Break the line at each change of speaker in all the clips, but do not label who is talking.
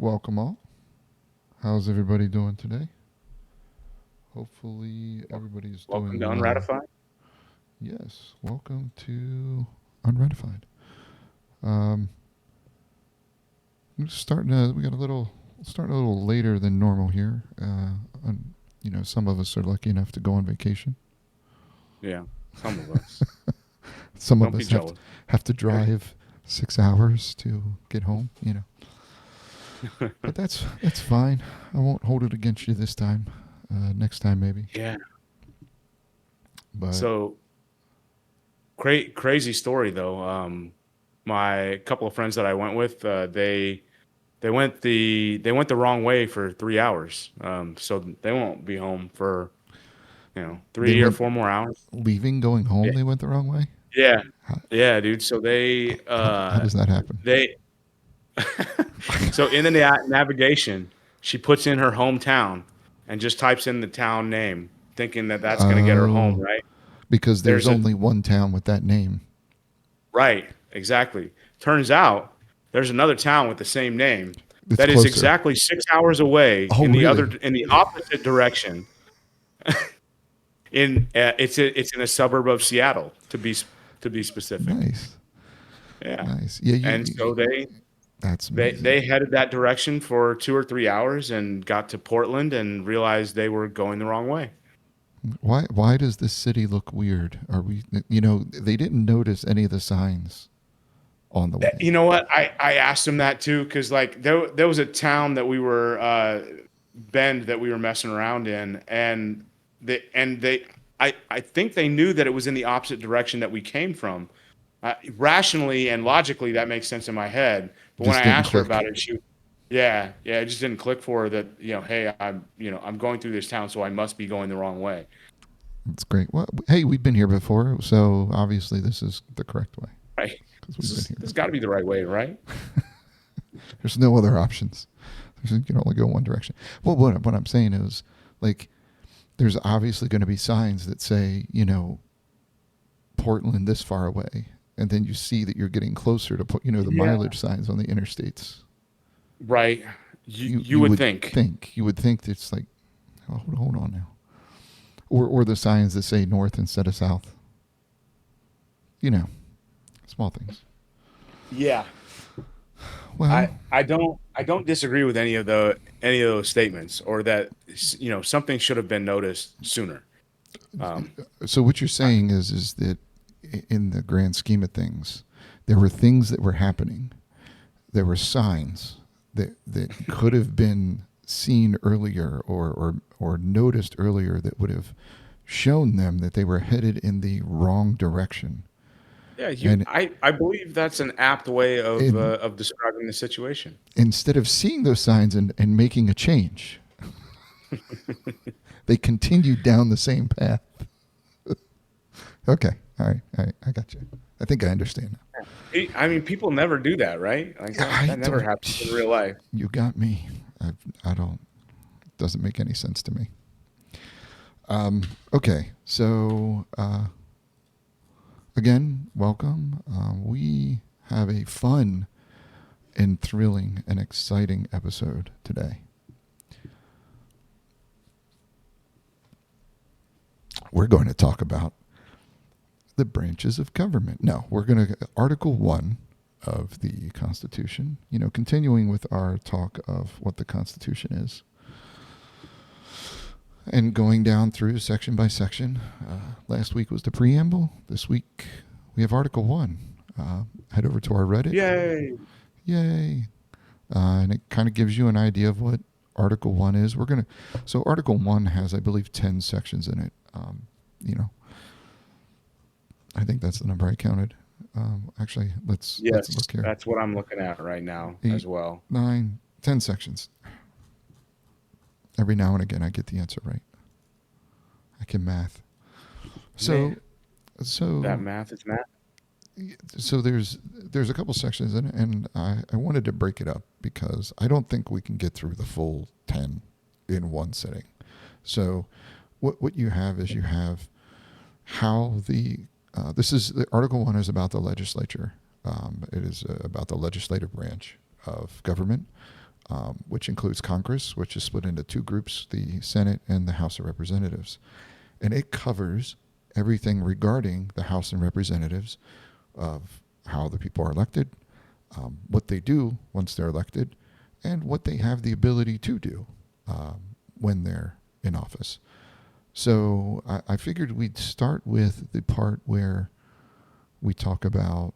welcome all. How's everybody doing today? Hopefully, everybody's
Welcome to
doing well.
Unratified.
Yes, welcome to Unratified. Um, we're starting. We got a little starting a little later than normal here. Some of us are lucky enough to go on vacation.
Yeah, some of us.
Some of
Don't be
us have to,
jealous.
have to drive 6 hours to get home. But that's fine. I won't hold it against you this time. Next time maybe.
Yeah.
But
So crazy story though. My couple of friends that I went with, they went the wrong way for 3 hours. So they won't be home for
they
3 or 4 more hours.
leaving, going
Yeah,
home. They went the wrong way.
yeah,
How,
yeah, dude. So
how does that happen?
they so in the navigation, she puts in her hometown and just types in the town name, thinking that that's going to get her home,
Oh,
right?
because there's
There's a
only one town with that name.
Right, exactly. Turns out there's another town with the same name
It's
that is
closer.
exactly 6 hours away
Oh, really?
in the opposite direction. It's in a suburb of Seattle to be specific.
Nice,
Yeah,
nice. Yeah,
and so
that's
they
amazing.
headed that direction for 2 or 3 hours and got to Portland and realized they were going the wrong way.
Why does this city look weird? Are we? They didn't notice any of the signs on the way.
You know what? I asked them that too because like there was a town that we were Bend that we were messing around in, and they I think they knew that it was in the opposite direction that we came from. Rationally and logically, that makes sense in my head. But when I
Just didn't
asked her
click.
about it, yeah, it just didn't click for her that hey, I'm going through this town, so I must be going the wrong way,
That's great. Well, hey, we've been here before, so obviously this is the correct way
right?
because we've been here
This got to
before.
be the right way, right?
There's no other options. You can only go one direction. Well, what I'm saying is, like, there's obviously going to be signs that say, Portland this far away, and then you see that you're getting closer to put, the
Yeah.
mileage signs on the interstates.
Right. You
You
you
you
would
would
think.
think it's like, oh, hold on now, or the signs that say north instead of south. You know, small things.
Yeah.
Well,
I don't disagree with any of those statements or that something should have been noticed sooner. Um,
so what you're
I,
saying is that in the grand scheme of things, there were things that were happening. There were signs that could have been seen earlier or noticed earlier that would have shown them that they were headed in the wrong direction.
yeah,
And
I believe that's an apt way
in,
of describing the situation.
instead of seeing those signs and making a change, they continued down the same path. Okay, all right, I got you. I think I understand now.
I mean, people never do that, right? Like
I
that never
don't.
happens in real life.
You got me. I don't. Doesn't make any sense to me. Okay, so again, welcome. We have a fun and thrilling and exciting episode today. We're going to talk about the branches of government. No, we're going to Article 1 of the Constitution, continuing with our talk of what the Constitution is and going down through section by section. Last week was the preamble. This week we have Article 1. Head over to our Reddit.
Yay!
Yay. And it kind of gives you an idea of what Article 1 is. So Article 1 has, I believe, 10 sections in it. You know, I think that's the number I counted. Actually, let's
Yes,
look here.
that's what I'm looking at right now
Eight,
as well.
9, 10 sections. Every now and again, I get the answer right. I can math. So,
Man, that
so,
math is math.
so there's a couple sections in it, and I wanted to break it up because I don't think we can get through the full 10 in one sitting. So, what you have is you have how the Article 1 is about the legislature. It is about the legislative branch of government. which includes Congress, which is split into two groups, the Senate and the House of Representatives. And it covers everything regarding the House and Representatives of how the people are elected, what they do once they're elected, and what they have the ability to do when they're in office. So I figured we'd start with the part where we talk about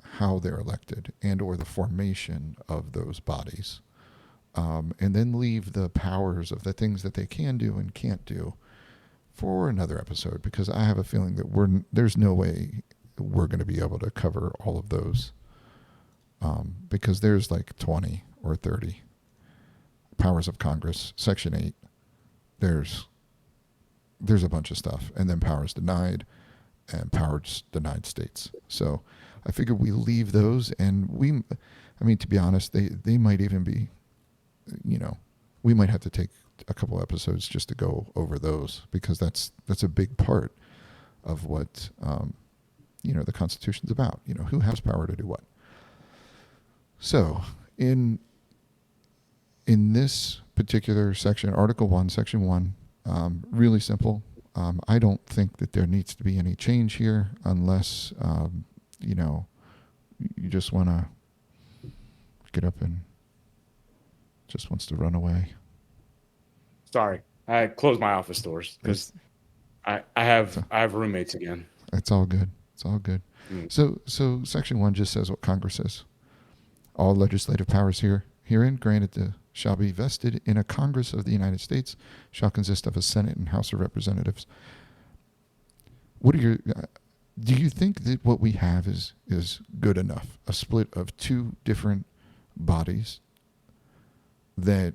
how they're elected and or the formation of those bodies, and then leave the powers of the things that they can do and can't do for another episode, because I have a feeling that there's no way we're going to be able to cover all of those, because there's like 20 or 30 powers of Congress, Section 8. There's a bunch of stuff, and then powers denied and powers denied states. So I figure we leave those, and I mean, to be honest, they might even be, we might have to take a couple episodes just to go over those, because that's a big part of what the Constitution's about. Who has power to do what. So in this particular section, Article 1, Section 1, really simple. I don't think that there needs to be any change here unless you just want to get up and just wants to run away.
Sorry, I closed my office doors because I have roommates again.
It's all good. It's all good. So Section 1 just says what Congress says. All legislative powers herein granted shall be vested in a Congress of the United States, shall consist of a Senate and House of Representatives. Do you think that what we have is good enough? A split of two different bodies that,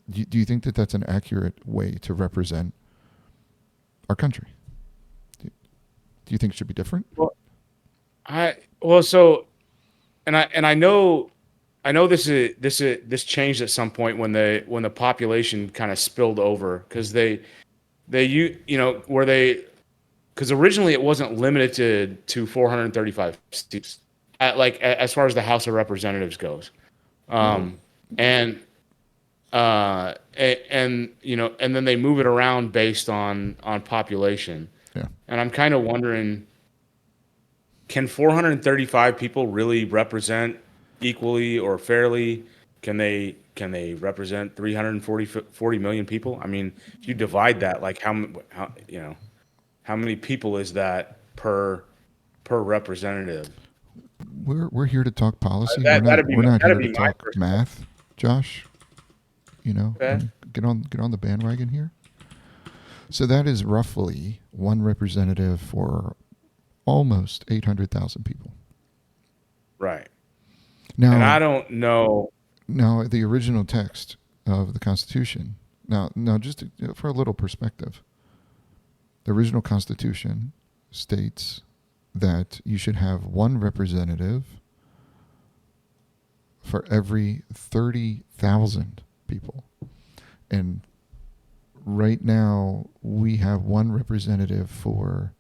do you think that that's an accurate way to represent our country? Do you think it should be different?
I know this changed at some point when the population kind of spilled over, because because originally it wasn't limited to 435 seats as far as the House of Representatives goes, and then they move it around based on population.
Yeah.
And I'm kind of wondering, can 435 people really represent equally or fairly? Can they represent 40 million people? I mean, if you divide that, like how many people is that per representative?
We're here to talk policy.
That'd
We're not here
be
to
my
talk math, Josh.
Okay.
Get on the bandwagon here. So that is roughly one representative for almost 800,000 people.
Right.
Now,
and I don't know.
Now, the original text of the Constitution. Now, just for a little perspective, the original Constitution states that you should have one representative for every 30,000 people. And right now, we have one representative for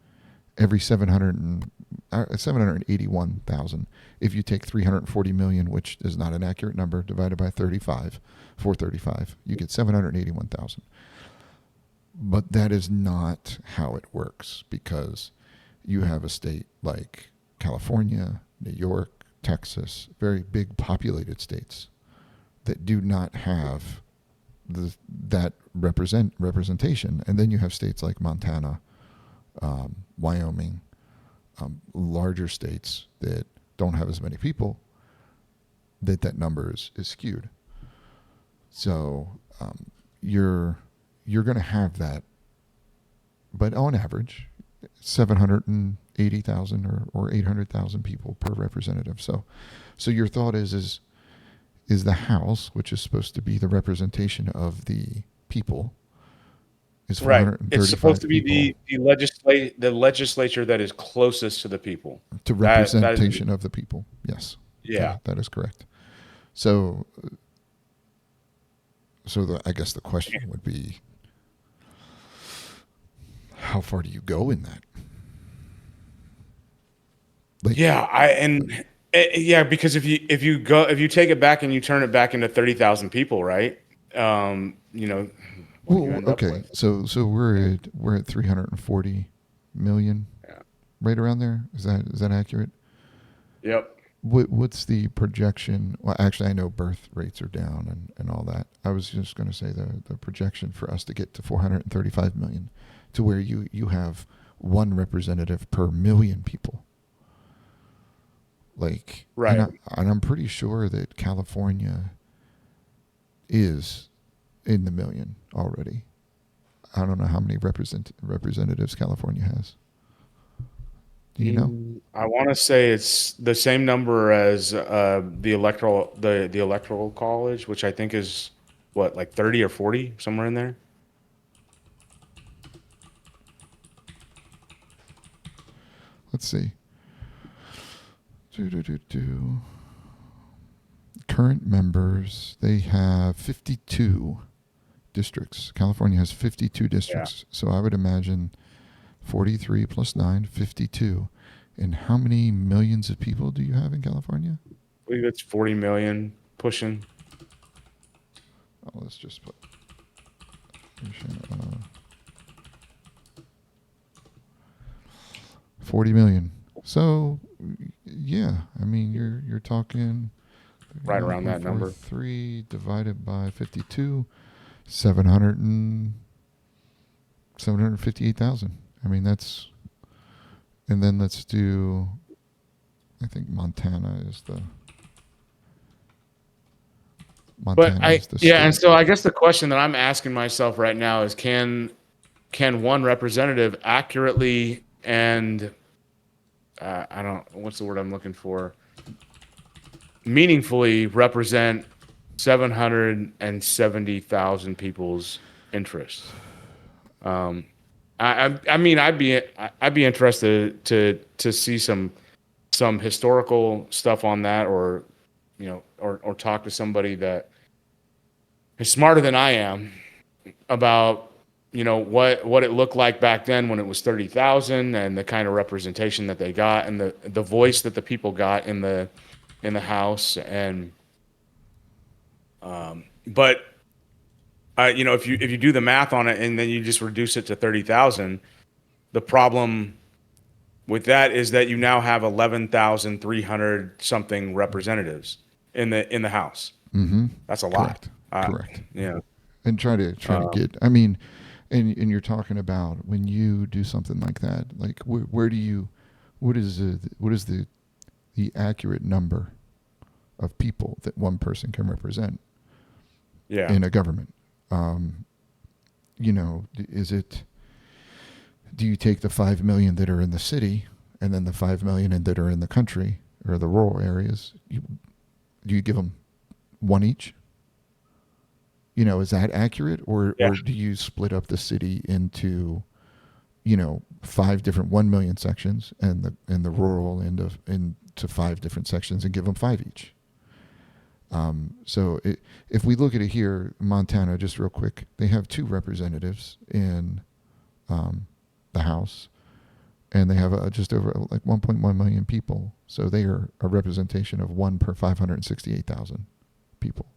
every 781,000. If you take 340 million, which is not an accurate number, divided by 435, you get 781,000. But that is not how it works, because you have a state like California, New York, Texas, very big populated states that do not have that representation. And then you have states like Montana, Wyoming, larger states that don't have as many people, that number is skewed. So you're going to have that, but on average, 780,000 or 800,000 people per representative. So your thought is the House, which is supposed to be the representation of the people, is
Right. It's supposed to be the legislature that is closest to the people.
To representation of the people. Yes.
Yeah.
That is correct. So I guess the question would be, how far do you go in that?
And Yeah, because if you take it back and you turn it back into 30,000 people, right? You know, what do you
Well,
end up
okay,
with?
so we're at 340 million,
Yeah.
right around there. Is that accurate?
Yep.
What's the projection? Well, actually, I know birth rates are down and all that. I was just going to say the projection for us to get to 435 million, to where you have one representative per million people. Like,
Right.
and I'm pretty sure that California is in the million already. I don't know how many representatives California has. Do you know?
I want to say it's the same number as the electoral college, which I think is what, like 30 or 40, somewhere in there.
Let's see. Do, do, do, do. Current members, they have 52 districts. California has 52
Yeah.
districts. So I would imagine 43 plus 9, 52. And how many millions of people do you have in California?
I believe it's 40 million pushing.
Oh, let's just put uh, 40 million. So yeah, I mean you're talking
Right around that number.
1.43 divided by 52, 700 and 758,000. I mean that's, and then let's do, I think
But
Montana
I
is the
yeah, and
state.
so I guess the question that I'm asking myself right now is can one representative accurately and I don't what's the word I'm looking for, meaningfully represent 770,000 people's interests? Um, I mean I'd be interested to see some historical stuff on that, or or talk to somebody that is smarter than I am about what it looked like back then when it was 30,000, and the kind of representation that they got, and the voice that the people got in the house. And but if you do the math on it and then you just reduce it to 30,000, the problem with that is that you now have 11,300 something representatives in the house.
Mm-hmm.
That's a lot.
Correct.
Uh,
Correct.
yeah.
And try to
Um,
get. I mean, and you're talking about when you do something like that. Like where do you, what is the accurate number of people that one person can represent
yeah.
in a government? Um, is it, do you take the 5 million that are in the city and then the 5 million that are in the country or the rural areas? Do you give them one each? Is that accurate,
Yeah.
or do you split up the city into, five different 1 million sections and the rural into five different sections and give them five each? So if we look at it here, Montana, just real quick, they have two representatives in um, the House, and they have just over like 1.1 million people. So they are a representation of one per 568,000 people.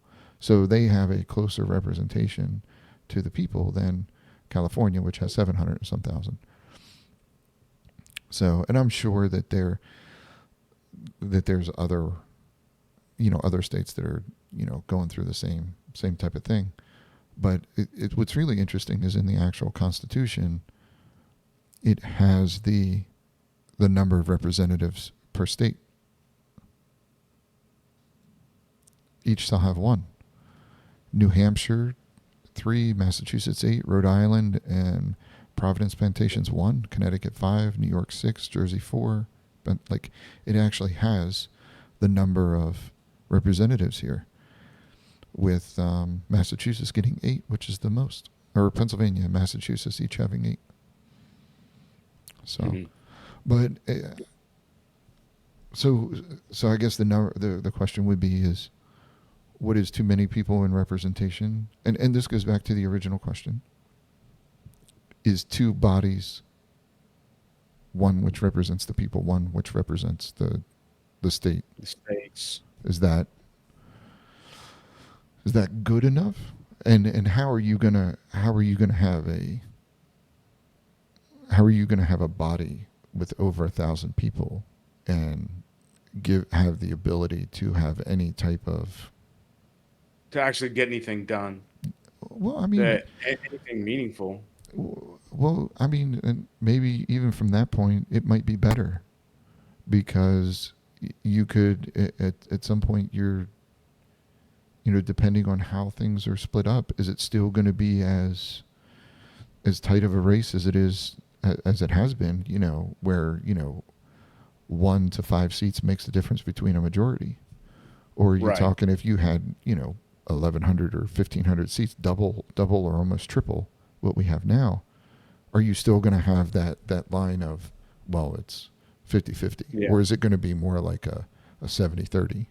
So they have a closer representation to the people than California, which has 700 and some thousand. So, and I'm sure that there's other states that are going through the same type of thing. But what's really interesting is in the actual Constitution, it has the number of representatives per state. Each shall have one. New Hampshire 3, Massachusetts 8, Rhode Island and Providence Plantations 1, Connecticut 5, New York 6, Jersey 4. But like, it actually has the number of representatives here, with Massachusetts getting 8, which is the most, or Pennsylvania and Massachusetts each having 8. So,
Mhm.
but so I guess the question would be is, what is too many people in representation? And this goes back to the original question. Is two bodies, one which represents the people, one which represents the state.
the states.
Is that is that good enough? And how are you gonna have a how are you gonna have a body with over 1,000 people and have the ability to have any type of
To actually get anything done,
well, I mean,
that anything meaningful.
well, I mean, and maybe even from that point, it might be better because you could at some point depending on how things are split up, is it still going to be as tight of a race as it is as it has been? Where 1 to 5 seats makes the difference between a majority, or are you
Right.
talking if you had 1,100 or 1,500 seats, double or almost triple what we have now? Are you still going to have that line of, well, it's 50-50,
Yeah.
or is it going to be more like a 70-30?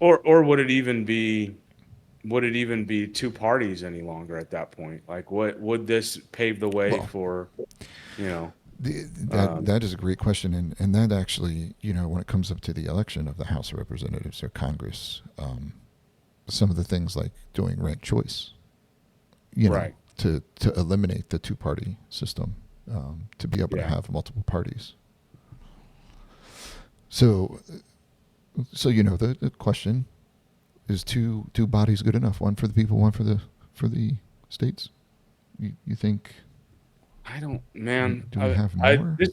Or would it even be two parties any longer at that point? Like, what would this pave the way
Well,
for, you know,
that
um,
that is a great question, and that actually, when it comes up to the election of the House of Representatives or Congress, some of the things like doing ranked choice,
right.
to eliminate the two-party system, to be able to
Yeah.
have multiple parties. So, the question is two bodies good enough? One for the people, one for the states. You think
I don't, man.
do we have
I
more?
this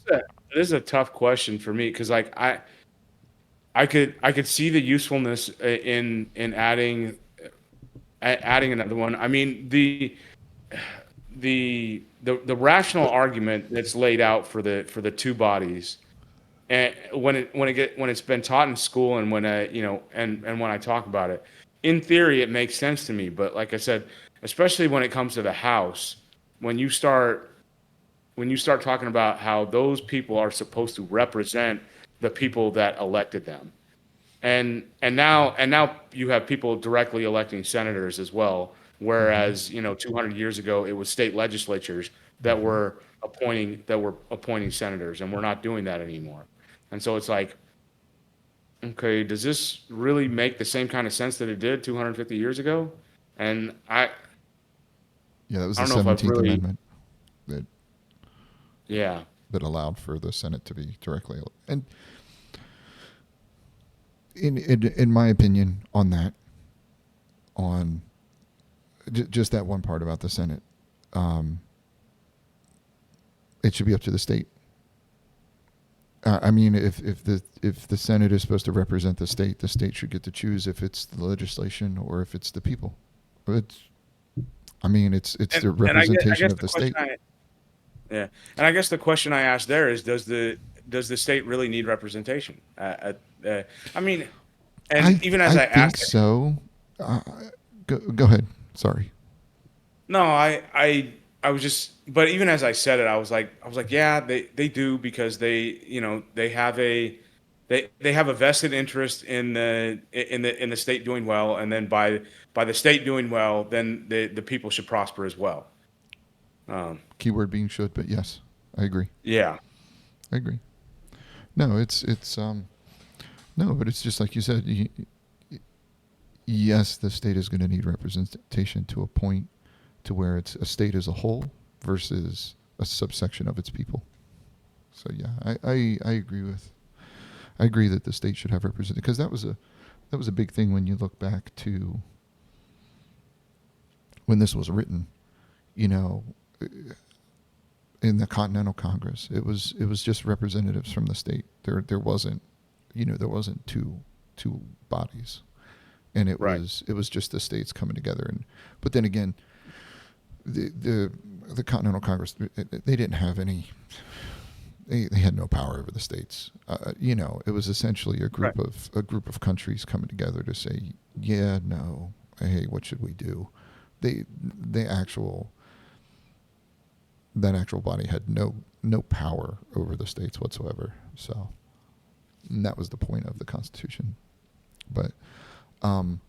is a tough question for me because like I could see the usefulness in adding another one. I mean the rational argument that's laid out for the two bodies, and when it's been taught in school, and and when I talk about it, in theory it makes sense to me. But like I said, especially when it comes to the House, when you start when you start talking about how those people are supposed to represent the people that elected them, and now you have people directly electing senators as well,
Mm-hmm.
whereas 200 years ago it was state legislatures that
Mm-hmm.
were appointing senators, and we're not doing that anymore. And so it's like, okay, does this really make the same kind of sense that it did 250 years ago? And
Yeah, that was
I
the
don't know if I've
17th
really.
Amendment that
Yeah.
that allowed for the Senate to be directly and in my opinion on that on just that one part about the Senate, um, it should be up to the state. I mean, if the Senate is supposed to represent the state should get to choose if it's the legislation or if it's the people. It's, I mean, it's
And
the
and I guess, I
representation
guess
of
the
the
question
state.
I yeah, and I guess the question I asked there is, does the state really need representation? I mean, and even as
I
I
think
asked it,
so. Uh, go ahead. Sorry.
no, I was just, but even as I said it, I was like, yeah, they do, because they have a vested interest in the state doing well, and then by the state doing well, then the people should prosper as well. Um,
Keyword being should, but yes, I agree.
yeah,
I agree. No, it's no, but it's just like you said. Yes, the state is going to need representation to a point to where it's a state as a whole versus a subsection of its people. So yeah, I agree that the state should have representation because that was a big thing when you look back to when this was written. You know, in the Continental Congress, it was just representatives from the state. There wasn't there wasn't two bodies, and it
right.
was it was just the states coming together. And but then again, the the the Continental Congress, they didn't have any. They had no power over the states. It was essentially a
Right.
group of countries coming together to say, yeah, no, hey, what should we do? The actual that actual body had no power over the states whatsoever. So and that was the point of the Constitution. But um,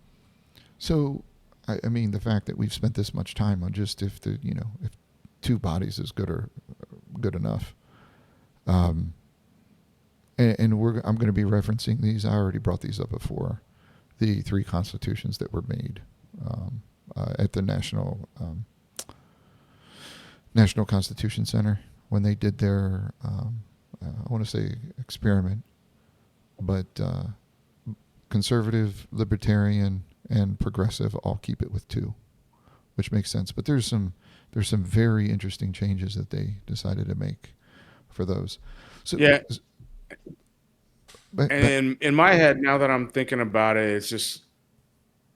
so I mean, the fact that we've spent this much time on just if two bodies is good or good enough. Um, and I'm going to be referencing these. I already brought these up before. The three constitutions that were made at the National Constitution Center when they did their, I want to say experiment, but conservative, libertarian, and progressive all keep it with two, which makes sense. But there's some very interesting changes that they decided to make for those. So
Yeah.
but,
And in my head, now that I'm thinking about it, it's just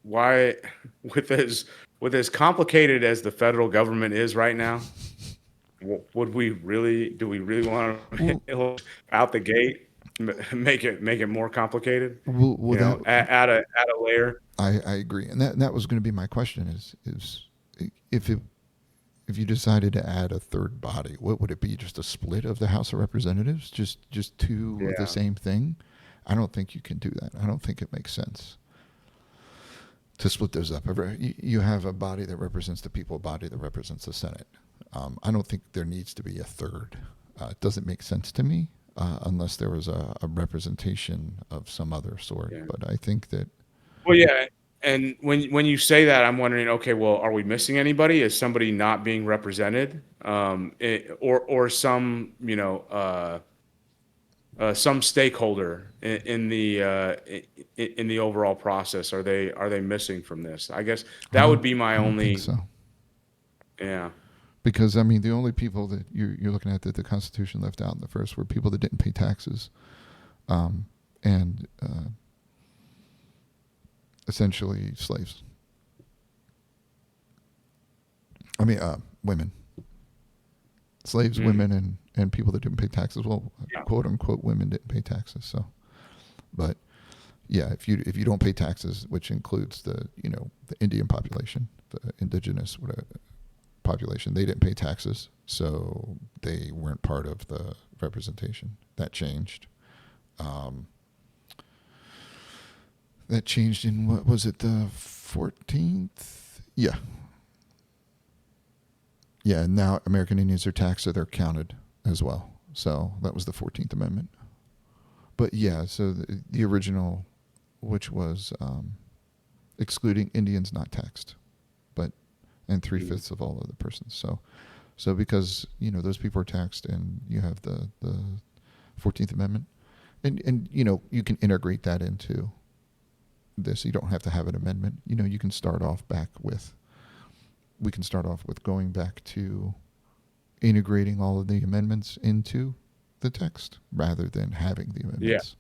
why, with as complicated as the federal government is right now, do we really want
well,
to out the gate make it more complicated?
well, that
Add a layer.
I agree, and that was going to be my question: is if it if you decided to add a third body, what would it be? Just a split of the House of Representatives? Just two of the
Yeah.
same thing? I don't think you can do that. I don't think it makes sense to split those up. You have a body that represents the people, a body that represents the Senate. I don't think there needs to be a third. It doesn't make sense to me unless there was a representation of some other sort.
Yeah.
But I think that
Well, yeah. And when you say that, I'm wondering, okay, well, are we missing anybody? Is somebody not being represented? Or some, some stakeholder in the overall process, are they missing from this? I guess
I
that would
don't
be my
I don't think
only.
so.
Yeah.
Because I mean, the only people that you're looking at that the Constitution left out in the first were people that didn't pay taxes, and essentially slaves. I mean, women, slaves,
Mm.
women, and people that didn't pay taxes. Well,
Yeah.
quote unquote, women didn't pay taxes. So, but yeah, if you don't pay taxes, which includes the Indian population, the indigenous population, they didn't pay taxes, so they weren't part of the representation. That changed. Um, that changed in what was it, the 14th? Yeah, yeah. And now American Indians are taxed, so they're counted as well. So that was the 14th Amendment. But yeah, so the original, which was excluding Indians not taxed, but and three
Mm.
fifths of all other persons. So because those people are taxed, and you have the 14th Amendment, and you can integrate that into this. You don't have to have an amendment. You can start off back with. We can start off with going back to integrating all of the amendments into the text rather than having the
Yeah.
amendments.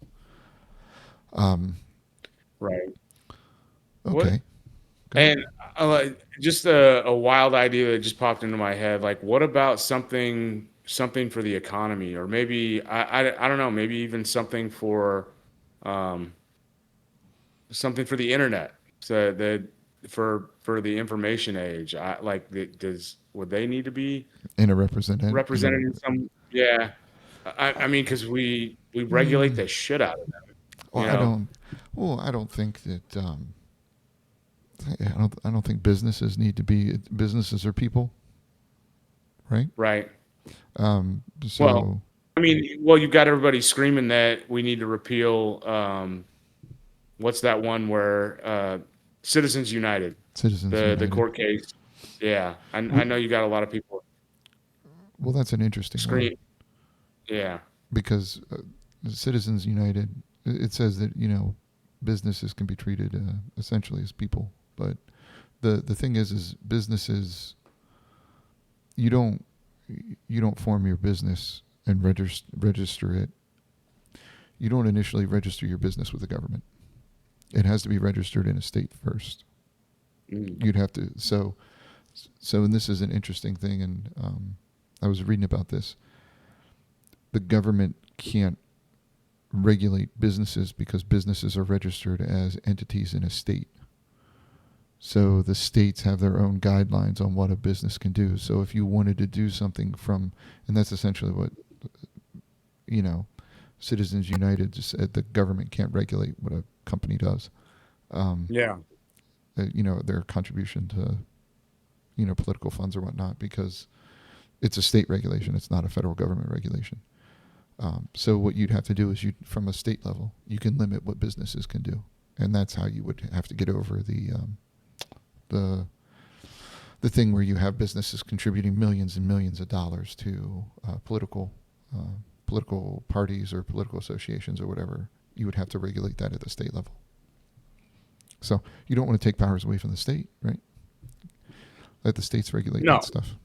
Um,
Right. What?
okay, go ahead.
And just a wild idea that just popped into my head. Like, what about something for the economy, or maybe I don't know, maybe even um, something for the internet, so that for the information age. Would they need to be
In a represented in
represented in some? Yeah, I mean, because we regulate
a.
the shit out of them,
Well,
you
I
know.
don't. Well, I don't think that. I don't think businesses need to be. Businesses are people, right?
Right. Well,
So
I mean, well, you've got everybody screaming that we need to repeal. What's that one where Citizens United,
Citizens
the
United.
court case? Yeah, I
Well,
know you got a lot of people
well, that's an interesting one
scream. Yeah,
because Citizens United. It says that businesses can be treated essentially as people, but the thing is businesses. You don't you don't form your business and register it. You don't initially register your business with the government. It has to be registered in a state first.
mm,
You'd have to and this is an interesting thing, and I was reading about this. The government can't regulate businesses because businesses are registered as entities in a state. So the states have their own guidelines on what a business can do. So if you wanted to do something and that's essentially what you know, Citizens United just said the government can't regulate what a company does. Um,
yeah,
their contribution to political funds or whatnot, because it's a state regulation. It's not a federal government regulation. So what you'd have to do is, you from a state level, you can limit what businesses can do, and that's how you would have to get over the the thing where you have businesses contributing millions and millions of dollars to uh, political parties or political associations or whatever. You would have to regulate that at the state level. So you don't want to take powers away from the state, right? Let the states regulate
No,
that stuff.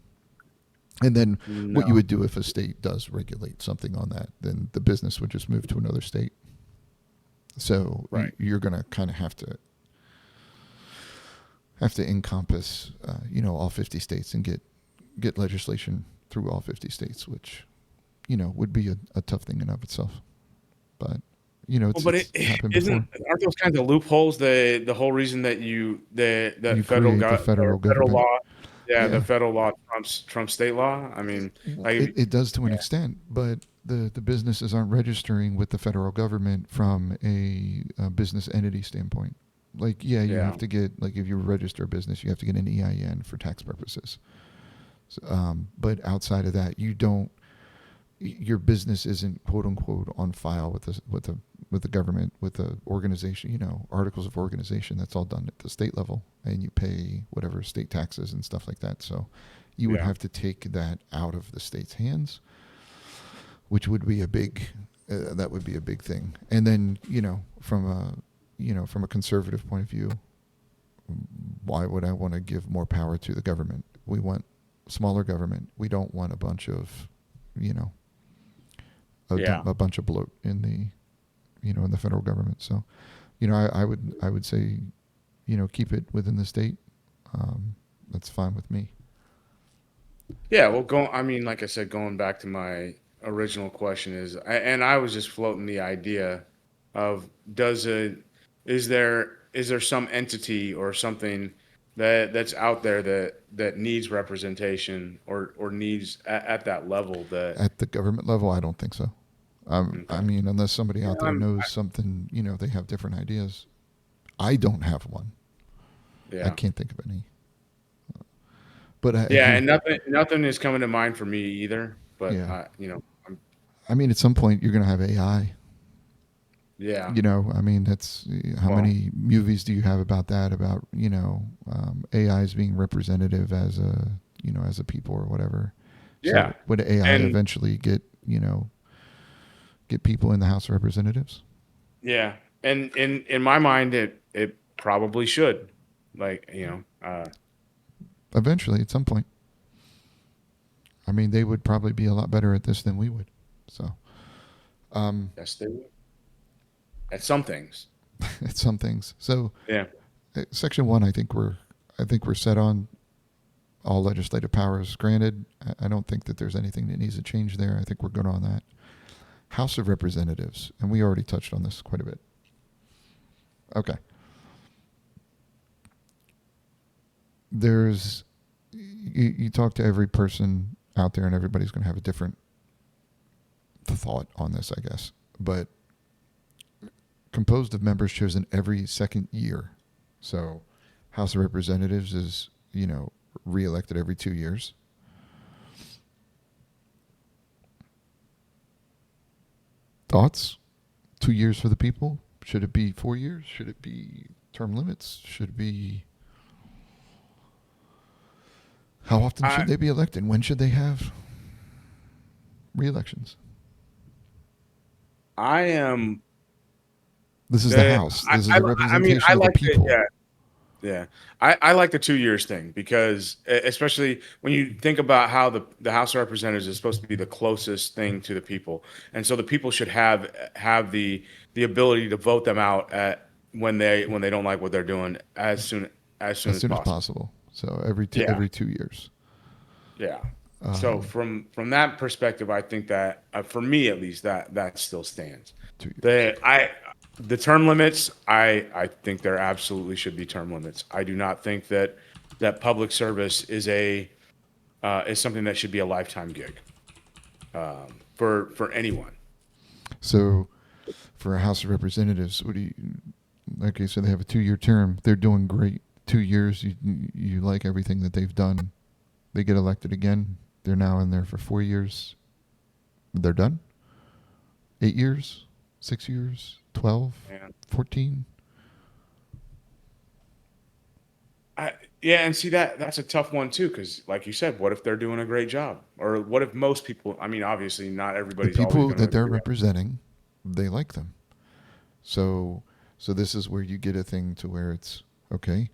And then what you
no,
would do if a state does regulate something on that, then the business would just move to another state. So
right.
you're going to kind of have to encompass, all 50 states and get legislation through all 50 states, which, would be a tough thing in of itself. But,
Well,
it's
but
it's happened
isn't
before.
aren't those kinds of loopholes the whole reason that that
You create the federal
or federal
government.
law, yeah, the
Yeah.
federal law trumps state law? I mean,
It,
like,
it does to an
yeah,
extent, but the businesses aren't registering with the federal government from a business entity standpoint. Like, yeah, you have
yeah,
to get, like, if you register a business, you have to get an EIN for tax purposes. So, but outside of that, you don't. Your business isn't quote unquote on file with the government, with the organization. Articles of organization. That's all done at the state level, and you pay whatever state taxes and stuff like that. So, you would
yeah,
have to take that out of the state's hands, which would be a big. That would be a big thing. And then, from a conservative point of view, why would I want to give more power to the government? We want smaller government. We don't want a bunch of, you know,
yeah.
a bunch of bloat in the federal government. So, I would say, keep it within the state. That's fine with me.
Yeah, well, I mean, like I said, going back to my original question and I was just floating the idea of does it, is there some entity or something that's out there that needs representation or needs at that level that,
At the government level, I don't think so. I
okay.
mean, unless somebody
Yeah,
out there knows something, they have different ideas. I don't have one. I
yeah.
can't think of any. But I
Yeah,
do.
and nothing is coming to mind for me either, but
Yeah.
I'm,
I mean, at some point, you're going to have AI.
yeah.
I mean, that's how
Well,
many movies do you have about that? About AIs being representative as a people or whatever.
yeah.
So would AI
And
eventually get people in the House of Representatives?
yeah, and in my mind, it probably should. Like,
Eventually, at some point. I mean, they would probably be a lot better at this than we would. So, um,
yes, they would. At some things.
at some things. So,
Yeah.
Section 1, I think we're set on all legislative powers granted. I don't think that there's anything that needs to change there. I think we're good on that. House of Representatives, and we already touched on this quite a bit. Okay. You talk to every person out there, and everybody's going to have a different thought on this, I guess. But composed of members chosen every second year. So, House of Representatives is, reelected every 2 years. Thoughts? 2 years for the people? Should it be 4 years? Should it be term limits? Should it be. How often
I
should they be elected? When should they have re-elections?
I am
This is the
the
House. This is the
I mean,
representation
I
of the
like the
people.
yeah. Yeah, I like the 2 years thing because especially when you think about how the House of Representatives is supposed to be the closest thing to the people, and so the people should have the ability to vote them out at when they don't like what they're doing as soon
As
as
soon as
possible.
possible. So every two,
Yeah,
every 2 years.
yeah. So
Um,
from that perspective, I think that for me at least that still stands.
2 years.
The term limits, I think there absolutely should be term limits. I do not think that public service is something that should be a lifetime gig for anyone.
So for a House of Representatives, what do you? Okay, so they have a 2-year term. They're doing great. 2 years. You like everything that they've done. They get elected again. They're now in there for 4 years. They're done. 8 years, 6 years, 12,
And
14.
I yeah, and see that's a tough one too, because like you said, what if they're doing a great job, or what if most people? I mean, obviously, not
The
everybody's always
people
going to
that they're
agree on.
representing, they like them. So, so this is where you get a thing to where it's okay.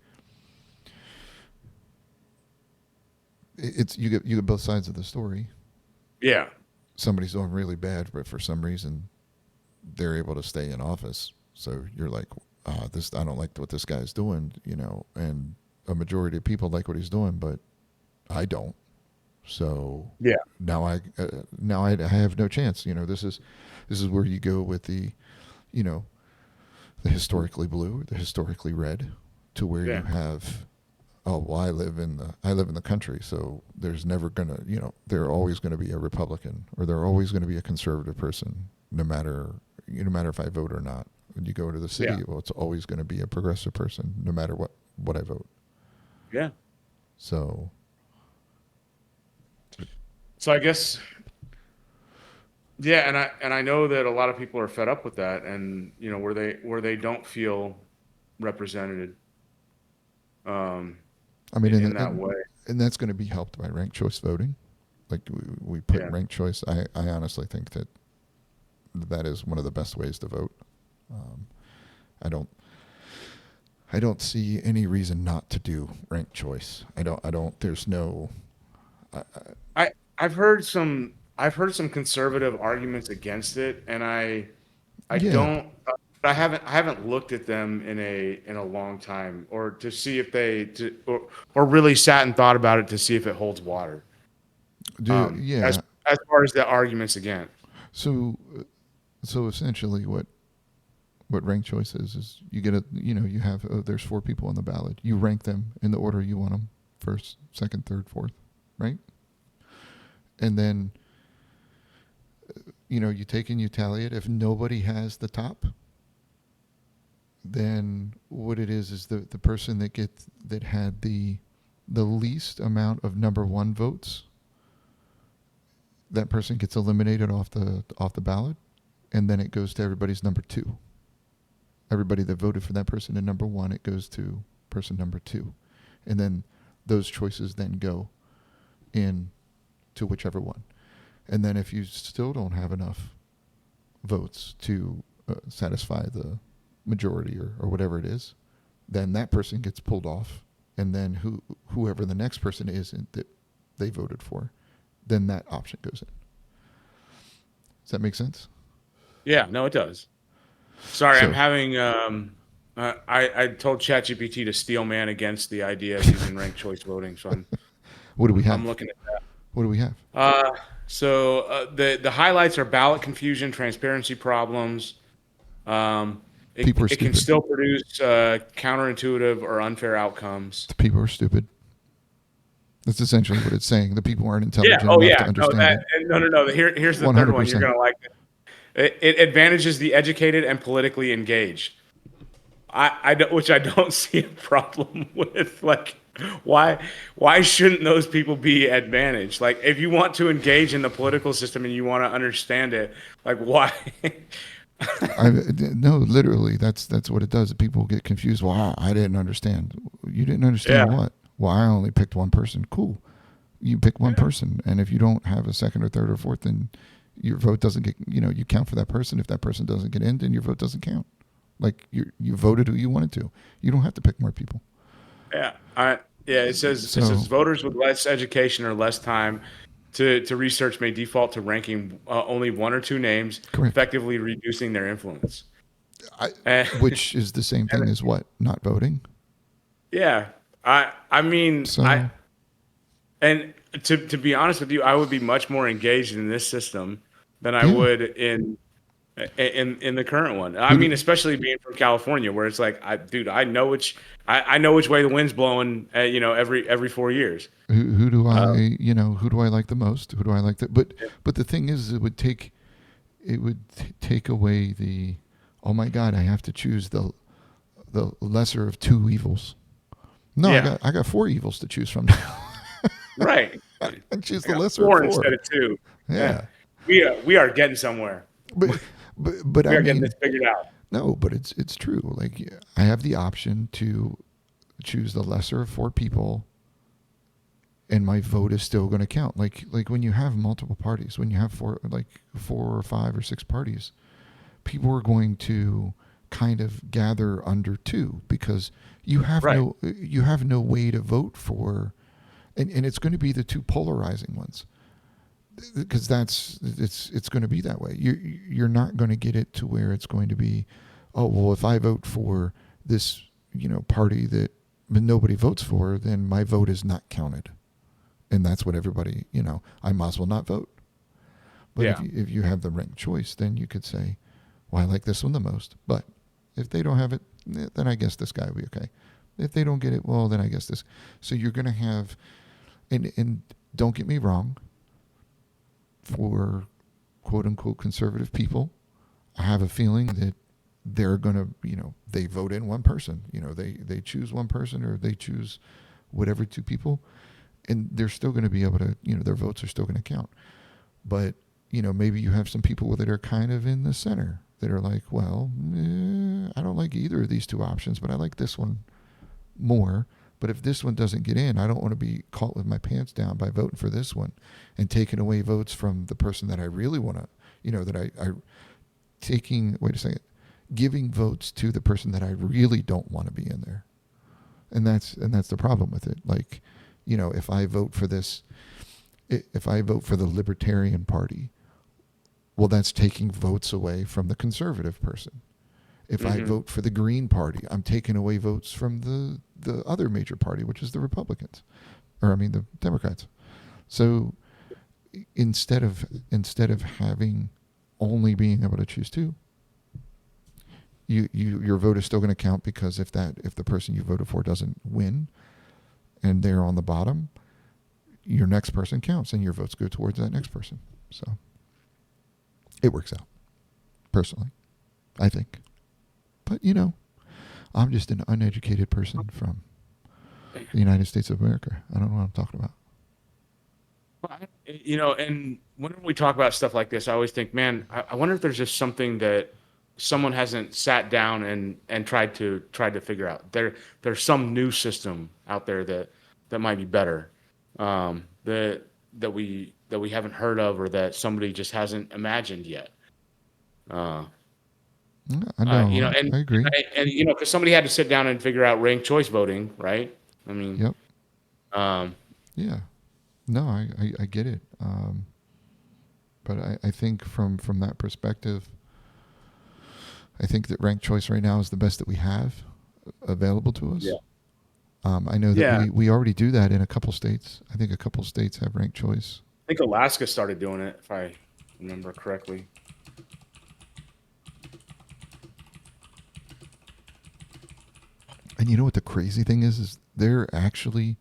It's you get both sides of the story.
Yeah,
Somebody's doing really bad, but for some reason they're able to stay in office. So you're like, this I don't like what this guy's doing, and a majority of people like what he's doing, but I don't. So
yeah,
now I have no chance. This is where you go with you know the historically blue, the historically red, to where you
yeah,
have, oh well, I live in the country, so there's never gonna, there always going to be a Republican, or there always going to be a conservative person, no matter if I vote or not. When you go to the
yeah,
city, well, it's always going to be a progressive person, no matter what I vote.
yeah.
So
So I guess yeah, and I know that a lot of people are fed up with that, and where they don't feel represented um,
I mean,
in
and
that
and,
way.
and that's going to be helped by ranked choice voting. Like we put
Yeah,
ranked choice. I honestly think that is one of the best ways to vote. Um, I don't I don't see any reason not to do ranked choice. I don't. There's no. I,
I I've heard some conservative arguments against it, and I
yeah.
don't. I haven't looked at them in a long time, or to see if or really sat and thought about it to see if it holds water. As
Yeah.
as far as the arguments again.
So so essentially, what ranked choice is you get you have, there's four people on the ballot. You rank them in the order you want them: first, second, third, fourth, right? And then you take and you tally it. If nobody has the top, then what it is the person that had the least amount of number one votes, that person gets eliminated off the ballot, and then it goes to everybody's number two. Everybody that voted for that person in number one, it goes to person number two, and then those choices then go in to whichever one. And then if you still don't have enough votes to satisfy the majority, or whatever it is, then that person gets pulled off, and then whoever the next person is that they voted for, then that option goes in. Does that make sense?
Yeah, no, it does. Sorry, I'm
So
having. I told ChatGPT to steel man against the idea of using ranked choice voting, so I'm
what do we
I'm
have?
looking at that.
What do we have?
The highlights are ballot confusion, transparency problems. Um, it
People are
it can
stupid.
still produce counterintuitive or unfair outcomes.
The people are stupid. That's essentially what it's saying. The people aren't
Yeah.
intelligent
Oh,
enough to
yeah. No,
understand it.
no, no, no. Here's the
One
third
hundred
one. You're
percent.
gonna like it. It advantages the educated and politically engaged. Which I don't see a problem with. Like, why why shouldn't those people be advantaged? Like, if you want to engage in the political system and you want to understand it, like, why?
No, literally, that's what it does. People get confused. Well, I didn't understand. You didn't understand
Yeah,
what? Well, I only picked one person. Cool. You pick one
yeah,
person, and if you don't have a second or third or fourth, then your vote doesn't get. You count for that person. If that person doesn't get in, then your vote doesn't count. Like you voted who you wanted to. You don't have to pick more people.
yeah. Yeah. It says
So
voters with less education or less time to research may default to ranking only one or two names,
correct.
effectively reducing their influence.
I,
And,
which is the same thing
and
as what? Not voting.
yeah, I mean I
So
and to be honest with you, I would be much more engaged in this system than I
yeah.
would in the current one. I
Who
mean,
do
especially being from California, where it's like, dude, I know which way the wind's blowing. Every 4 years.
who do
Uh,
I like the most? Who do I like that? But the thing is, it would take away the, oh my God, I have to choose the lesser of two evils. No, I
yeah,
got I got four evils to choose from now.
right.
I choose
I
the
got
lesser of
four instead
four.
of two. Yeah,
Yeah.
we are getting somewhere.
But but
We
I
are getting
mean,
this figured out.
no, but it's true. Like I have the option to choose the lesser of four people, and my vote is still going to count. Like when you have multiple parties, when you have four or five or six parties, people are going to kind of gather under two because
Right.
you have no way to vote for, and it's going to be the two polarizing ones because it's going to be that way. You're not going to get it to where it's going to be, oh well, if I vote for this party that nobody votes for, then my vote is not counted, and that's what everybody I might as well not vote. But
Yeah.
if you have the ranked choice, then you could say, well, I like this one the most. But if they don't have it, then I guess this guy will be okay. If they don't get it, well, then I guess this. So you're going to have, and don't get me wrong, for quote unquote conservative people, I have a feeling that they're going to, they vote in one person. They choose one person or they choose whatever two people, and they're still going to be able to, their votes are still going to count. But, maybe you have some people that are kind of in the center that are like, well, I don't like either of these two options, but I like this one more. But if this one doesn't get in, I don't want to be caught with my pants down by voting for this one and taking away votes from the person that I really want to, that I wait a second, giving votes to the person that I really don't want to be in there. And that's the problem with it. Like, if I vote for this, if I vote for the Libertarian Party, well, that's taking votes away from the conservative person. If I
Hmm.
vote for the Green Party, I'm taking away votes from the other major party, which is the Republicans, or I mean the Democrats. So instead of having only being able to choose two, your vote is still going to count because if the person you voted for doesn't win and they're on the bottom, your next person counts and your votes go towards that next person. So it works out, personally, I think. But I'm just an uneducated person from the United States of America. I don't know what I'm talking about.
And whenever we talk about stuff like this, I always think, man, I wonder if there's just something that someone hasn't sat down and tried to figure out. There's some new system out there that might be better, that we haven't heard of or that somebody just hasn't imagined yet. Uh,
I know. I agree.
because somebody had to sit down and figure out ranked choice voting, right? I mean,
Yep.
um,
Yeah. No, I get it. But I think from that perspective, I think that ranked choice right now is the best that we have available to
yeah,
us. I know that
yeah.
we already do that in a couple states. I think a couple states have ranked choice.
I think Alaska started doing it, if I remember correctly.
And you know what the crazy thing is there are actually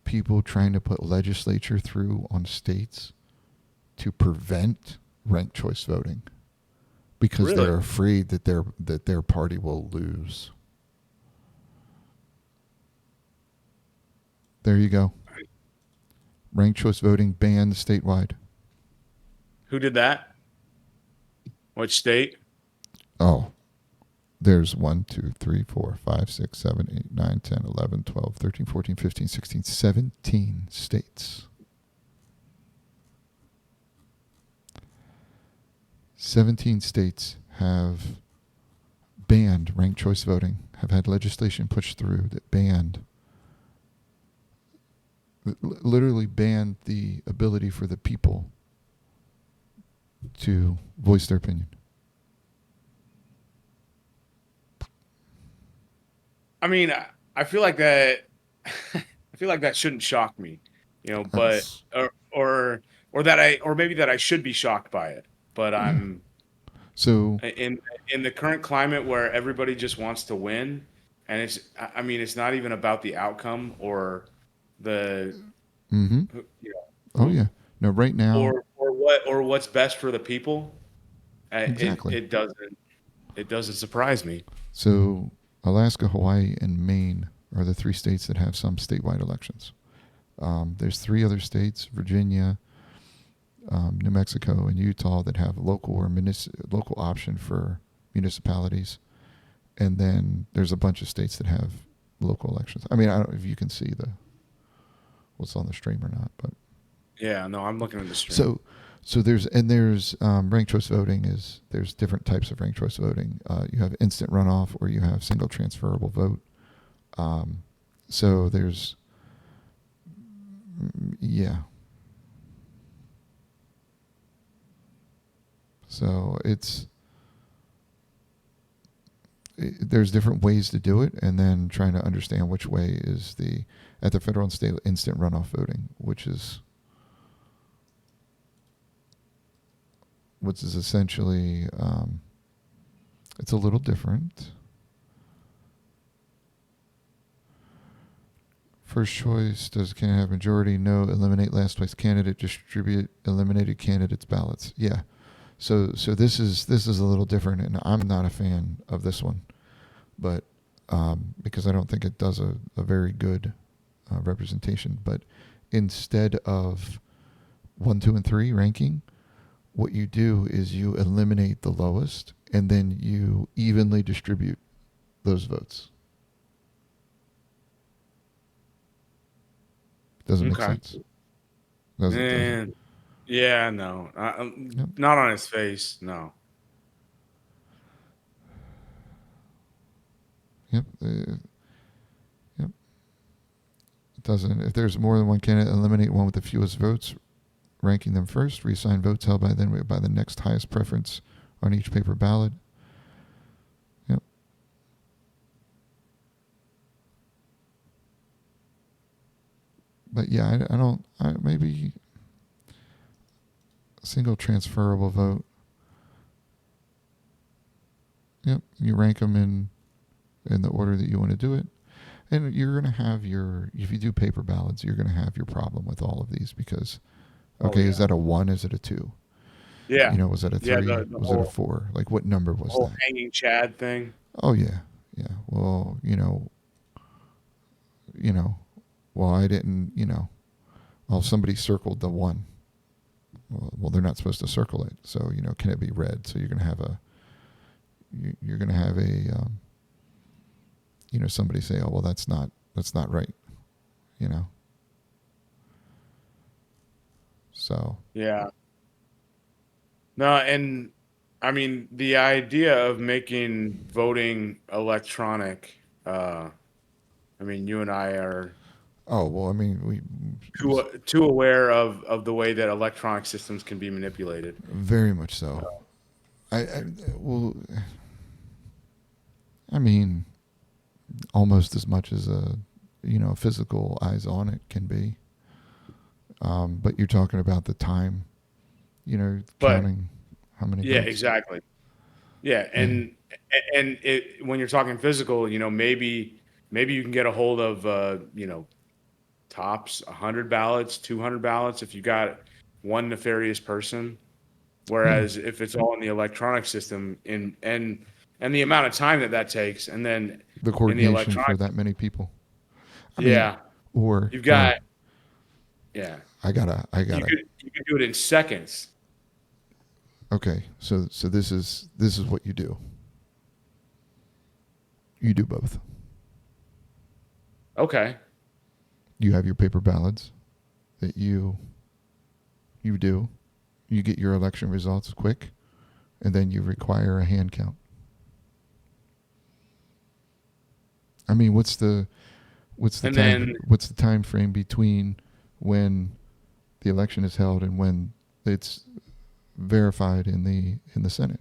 people trying to put legislature through on states to prevent ranked choice voting because
Really?
they're afraid that their party will lose. There you go. Ranked choice voting banned statewide.
Who did that? Which state?
Oh, there's 1, 2, 3, 4, 5, 6, 7, 8, 9, 10, 11, 12, 13, 14, 15, 16, 17 states. 17 states have banned ranked choice voting, have had legislation pushed through that literally banned the ability for the people to voice their opinion.
I mean, I feel like that. I feel like that shouldn't shock me, but
That's,
or maybe that I should be shocked by it. But
yeah.
I'm
So,
in the current climate where everybody just wants to win, and I mean, it's not even about the outcome or the
mm-hmm. Oh,
who
yeah. No, right now,
what's best for the people. It
exactly.
it doesn't surprise me.
So, Alaska, Hawaii, and Maine are the three states that have some statewide elections. There's three other states, Virginia, New Mexico and Utah that have local or local option for municipalities, and then there's a bunch of states that have local elections. I mean, I don't know if you can see the what's on the stream or not, but
Yeah, no, I'm looking at the stream.
so there's ranked choice voting is there's different types of ranked choice voting. You have instant runoff or you have single transferable vote. Um, so there's yeah. So there's different ways to do it, and then trying to understand which way is the at the federal and state instant runoff voting, which is essentially it's a little different. First choice, does candidate have majority? No. Eliminate last place candidate. Distribute eliminated candidates' ballots. Yeah. So this is a little different, and I'm not a fan of this one, but because I don't think it does a very good representation. But instead of 1, 2, and 3 ranking, what you do is you eliminate the lowest, and then you evenly distribute those votes. Doesn't make
Okay.
sense. Doesn't.
And yeah, no,
Yep.
not on his face. No.
Yep. Yep. It doesn't. If there's more than one candidate, eliminate one with the fewest votes, ranking them first. Reassign votes held by the next highest preference on each paper ballot. Yep. But yeah, I don't. Maybe single transferable vote. Yep. You rank them in the order that you want to do it. And you're going to have if you do paper ballots, you're going to have your problem with all of these because,
Oh
okay, is
yeah.
that a 1? Is it a 2?
Yeah.
Was that a
Yeah.
3?
The
Was it a
whole
4? Like, what number was
whole
that?
hanging Chad thing.
Oh, yeah. Yeah. Well, you know, well, I didn't, well, somebody circled the 1. Well, they're not supposed to circle it. So, can it be read? So you're going to have you're going to have somebody say, oh, well, that's not right, you know? So,
Yeah. No, and I mean the idea of making voting electronic. I mean, you and I are
oh, well, I mean,
too aware of the way that electronic systems can be manipulated.
very much so. I well, I mean, almost as much as physical eyes on it can be. But you're talking about the time,
But
counting how many
yeah,
votes.
exactly. Yeah,
Yeah.
and when you're talking physical, maybe you can get a hold of tops 100 ballots, 200 ballots if you got one nefarious person.
Yeah.
Whereas if it's all in the electronic system, and the amount of time that takes, and then
The
in the
coordination for
electronic,
that many people. I mean,
yeah,
or
you've got yeah, you could do it in seconds.
okay. So this is what you do. You do both.
Okay,
You have your paper ballots that you do. You get your election results quick, and then you require a hand count. I mean,
and then
what's the time frame between when the election is held and when it's verified in the Senate?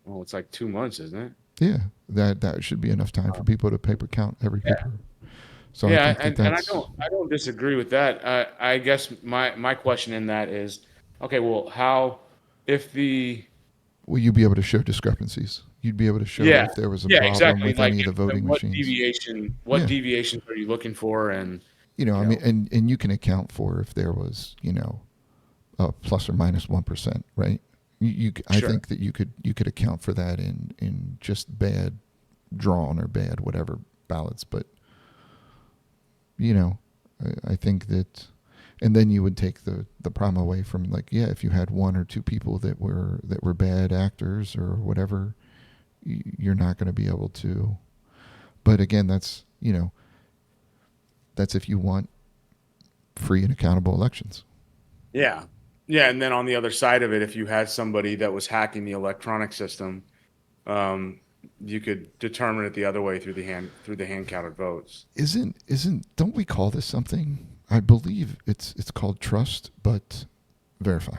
well, it's like 2 months, isn't it?
Yeah, that should be enough time for people to paper count every
Yeah,
paper. So I
yeah,
think that
and I
that's
don't I don't disagree with that. I guess my question in that is, okay, well, how if the
will you be able to show discrepancies? You'd be able to show
yeah
if there was a
yeah
problem
exactly
with
like
any of the voting machines.
what
Yeah,
deviations are you looking for and
I
you
mean,
know
and you can account for if there was a plus or minus 1%, right? I
sure.
think that you could account for that in just bad drawn or bad whatever ballots, but you know, I think that And then you would take the problem away from, like, yeah, if you had one or two people that were bad actors or whatever, you're not going to be able to. But again, that's, that's if you want free and accountable elections.
Yeah. Yeah. And then on the other side of it, if you had somebody that was hacking the electronic system, um, you could determine it the other way through the hand counted votes.
Isn't don't we call this something? I believe it's called trust, but verify.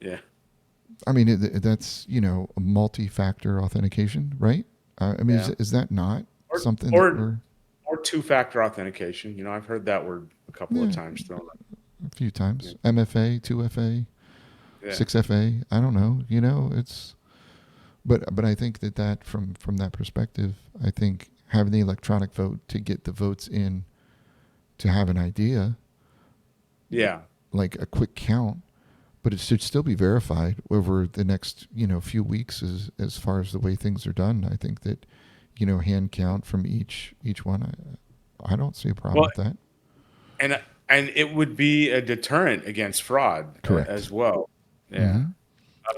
Yeah.
I mean, that's, a multi-factor authentication, right? I mean,
Yeah.
is that not
Or
something that
or
we're,
or two-factor authentication. I've heard that word a couple of
yeah,
times thrown.
a few
Yeah.
times? MFA, 2FA,
Yeah.
6FA. I don't know. It's, but I think that from that perspective, I think having the electronic vote to get the votes in, to have an idea,
Yeah.
like a quick count, but it should still be verified over the next, few weeks as far as the way things are done. I think that, hand count from each one. I don't see a problem
Well,
with that.
and it would be a deterrent against fraud
Correct.
as well. Yeah.
Mm-hmm.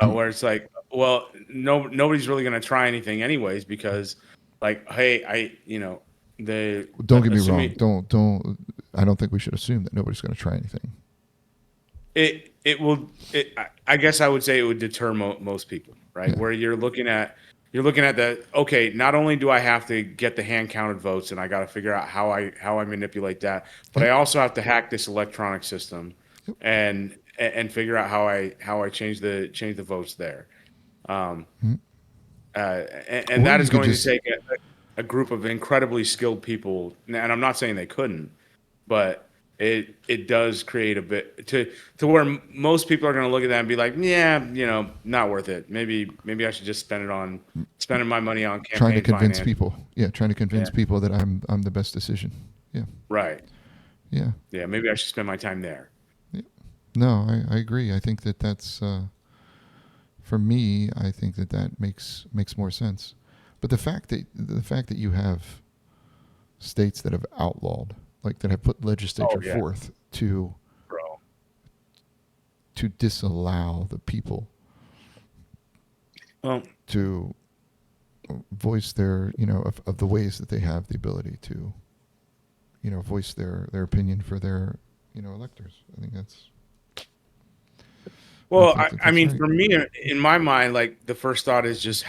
I'm,
Where it's like, well, nobody's really going to try anything anyways because, like, hey, the
don't get me wrong.
assuming
Don't. I don't think we should assume that nobody's going to try anything.
it will. I guess I would say it would deter most people, right?
Yeah.
Where you're looking at the okay. Not only do I have to get the hand counted votes, and I got to figure out how I manipulate that, but
Yep.
I also have to hack this electronic system,
Yep.
and figure out how I change the votes there. Um,
Mhm.
and
Or
that
you
is
could
going to
just,
take a group of incredibly skilled people. And I'm not saying they couldn't, but it does create a bit to where most people are going to look at that and be like, yeah, not worth it. Maybe I should just spending my money on
trying to
campaign
convince
finance.
people. Yeah, trying to
Yeah,
convince people that I'm the best decision. Yeah.
right.
Yeah.
Yeah, maybe I should spend my time there.
Yeah. No, I agree. I think that's for me. I think that makes more sense. But the fact that you have states that have outlawed, like that have put
Oh
legislature
yeah,
forth
bro.
to disallow the people
Well,
to voice their, of the ways that they have the ability to, voice their opinion for their, electors. I
well,
think
I,
that
I
that's
mean,
right.
for me, in my mind, like the first thought is just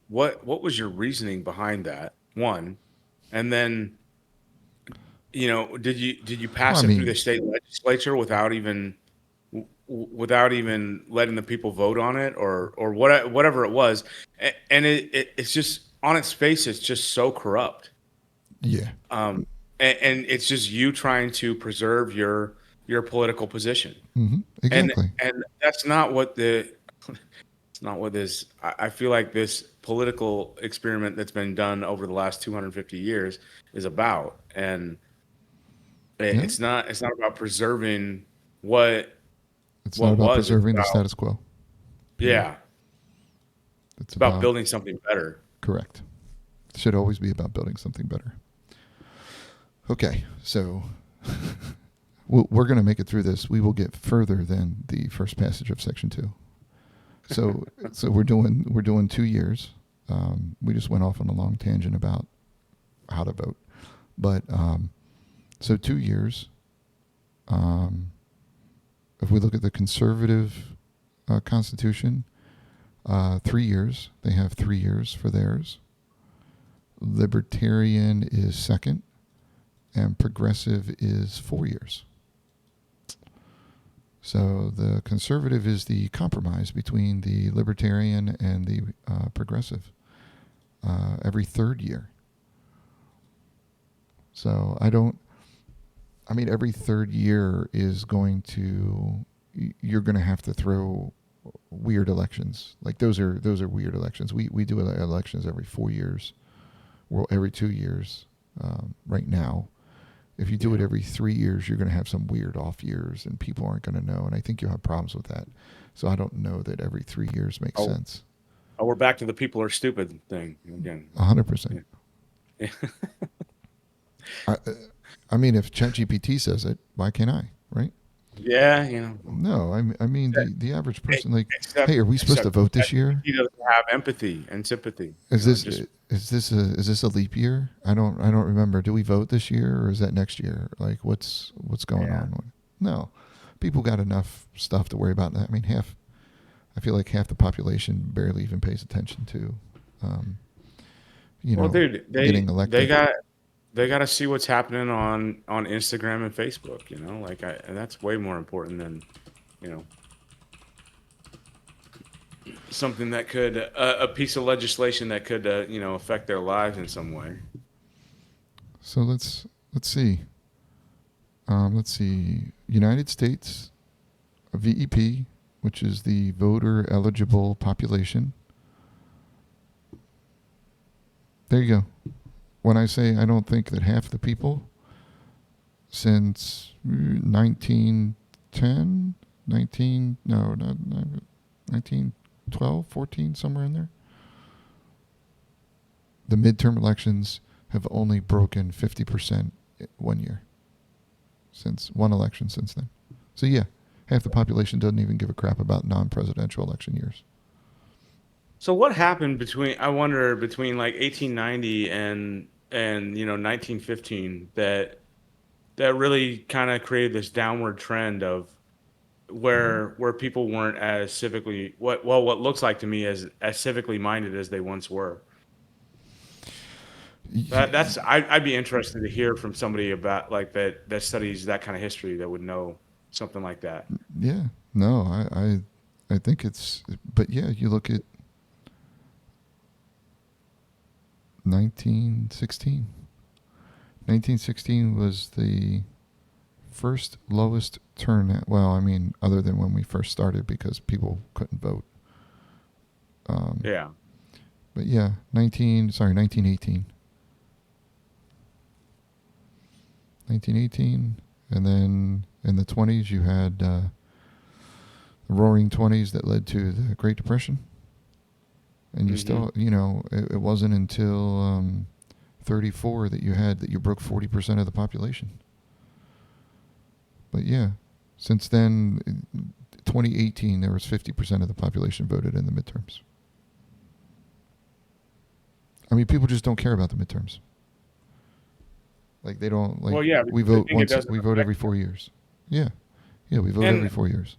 what was your reasoning behind that? One, and then did you
Well, I
pass it through the
mean,
state legislature without even letting the people vote on it or whatever it was, and it's just on its face, it's just so corrupt.
yeah.
And it's just you trying to preserve your political position, and
Exactly.
and that's not what the it's not what this. I feel like this political experiment that's been done over the last 250 years is about, and
Yeah.
it's not about preserving what
It's not
what
about
was. It's
preserving the
about
status quo. Period.
yeah,
It's
it's about
about
building something better.
correct. It should always be about building something better. Okay, so we're going to make it through this. We will get further than the first passage of section 2. So we're doing 2 years. We just went off on a long tangent about how to vote, but so 2 years. Um, if we look at the conservative constitution, 3 years. They have 3 years for theirs. Libertarian is second, and progressive is 4 years. So the conservative is the compromise between the libertarian and the progressive. Every third year. So every third year is you're going to have to throw weird elections. Like those are weird elections. We do elections every 4 years. Well, every 2 years right now. If you do it
Yeah.
every 3 years, you're going to have some weird off years, and people aren't going to know. And I think you'll have problems with that. So I don't know that every 3 years makes
Oh,
sense.
oh, we're back to the people are stupid thing again.
100%.
Yeah.
I, I mean, if ChatGPT says it, why can't I? Right?
Yeah,
No, I mean the average person, like,
except
hey, are we supposed to
except
vote this year?
he doesn't have empathy and sympathy.
Is this
Just
is this a leap year? I don't remember. Do we vote this year or is that next year? Like, what's going
yeah.
on? No, people got enough stuff to worry about. I mean, I feel like half the population barely even pays attention to, um, you
Well,
know,
dude,
getting
they
elected.
got to see what's happening on Instagram and Facebook. Like and that's way more important than you know something that could a piece of legislation that could affect their lives in some way.
So let's see. Let's see. United States VEP, which is the voter eligible population. There you go. When I say I don't think that half the people since 1910, 19, no, not 1912, 14, somewhere in there, the midterm elections have only broken 50% 1 year since one election since then. So yeah, half the population doesn't even give a crap about non-presidential election years.
So what happened I wonder between like 1890 and 1915 that really kind of created this downward trend of where people weren't as civically what looks like to me as civically minded as they once were. I'd be interested to hear from somebody about like that studies that kind of history that would know something like that.
Yeah, no, I think it's, but yeah, you look at 1916. 1916 was the first lowest turnout. Well, I mean, other than when we first started because people couldn't vote. Um,
Yeah.
but yeah, 1918. 1918. And then in the 20s, you had the roaring 20s that led to the Great Depression. And you
Hmm.
still, it wasn't until 34 that you broke 40% of the population. But yeah, since then, 2018, there was 50% of the population voted in the midterms. I mean, people just don't care about the midterms. Like they don't like
Well, yeah,
we
because they
vote
think it
once.
doesn't
We vote
affect
every 4 years. Yeah, yeah, we vote every
and
4 years.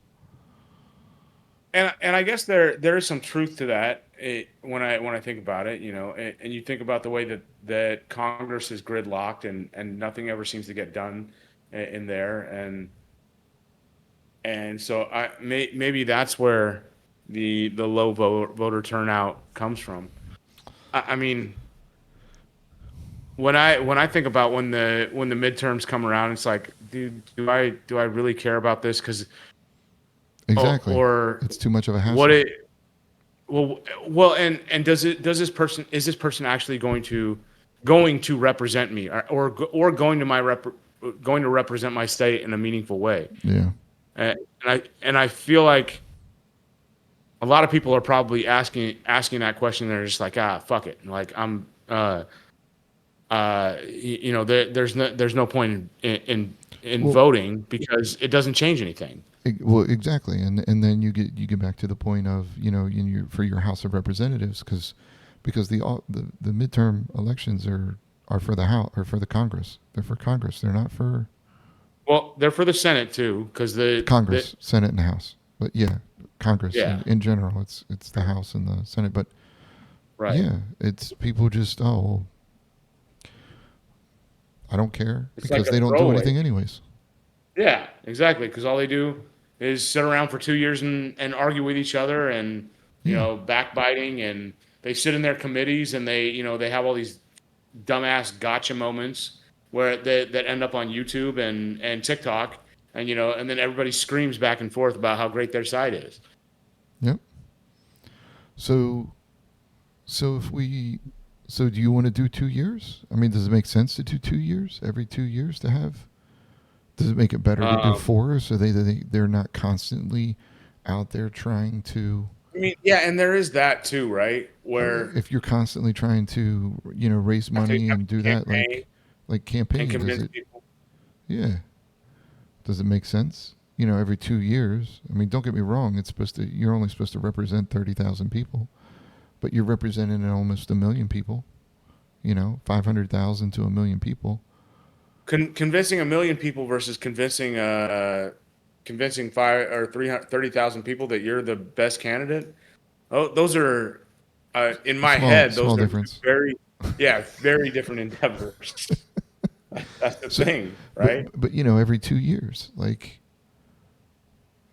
and I guess there is some truth to that when I think about it, and you think about the way that Congress is gridlocked and nothing ever seems to get done in there, and so maybe that's where the low voter turnout comes from. I mean, when I think about when the midterms come around, it's like, dude, do I really care about this? Because
Exactly.
or
It's too much of a
what
hassle.
it well, and does this person is this person actually going to represent me or going to represent my state in a meaningful way?
Yeah.
And I feel like a lot of people are probably asking that question. They're just like, fuck it. Like there's no point in
Well,
voting because it doesn't change anything.
well, exactly, and then you get back to the point of for your House of Representatives because the midterm elections are for the House or for the Congress. They're for Congress. They're not for
Well, they're for the Senate too, because the
Congress, Senate, and House. But yeah, Congress
yeah,
in general, it's the House and the Senate. But
right.
yeah, it's people just well, I don't care
It's like
because
a
they don't do
throwaway.
anything anyways.
Yeah, exactly. Because all they do is sit around for 2 years and argue with each other and
Yeah.
backbiting, and they sit in their committees and they have all these dumbass gotcha moments where that end up on YouTube and TikTok, and then everybody screams back and forth about how great their side is.
Yep. So so if we so do you want to do 2 years? I mean, does it make sense to do 2 years every 2 years to have? Does it make it better to do
Um,
four so they're not constantly out there trying to
I mean, yeah, and there is that too, right? Where
if you're constantly trying to raise
have to
money
have
and
to
do that
campaign
like
and
campaign does
convince
it
people.
Yeah. Does it make sense? You know, every 2 years. I mean, don't get me wrong. It's supposed to. You're only supposed to represent 30,000 people, but you're representing almost a million people. You know, 500,000 to a million people.
Convincing a million people versus convincing 5 or 30,000 people that you're the best candidate. Oh, those are in my
Small,
head.
small
Those are two
difference.
very, yeah, very different endeavors. That's the
So,
thing,
but
right?
but you know, every 2 years, like,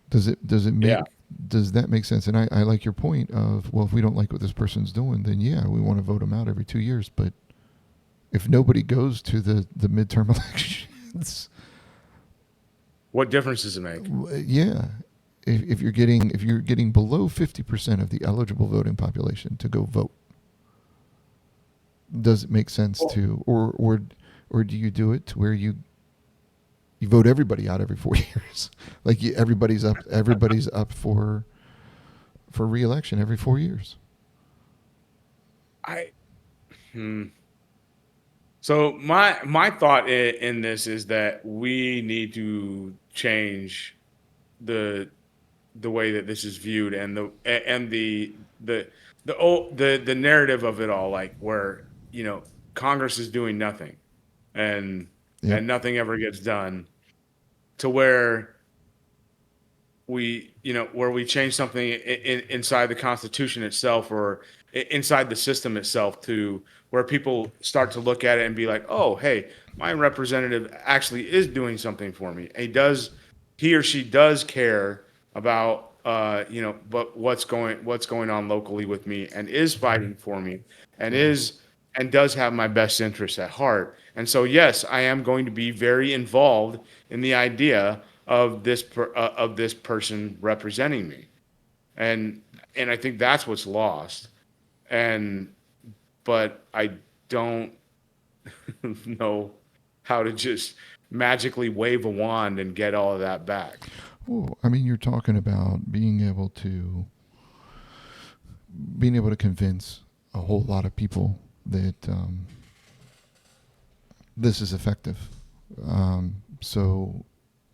does it
Yeah.
make does that make sense? And I like your point of, well, if we don't like what this person's doing, then yeah, we want to vote them out every 2 years. But if nobody goes to the midterm elections,
What difference does it make?
yeah, if you're getting below 50% of the eligible voting population to go vote, does it make sense
Well,
to, or do you do it to where you vote everybody out every 4 years? Like, everybody's up for reelection every 4 years.
I hmm. So my thought in this is that we need to change the the way that this is viewed and the narrative of it all, like where Congress is doing nothing and
Yep.
nothing ever gets done, to where where we change something inside the Constitution itself, or inside the system itself, to where people start to look at it and be like, oh, hey, my representative actually is doing something for me. He or she does care about but what's going on locally with me, and is fighting for me, and
Mhm.
is and does have my best interests at heart. And so, yes, I am going to be very involved in the idea of this person representing me, and I think that's what's lost. And but I don't know how to just magically wave a wand and get all of that back.
Well, I mean, you're talking about being able to convince a whole lot of people that this is effective. So,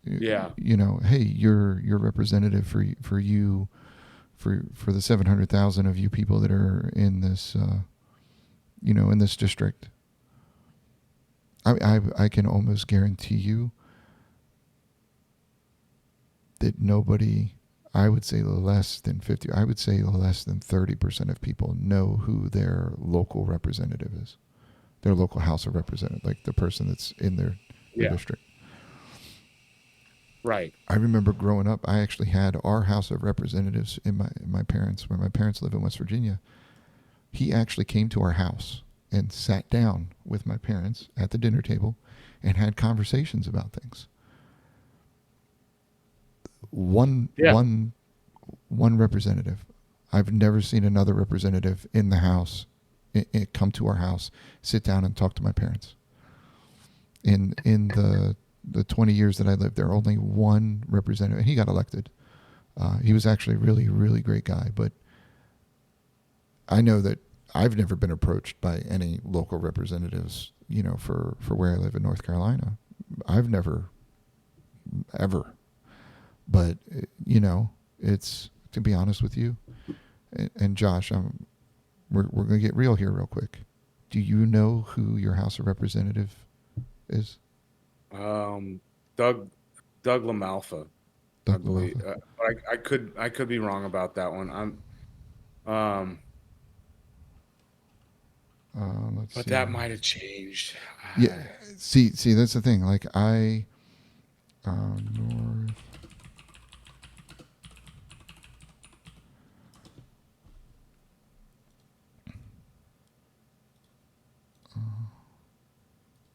Yeah,
you know, hey, you're representative for the 700,000 of you people that are in this in this district. I can almost guarantee you that nobody, I would say less than 50, I would say less than 30% of people know who their local representative is, their local House of Representatives, like the person that's in their
yeah,
district.
right.
I remember growing up, I actually had our House of Representatives in my parents, where my parents live in West Virginia. He actually came to our house and sat down with my parents at the dinner table and had conversations about things. One
Yeah,
one one representative. I've never seen another representative in the house come to our house, sit down and talk to my parents. In the 20 years that I lived there, only one representative, and he got elected. He was actually a really, really great guy, but I know that I've never been approached by any local representatives, for where I live in North Carolina. I've never, ever. But, it's, to be honest with you, and Josh, we're going to get real here real quick. Do you know who your House of Representative is?
um, Doug Doug LaMalfa, I
Doug
believe.
LaMalfa.
But I could be wrong about that one. Um,
Let's
but
see.
that might have changed.
Yeah, see, that's the thing. Like, North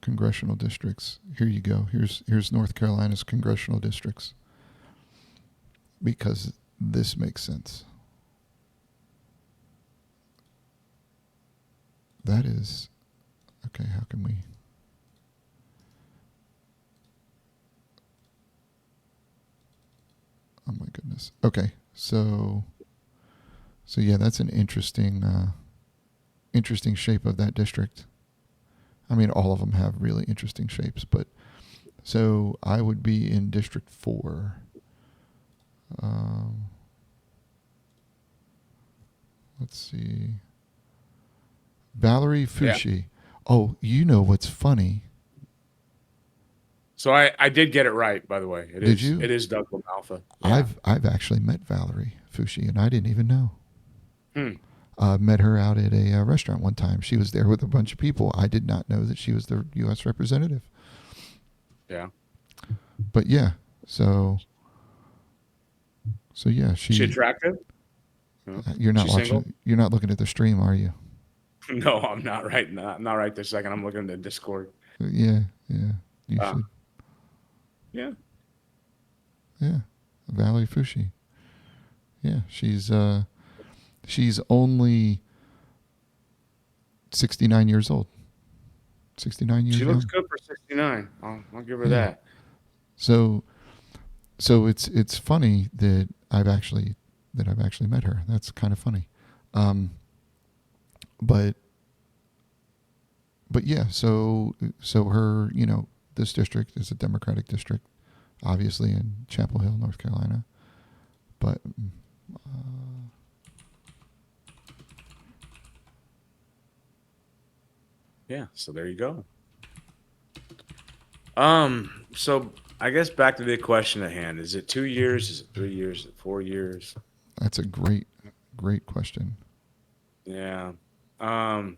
congressional districts. Here you go. Here's North Carolina's congressional districts, because this makes sense. That is okay. How can we? Oh my goodness. Okay, so yeah, that's an interesting shape of that district. I mean, all of them have really interesting shapes, but So I would be in District 4. Um, let's see. Valerie
Yeah.
Fushi. Oh, you know what's funny?
So I did get it right, by the way. It
Did
is
you?
it is Douglas Alpha. Yeah.
I've actually met Valerie Fushi, and I didn't even know.
Hmm.
Met her out at a restaurant one time. She was there with a bunch of people. I did not know that she was the U.S. representative.
Yeah.
But yeah, so yeah,
She attractive? No.
you're not
She single?
watching. You're not looking at the stream, are you?
No, I'm not right now. Not right this second. I'm looking at the Discord.
Yeah, yeah. You
Uh,
should.
yeah.
Yeah, Valerie Fushi. Yeah, she's only 69 years old. 69
She
years
looks
young.
good for 69. I'll give her
Yeah.
that.
So it's funny that I've actually met her. That's kind of funny. Um, but yeah, so her, this district is a Democratic district, obviously in Chapel Hill, North Carolina. But
Yeah. So there you go. So I guess back to the question at hand. Is it 2 years? Is it 3 years? Is it 4 years?
that's a great question.
Yeah. Um,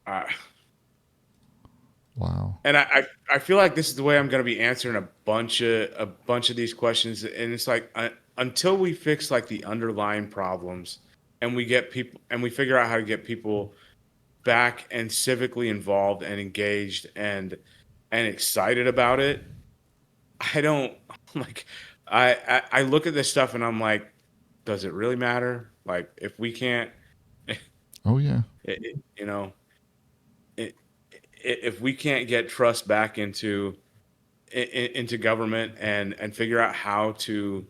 I,
Wow.
and I feel like this is the way I'm going to be answering a bunch of these questions. And it's like until we fix like the underlying problems and we get people and we figure out how to get people back and civically involved and engaged and excited about it, I don't like I look at this stuff and I'm like, does it really matter? Like if we can't,
Oh yeah.
you know, it, if we can't get trust back into government and figure out how to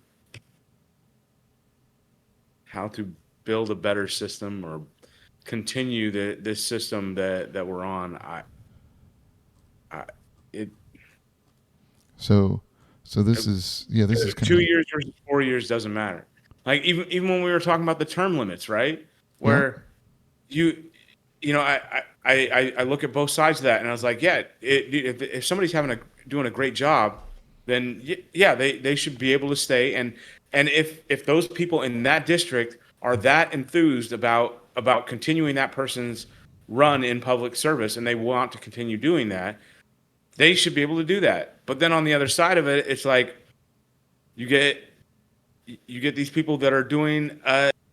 build a better system or continue this system that we're on, I it
So this is kind
two
of
years versus 4 years doesn't matter. Like even when we were talking about the term limits, right?
yeah.
Where you I look at both sides of that, and I was like, yeah, if somebody's doing a great job, then yeah, they should be able to stay. And if those people in that district are that enthused about continuing that person's run in public service, and they want to continue doing that, they should be able to do that. But then on the other side of it, it's like you get you get these people that are doing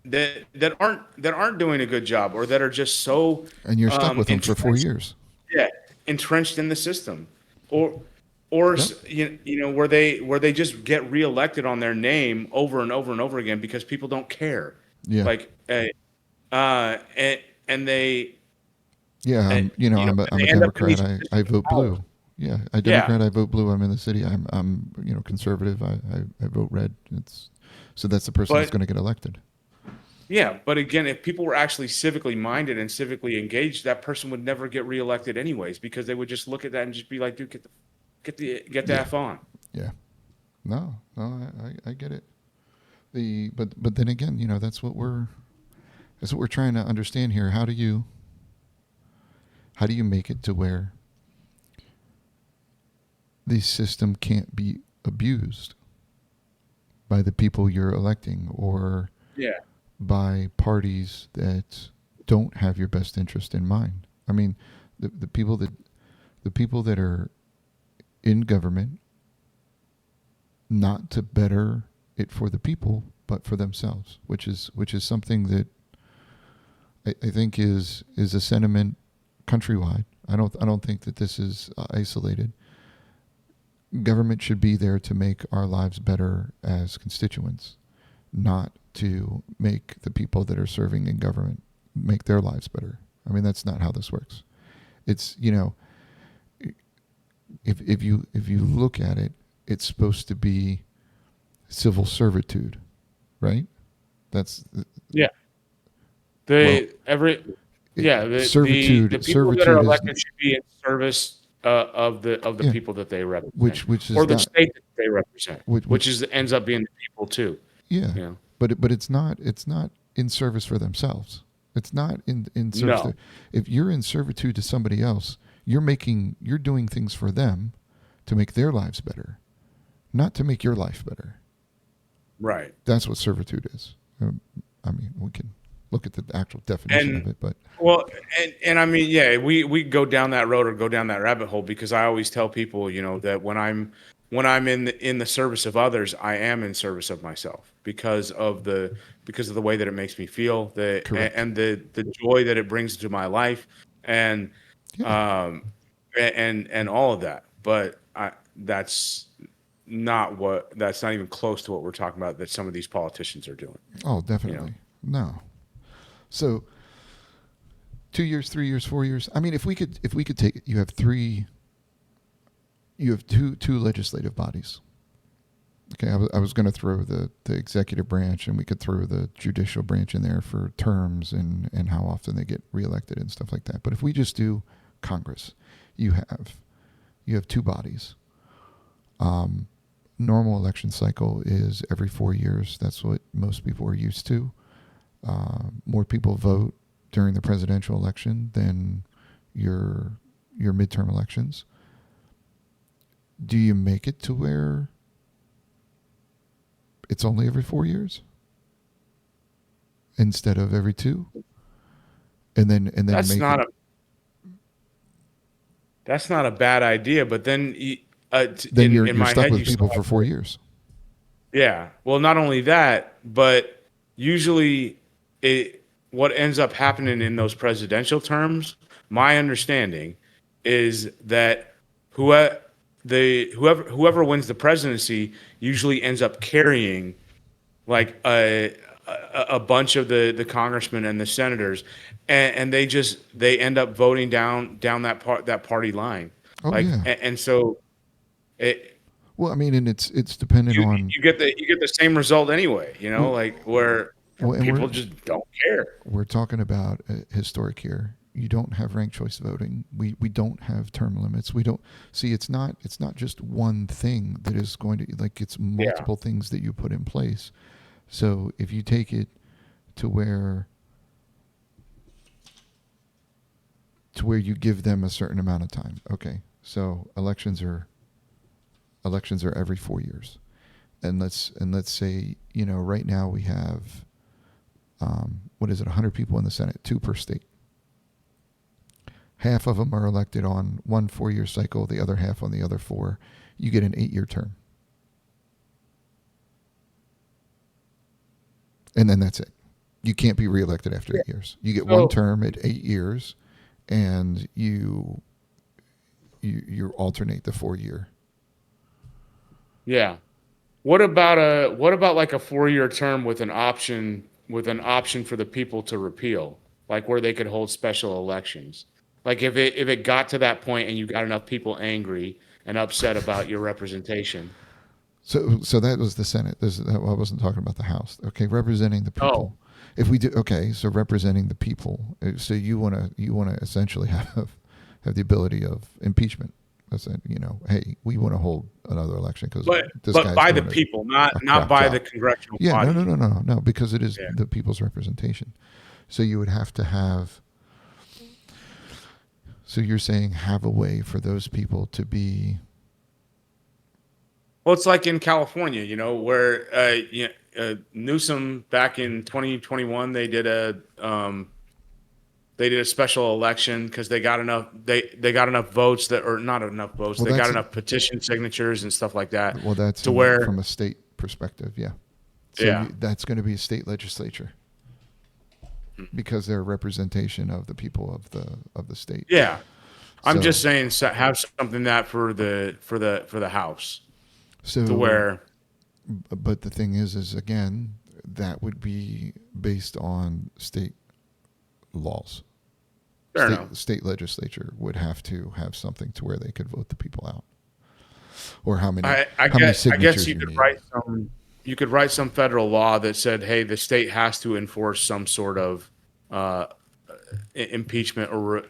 that aren't doing a good job or that are just so
And you're stuck with them for four
entrenched,
years.
yeah, entrenched in the system, or
Yep.
where they just get reelected on their name over and over and over again because people don't care,
Yeah.
like and they
Yeah.
uh,
I'm a
they end up in
Democrat.
these
I
positions of
vote
power.
blue. Yeah. I
Yeah,
Democrat. I vote blue. I'm in the city. I'm conservative. I vote red. So that's the person that's
but
going to get elected.
yeah, but again, if people were actually civically minded and civically engaged, that person would never get reelected anyways because they would just look at that and just be like, dude, get the
Yeah.
f on.
Yeah. No. No. I get it. But then again, that's what we're trying to understand here. How do you make it to where the system can't be abused by the people you're electing or
Yeah,
by parties that don't have your best interest in mind? I mean, the people that are in government, not to better it for the people, but for themselves, which is something that I think is a sentiment countrywide. I don't think that this is isolated. Government should be there to make our lives better as constituents, not to make the people that are serving in government make their lives better. I mean, that's not how this works. It's if you look at it, it's supposed to be civil servitude, right? That's
yeah.
well,
They every Yeah, the people that are
Servitude is,
elected should be in service of the
yeah,
people that they represent,
which
or
is
the
not,
state that they represent, which
which
is ends up being the people too.
yeah,
You know,
but it's not in service for themselves. It's not in service
no,
to. If you're in servitude to somebody else, you're doing things for them to make their lives better, not to make your life better.
right.
That's what servitude is. I mean, we can look at the actual definition of
And
it, but
well, and I mean, yeah, we go down that road or go down that rabbit hole because I always tell people, that when I'm in the service of others, I am in service of myself because of the way that it makes me feel,
correct.
and the joy that it brings to my life, and
Yeah.
um and all of that. But that's not even close to what we're talking about that some of these politicians are doing.
Oh,
You know,
definitely. No. So 2 years, 3 years, 4 years. I mean, if we could take it, you have two legislative bodies. Okay, I was going to throw the executive branch, and we could throw the judicial branch in there for terms and how often they get reelected and stuff like that. But if we just do Congress, you have you have two bodies. Um, Normal election cycle is every 4 years. That's what most people are used to. More people vote during the presidential election than your midterm elections. Do you make it to where it's only every 4 years instead of every two, and then
that's
make
not
it?
a That's not a bad idea, but then
Then
in
you're
my
stuck
head,
with
you still
people
have
for 4 years.
yeah. Well, not only that, but usually what ends up happening in those presidential terms, my understanding is that whoever whoever wins the presidency usually ends up carrying like a bunch of the congressmen and the senators, and they end up voting down that party line,
Oh
like
yeah.
and so it
Well, I mean, and it's dependent
you
on.
you get the same result anyway,
Well,
like where
and
people just don't care.
we're talking about historic here. You don't have ranked choice voting. We don't have term limits. We don't see. It's not just one thing that is going to, like, it's
Yeah,
multiple things that you put in place. So if you take it to where you give them a certain amount of time. Okay, so elections are every 4 years, and let's say, right now we have, what is it, 100 people in the Senate, two per state. Half of them are elected on one 4 year cycle, the other half on the other four. You get an 8 year term, and then that's it. You can't be reelected after
yeah.
8 years. You get one
So
term at 8 years, and you alternate the 4 year.
yeah, what about like a 4-year term with an option for the people to repeal, like where they could hold special elections, like if it got to that point and you got enough people angry and upset about your representation.
So that was the Senate. I wasn't talking about the House. Okay, representing the
Oh,
people. If we do, okay, so representing the people. So you wanna essentially have the ability of impeachment. That's it. Hey, we want to hold another election because
but
this
but
guy's
by the
doing
people, not
a
not
crap
by the
job.
congressional
Yeah, no, no,
body.
no, no, no, because it is
Yeah.
the people's representation. So you would have to have. So you're saying have a way for those people to be.
Well, it's like in California, where Newsom back in 2021 they did a special election because they got enough votes that, or not enough votes,
Well,
they got
that's
enough petition signatures and stuff like that
well, that's
to where
from a state perspective, yeah. So
yeah.
that's going to be a state legislature because they're a representation of the people of the state.
Yeah, I'm
So
just saying, have something that for the house to
so,
where
but the thing is again, that would be based on state laws.
fair enough.
State legislature would have to have something to where they could vote the people out, or how many
I guess
signatures
you
you
could
need.
write some federal law that said, hey, the state has to enforce some sort of uh, impeachment or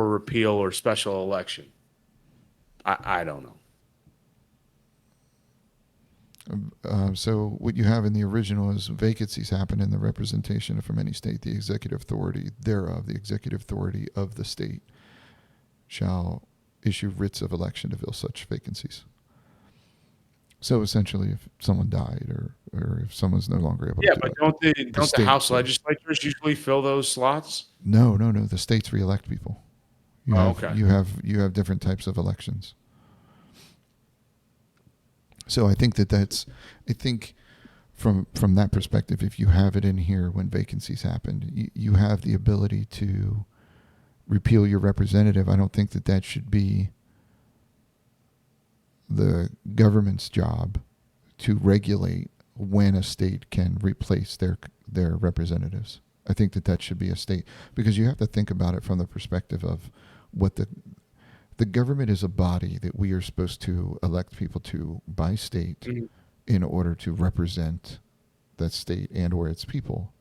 repeal or special election. I don't know.
So what you have in the original is vacancies happen in the representation from any state. The executive authority thereof, the executive authority of the state, shall issue writs of election to fill such vacancies. So essentially, if someone died or if someone's no longer able to
Yeah,
do
but
it, the
don't the
state
House
will.
legislatures usually fill those slots?
No. The states reelect people. You
Oh,
have
okay.
you have different types of elections. So I think I think from that perspective, if you have it in here when vacancies happen, you have the ability to repeal your representative. I don't think that should be the government's job to regulate when a state can replace their representatives. I think that should be a state, because you have to think about it from the perspective of what the government is, a body that we are supposed to elect people to by state
Mhm.
in order to represent that state and or its people.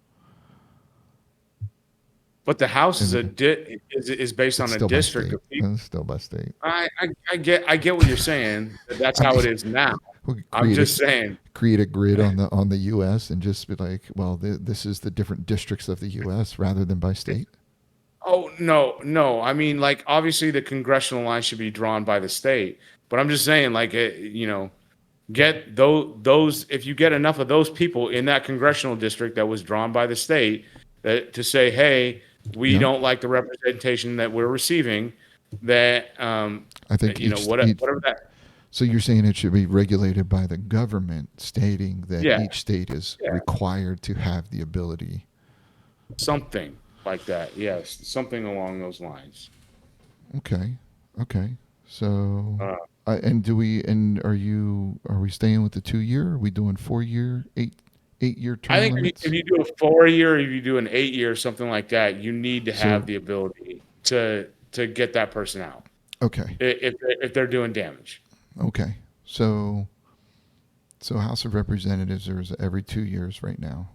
But the House
And
is based
it's
on a
still by
district
state.
of people.
It's still by state.
I get what you're saying. That's
I
how
mean,
it is now.
we could
I'm just saying.
create a grid on the U.S. and just be like, well, this is the different districts of the U.S. rather than by state.
Oh no, no. I mean, like obviously the congressional line should be drawn by the state, but I'm just saying, like, get those if you get enough of those people in that congressional district that was drawn by the state that to say, hey, we
Yeah,
don't like the representation that we're receiving, that
I think each.
whatever that,
So you're saying it should be regulated by the government, stating that
yeah,
each state is
yeah,
required to have the ability.
something like that. Yes, something along those lines.
Okay, okay. So,
Uh,
and are we staying with the 2 year? Are we doing 4 year, 8 year
I
term
think if
limits?
you do a 4 year, if you do an 8 year, something like that, you need to have
So,
the ability to get that person out
okay,
if they're doing damage.
okay. So House of Representatives is every 2 years right now.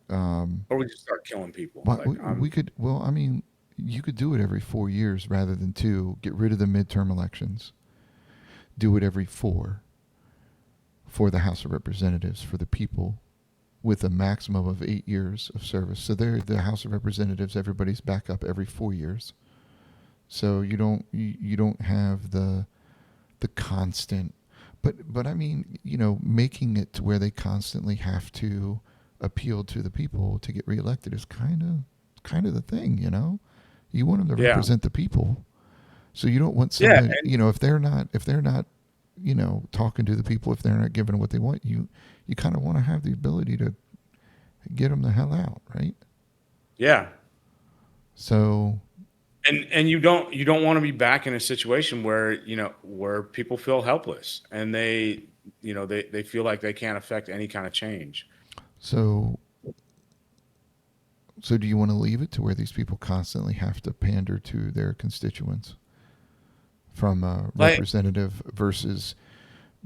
Um,
Or we just start killing people.
but
Like
we could, well, I mean, you could do it every 4 years rather than two. Get rid of the midterm elections. Do it every four for the House of Representatives for the people with a maximum of 8 years of service. So they're the House of Representatives. Everybody's back up every 4 years. So you don't have the constant, but I mean, making it to where they constantly have to appeal to the people to get reelected is kind of the thing. You want them to
yeah,
represent the people. So you don't want
yeah,
somebody, if they're not talking to the people, if they're not giving them what they want, you kind of want to have the ability to get them the hell out, right?
yeah.
So,
And you don't want to be back in a situation where where people feel helpless and they feel like they can't affect any kind of change.
so, so do you want to leave it to where these people constantly have to pander to their constituents from a
Like
representative versus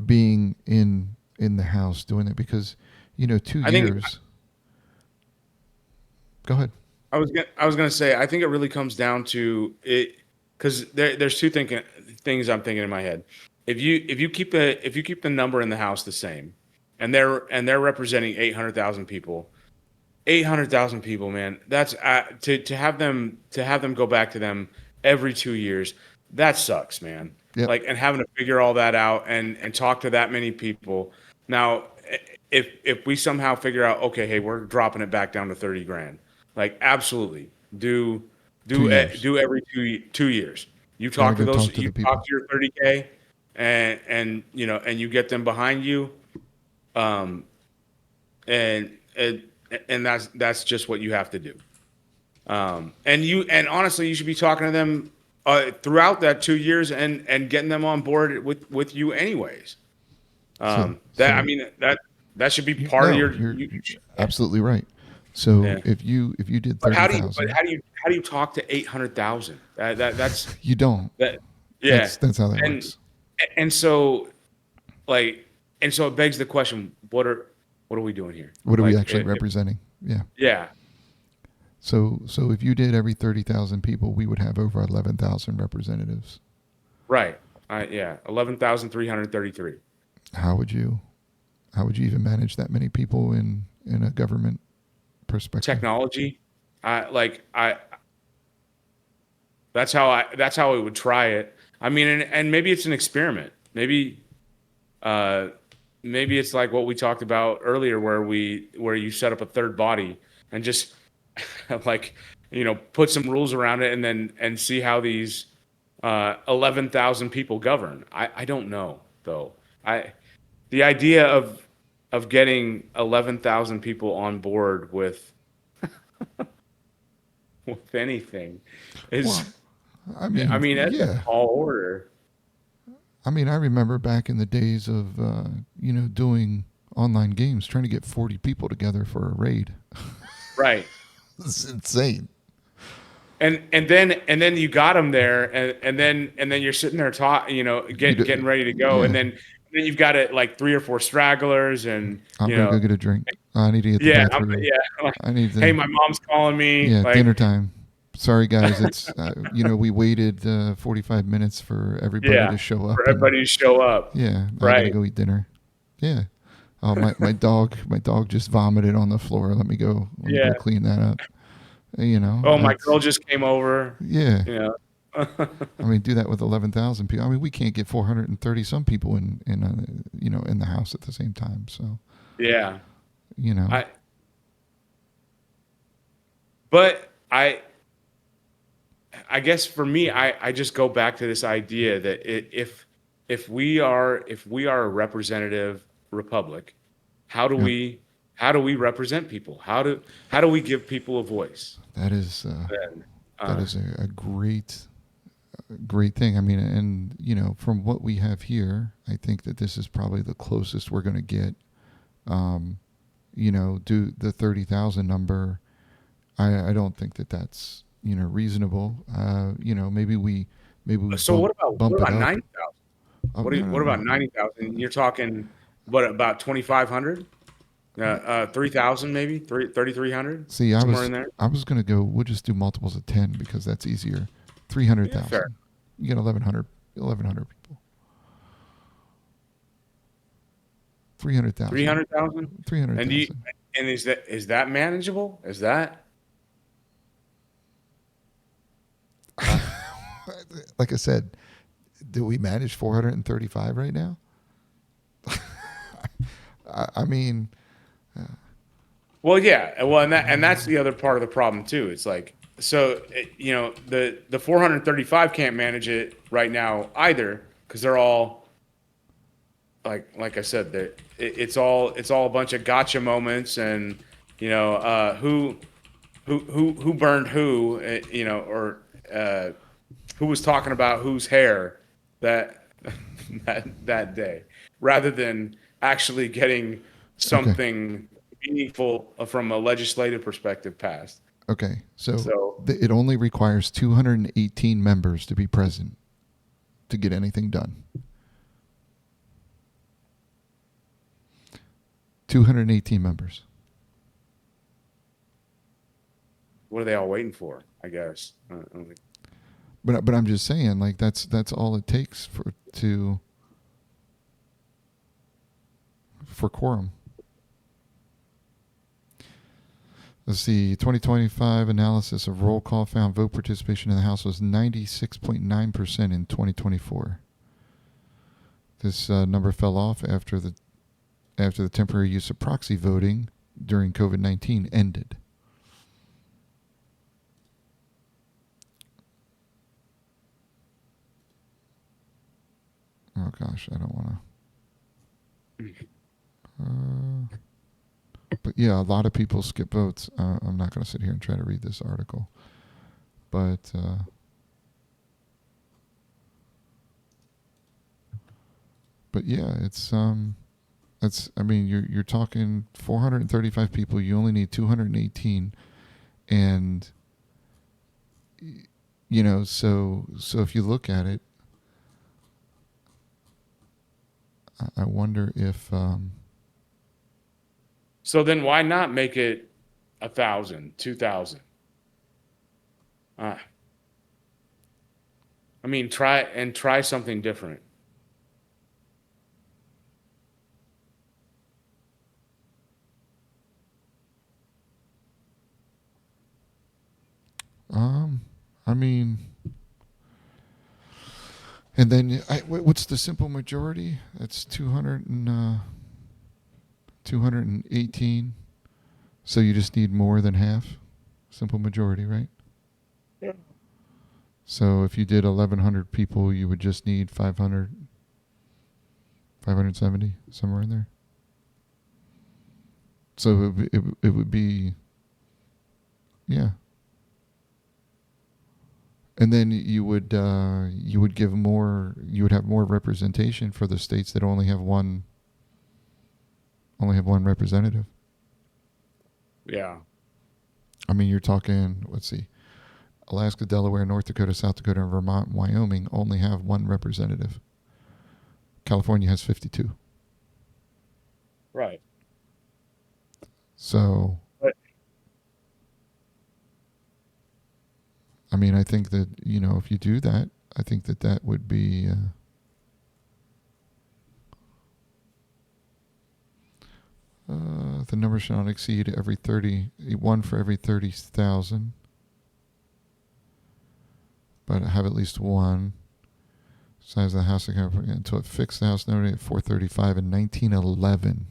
being in the House doing it? Because, two
I think
years. Go ahead.
I was gonna say I think it really comes down to it because there's things I'm thinking in my head. If you keep the number in the House the same, and they're representing 800,000 people, man. That's to have them go back to them every 2 years. That sucks, man.
Yep.
Like and having to figure all that out and talk to that many people. Now, if we somehow figure out, okay, hey, we're dropping it back down to 30 grand, like absolutely do
2 years.
do every 2 years.
Gotta go talk to
You
the
talk
people.
to your 30K and and you get them behind you. Um, and and that's just what you have to do. And honestly, you should be talking to them throughout that 2 years and getting them on board with you anyways.
So,
That I
so
mean that should be part of
no,
your.
you're absolutely right. So
Yeah.
if you did
But
30,000,
how do you talk to 800,000? That's
you don't.
that yeah.
That's how that
And
works.
and so like and so it begs the question, what are we doing here?
What are we
Like
actually representing? Yeah.
yeah.
So if you did every 30,000 people, we would have over 11,000 representatives.
Right. Yeah, 11,333.
How would you how would you even manage that many people in a government perspective?
Technology. I that's how I would try it. I mean, and maybe it's an experiment. Uh maybe it's like what we talked about earlier where you set up a third body and just like put some rules around it and then and see how these 11,000 people govern. I don't know though. I The idea of getting 11,000 people on board with anything is,
Well, I
I
mean,
mean, that's a
yeah.
tall order.
I mean, I remember back in the days of doing online games, trying to get 40 people together for a raid.
Right.
It's insane.
And then you got them there, and then you're sitting there
You do,
getting ready to go,
yeah.
and then you've got it like three or four stragglers, and
I'm gonna go get a drink. I need to get to the bathroom.
yeah, like,
I need
hey,
to.
my mom's calling me,
Yeah, dinner
like,
time. Sorry, guys. It's we waited 45 minutes for everybody
yeah,
to show
for
up, and
everybody to show up,
yeah, I gotta
right?
go eat dinner. Yeah. Oh, my dog just vomited on the floor. Let me
Yeah.
go clean that up. You know,
Oh, my
it's
girl just came over,
yeah.
you know.
I mean, do that with 11,000 people. I mean, we can't get 430 some people in the house at the same time. So
Yeah.
you know,
I but I guess for me, I just go back to this idea that if we are a representative republic, how do
yep.
we how do we represent people? How do we give people a voice?
That is
Then,
that
uh,
is a great thing. I mean, and from what we have here, I think that this is probably the closest we're going to get. Um, do the 30,000 number. I don't think that that's reasonable. Maybe we
so what
bump it
about
up.
90,000?
Oh no no
What about
no.
90,000? You're talking what about 2,500? 3,000 maybe? 3,300?
See, I
Somewhere
was
in there?
I was gonna go. We'll just do multiples of 10 because that's easier. Three hundred
Yeah, fair.
thousand. You get 1,100 people. 300,000.
300,000?
Three hundred
And
thousand.
is that manageable? Is that uh,
Like I said, do we manage 435 right now? I mean,
well, yeah. Well, and that's the other part of the problem too. It's like the 435 can't manage it right now either because they're all like I said, it's all a bunch of gotcha moments and who burned who, or uh, who was talking about whose hair that that day, rather than actually getting
okay.
something meaningful from a legislative perspective passed.
Okay. So
So
it only requires 218 members to be present to get anything done. 218 members.
what are they all waiting for? I guess.
But I'm just saying, like that's all it takes for quorum. Let's see. 2025 analysis of roll call found vote participation in the House was 96.9% in 2024. This number fell off after the temporary use of proxy voting during COVID-19 ended. Oh gosh, I don't want to. But yeah, a lot of people skip votes. I'm not going to sit here and try to read this article, but yeah, it's I mean you're talking 435 people. You only need 218, and so if you look at it, I wonder if
So then why not make it 1,000, 2,000? Uh, I mean, try something different.
Um, I mean, and then what's the simple majority? That's 218. So you just need more than half. Simple majority, right?
Yeah.
So if you did 1,100 people, you would just need 500, 570, somewhere in there. So it would be, yeah. And then you would give more, you would have more representation for the states that only have one representative.
Yeah.
I mean, you're talking, let's see, Alaska, Delaware, North Dakota, South Dakota, and Vermont, and Wyoming only have one representative. California has 52.
Right.
So,
But
I mean, I think that, if you do that, I think that that would be, the number shall not exceed one for every 30,000, but have at least one. Size of the house until it fixed the house number at 435 in 1911.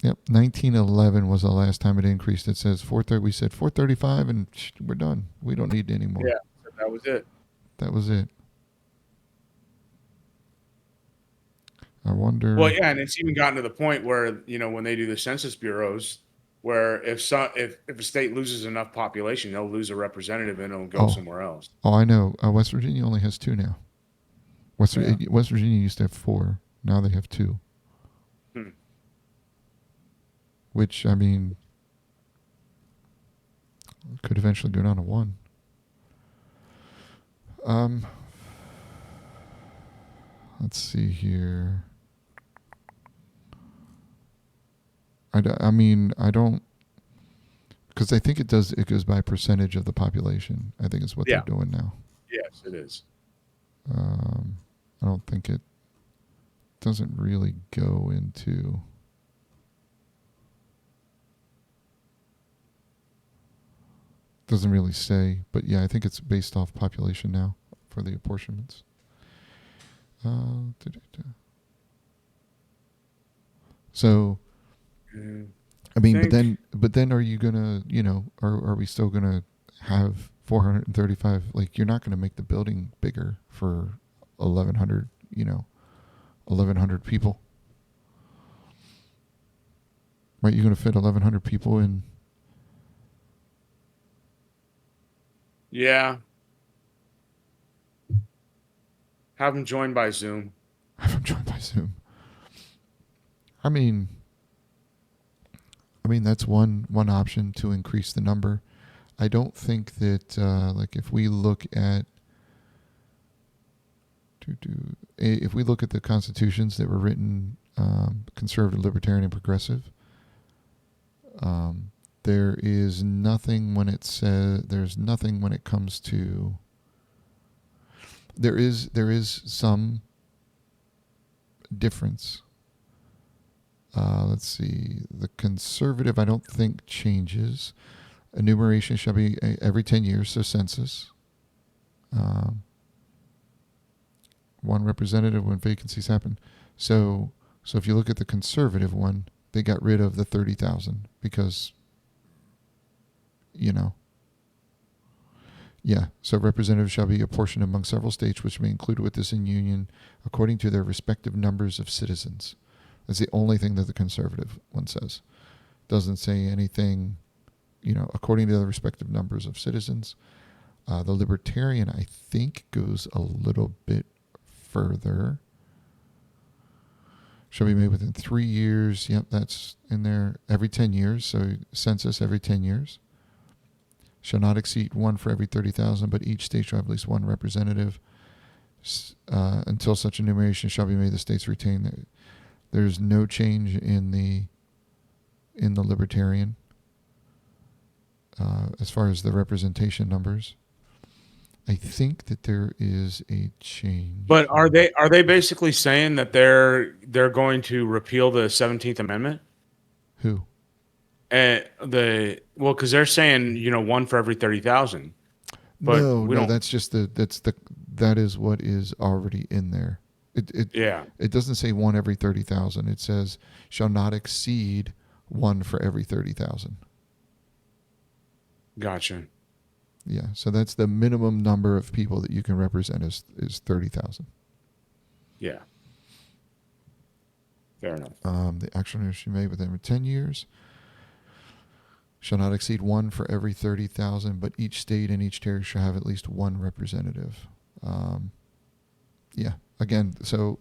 Yep, 1911 was the last time it increased. It says 430. We said 435, and we're done. We don't need any more.
yeah, that was it.
That was it. I
Well,
wonder.
yeah, and it's even gotten to the point where, when they do the census bureaus, where if a state loses enough population, they'll lose a representative and it'll go
Oh,
somewhere else.
oh, I know. West Virginia only has two now.
Yeah.
West Virginia used to have four. Now they have two.
Hmm.
Which, I mean, could eventually go down to one. Um, let's see here. I mean, I don't, because I think it does. It goes by percentage of the population. I think it's what they're
Yeah.
doing now.
Yes, it is.
Um, I don't think it doesn't really go into. Doesn't really say, but yeah, I think it's based off population now for the apportionments. Da-da-da. So,
Mm,
I mean,
think.
but then, are you gonna, are we still gonna have 435? Like, you're not gonna make the building bigger for 1,100, 1,100 people, right? You're gonna fit 1,100 people in.
Yeah. Have them joined by Zoom.
If I'm joined by Zoom. I mean, that's one option to increase the number. I don't think that like if we look at if we look at the constitutions that were written, conservative, libertarian, and progressive, there is nothing when it says there's nothing when it comes to there is some difference. Let's see. The conservative, I don't think changes. Enumeration shall be every 10 years, so census. Um, one representative when vacancies happen. So if you look at the conservative one, they got rid of the 30,000 because, you know, yeah. So representatives shall be apportioned among several states, which may include with this in union, according to their respective numbers of citizens. That's the only thing that the conservative one says. Doesn't say anything, according to the respective numbers of citizens. The libertarian, I think, goes a little bit further. Shall be made within 3 years. Yep, that's in there. Every 10 years. So census every 10 years. Shall not exceed one for every 30,000, but each state shall have at least one representative. Until such enumeration shall be made, the states retain. There's no change in the in the Libertarian as far as the representation numbers. I think that there is a change.
But are they basically saying that they're going to repeal the 17th Amendment?
Who?
And because they're saying, one for every 30,000, but
No,
we
no,
don't.
that is what is already in there.
Yeah,
It doesn't say one every 30,000. It says shall not exceed one for every 30,000.
gotcha.
Yeah, so that's the minimum number of people that you can represent is 30,000.
Yeah, fair enough.
The actual news she made within 10 years shall not exceed one for every 30,000, but each state and each territory shall have at least one representative. Yeah, again, so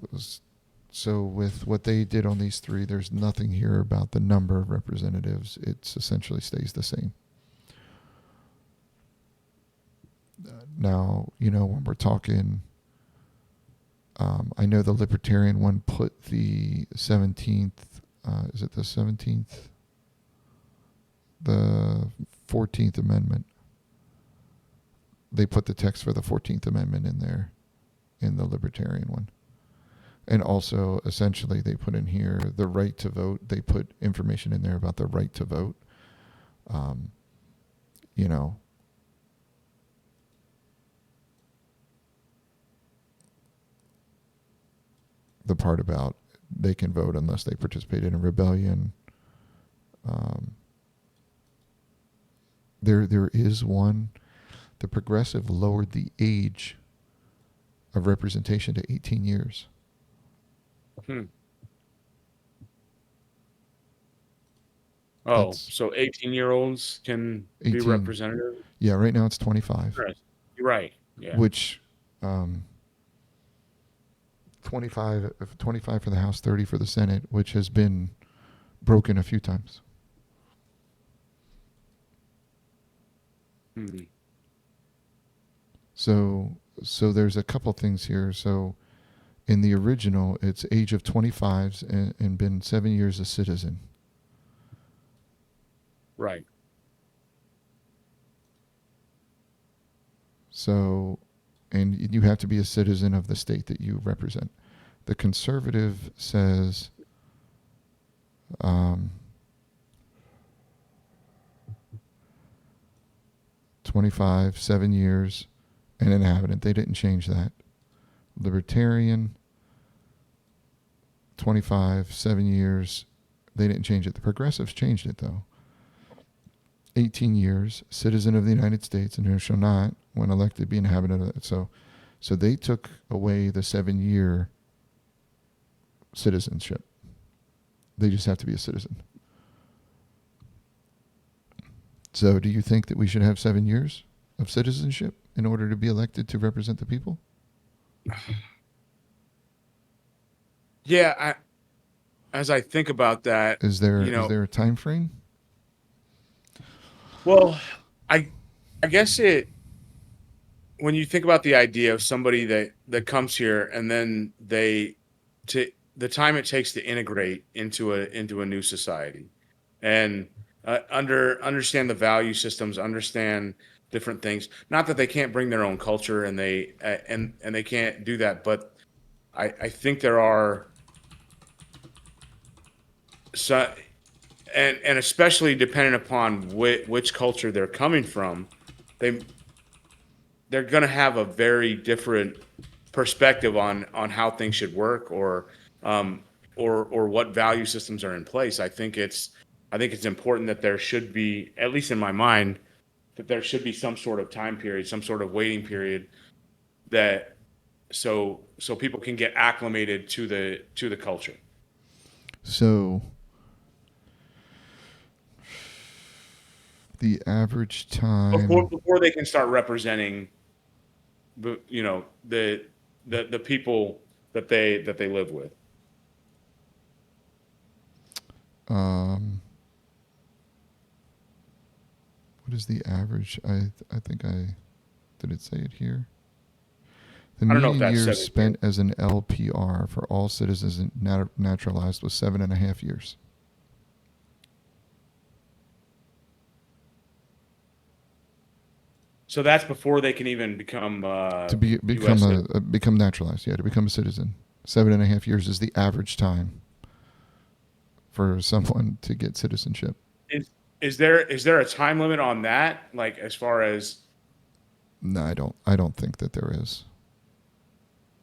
with what they did on these three, there's nothing here about the number of representatives. It essentially stays the same. Now, when we're talking, I know the Libertarian one put the 17th, is it the 17th? The 14th Amendment. They put the text for the 14th Amendment in there, in the Libertarian one. And also, essentially, they put in here the right to vote. They put information in there about the right to vote. Um, you know, the part about they can vote unless they participate in a rebellion. Um, there is one. The progressive lowered the age of representation to 18 years.
Hmm. Oh,
That's
so 18-year-olds can be
18.
representative?
Yeah, right now it's 25,
Right. You're right. Yeah.
which 25 for the House, 30 for the Senate, which has been broken a few times.
Hmm.
So there's a couple things here. So in the original, it's age of 25s and been 7 years a citizen.
Right.
So, and you have to be a citizen of the state that you represent. The conservative says, um, 25, 7 years, an inhabitant. They didn't change that. Libertarian, 25, 7 years. They didn't change it. The progressives changed it, though. 18 years, citizen of the United States, and who shall not, when elected, be inhabitant of it. So they took away the 7-year citizenship. They just have to be a citizen. So do you think that we should have 7 years of citizenship in order to be elected to represent the people?
Yeah. As I think about that,
Is there a time frame?
well, I, I guess when you think about the idea of somebody that comes here and then to the time it takes to integrate into a new society and understand the value systems, understand different things. Not that they can't bring their own culture and they can't do that, but I think there are so and especially depending upon which culture they're coming from, they they're going to have a very different perspective on how things should work um, or what value systems are in place. I think it's important that there should be, at least in my mind, that there should be some sort of time period, some sort of waiting period that so people can get acclimated to the culture
So the average
before
time,
before they can start representing the people that they live with.
um, what is the average? I think did it say it here? The
I don't know if
median
that's
years
7 years.
spent as an LPR for all citizens naturalized was 7.5 years.
So that's before they can even become
To
U.S. citizens.
become naturalized. Yeah, to become a citizen. 7.5 years is the average time for someone to get citizenship.
Is is there a time limit on that? Like as far as
No, I don't think that there is.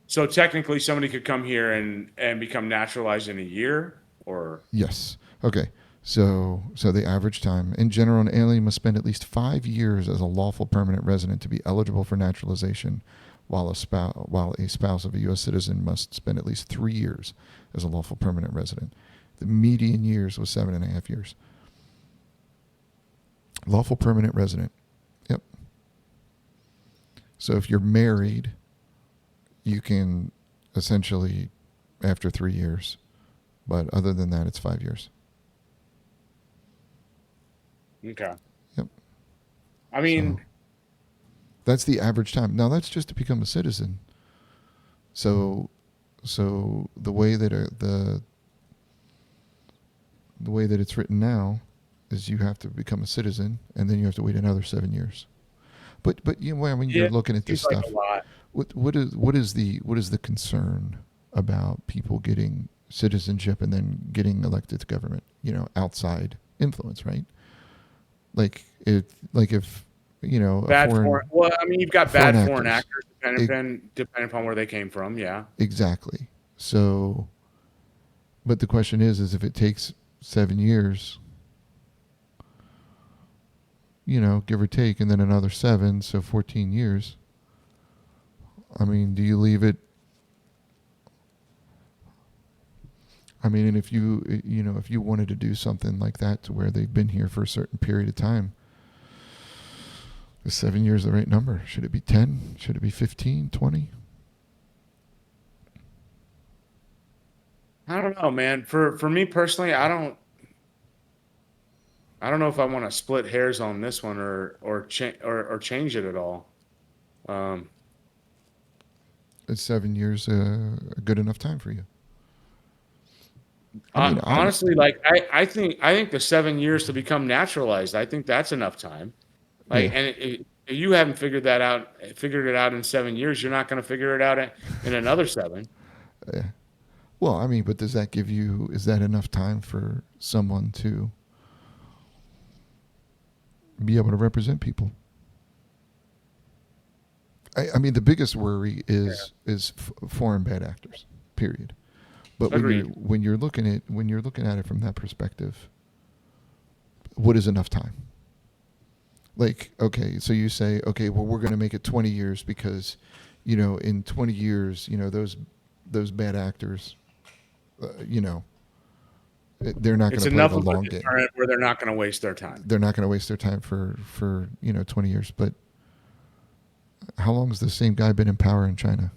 so technically somebody could come here and become naturalized in a year or
Yes. Okay. So the average time in general, an alien must spend at least 5 years as a lawful permanent resident to be eligible for naturalization, while a spouse of a U.S. citizen must spend at least 3 years as a lawful permanent resident. The median years was 7.5 years. Lawful permanent resident. Yep. So if you're married, you can essentially after 3 years, but other than that, it's 5 years.
okay.
Yep.
I
So
mean,
that's the average time. Now that's just to become a citizen. So, so the way that it's written now is you have to become a citizen, and then you have to wait another 7 years. But you know, when
yeah,
you're looking at this
seems like a
stuff,
lot.
what is the concern about people getting citizenship and then getting elected to government? You know, outside influence, right? If a
Bad foreign.
foreign
Well, I mean, you've got
foreign
bad foreign
actors.
actors
It,
depending upon where they came from. Yeah.
exactly. So, but the question is if it takes 7 years, give or take, and then another seven, so 14 years. I mean, do you leave it? I mean, and if you wanted to do something like that to where they've been here for a certain period of time, is 7 years the right number? Should it be 10? Should it be 15, 20?
I don't know, man. For me personally, I don't know if I want to split hairs on this one or change it at all. Um,
Is 7 years a good enough time for you? I mean,
honestly, like I think the 7 years to become naturalized, I think that's enough time. Like,
yeah.
and if you haven't figured it out in 7 years, you're not going to figure it out in another seven.
Yeah. Well, I mean, but is that enough time for someone to be able to represent people? I mean, the biggest worry
Yeah.
is foreign bad actors. Period. But
Agreed.
when you're looking at it from that perspective, what is enough time? Like, okay, so you say, okay, well, we're going to make it 20 years because, in 20 years, those bad actors, you know, they're not going
It's
to play
enough
the
of a
long game.
deterrent where they're not going to waste their time.
They're not going to waste their time for 20 years. But how long has the same guy been in power in China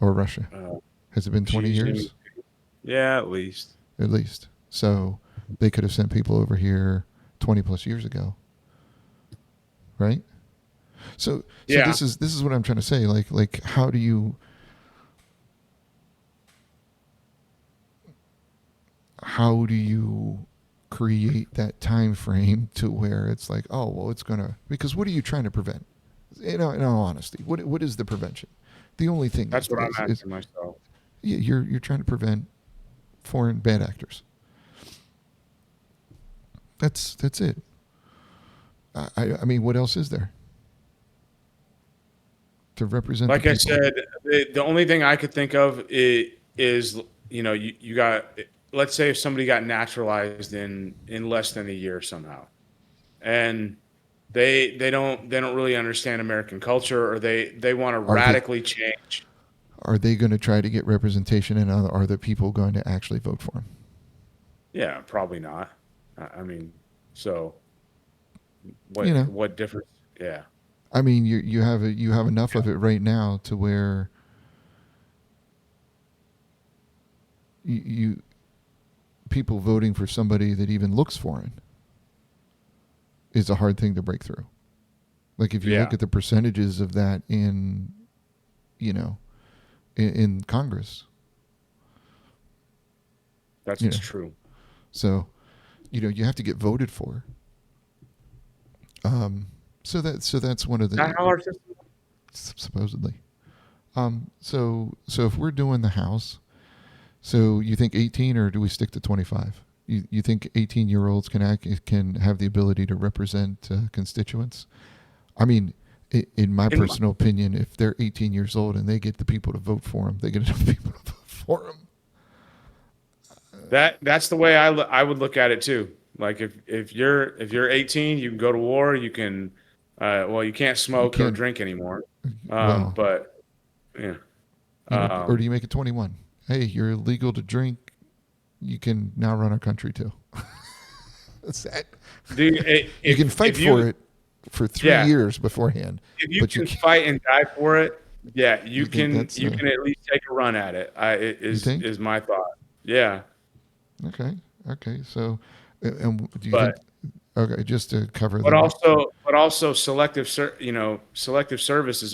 or Russia?
Uh,
Has it been 20
Xi Jinping.
years
Yeah, at least.
at least? So they could have sent people over here 20 plus years ago, right? So
Yeah.
this is what I'm trying to say. Like how do you create that time frame to where it's like, oh well, it's gonna, because what are you trying to prevent? In all honesty, what is the prevention? The only thing
That's what I'm
is
asking myself.
you're trying to prevent foreign bad actors. That's it. I mean, what else is there to represent the
Like I
people?
said, the only thing I could think of is you got, let's say if somebody got naturalized in less than a year somehow, and they don't really understand American culture, or they want to
Are they
radically change.
are they going to try to get representation, and are the people going to actually vote for them?
Yeah, probably not. I mean, so
You know,
what difference? Yeah,
I mean, you have enough of it right now to where you people voting for somebody that even looks foreign is a hard thing to break through. Like if you look
yeah,
at the percentages of that in, you know, in Congress,
that's
you know,
true.
so you have to get voted for. So that's one of
Is that
the
how our system?
supposedly. So if we're doing the House, so you think 18 or do we stick to 25? You think 18-year-olds can have the ability to represent constituents? I mean, in my
In my,
personal opinion, if they're 18 years old and they get the people to vote for them, they get enough people to vote for them.
that's the way I would look at it too. Like if you're 18, you can go to war. You can, well, you can't
You
smoke or
can't.
drink anymore.
Well,
But yeah,
or do
um,
you make it 21? Hey, you're legal to drink. You can now run our country too. That's that.
dude,
You can fight
if
for
you
it for 3
yeah,
years beforehand,
if you
but you
can
can't.
fight and die for it, yeah,
You think that's
you can at least take a run at it.
you think?
Is my thought. Yeah,
Okay, okay. So, and do you think?
but
Okay, just to cover
but
the next.
also selective service is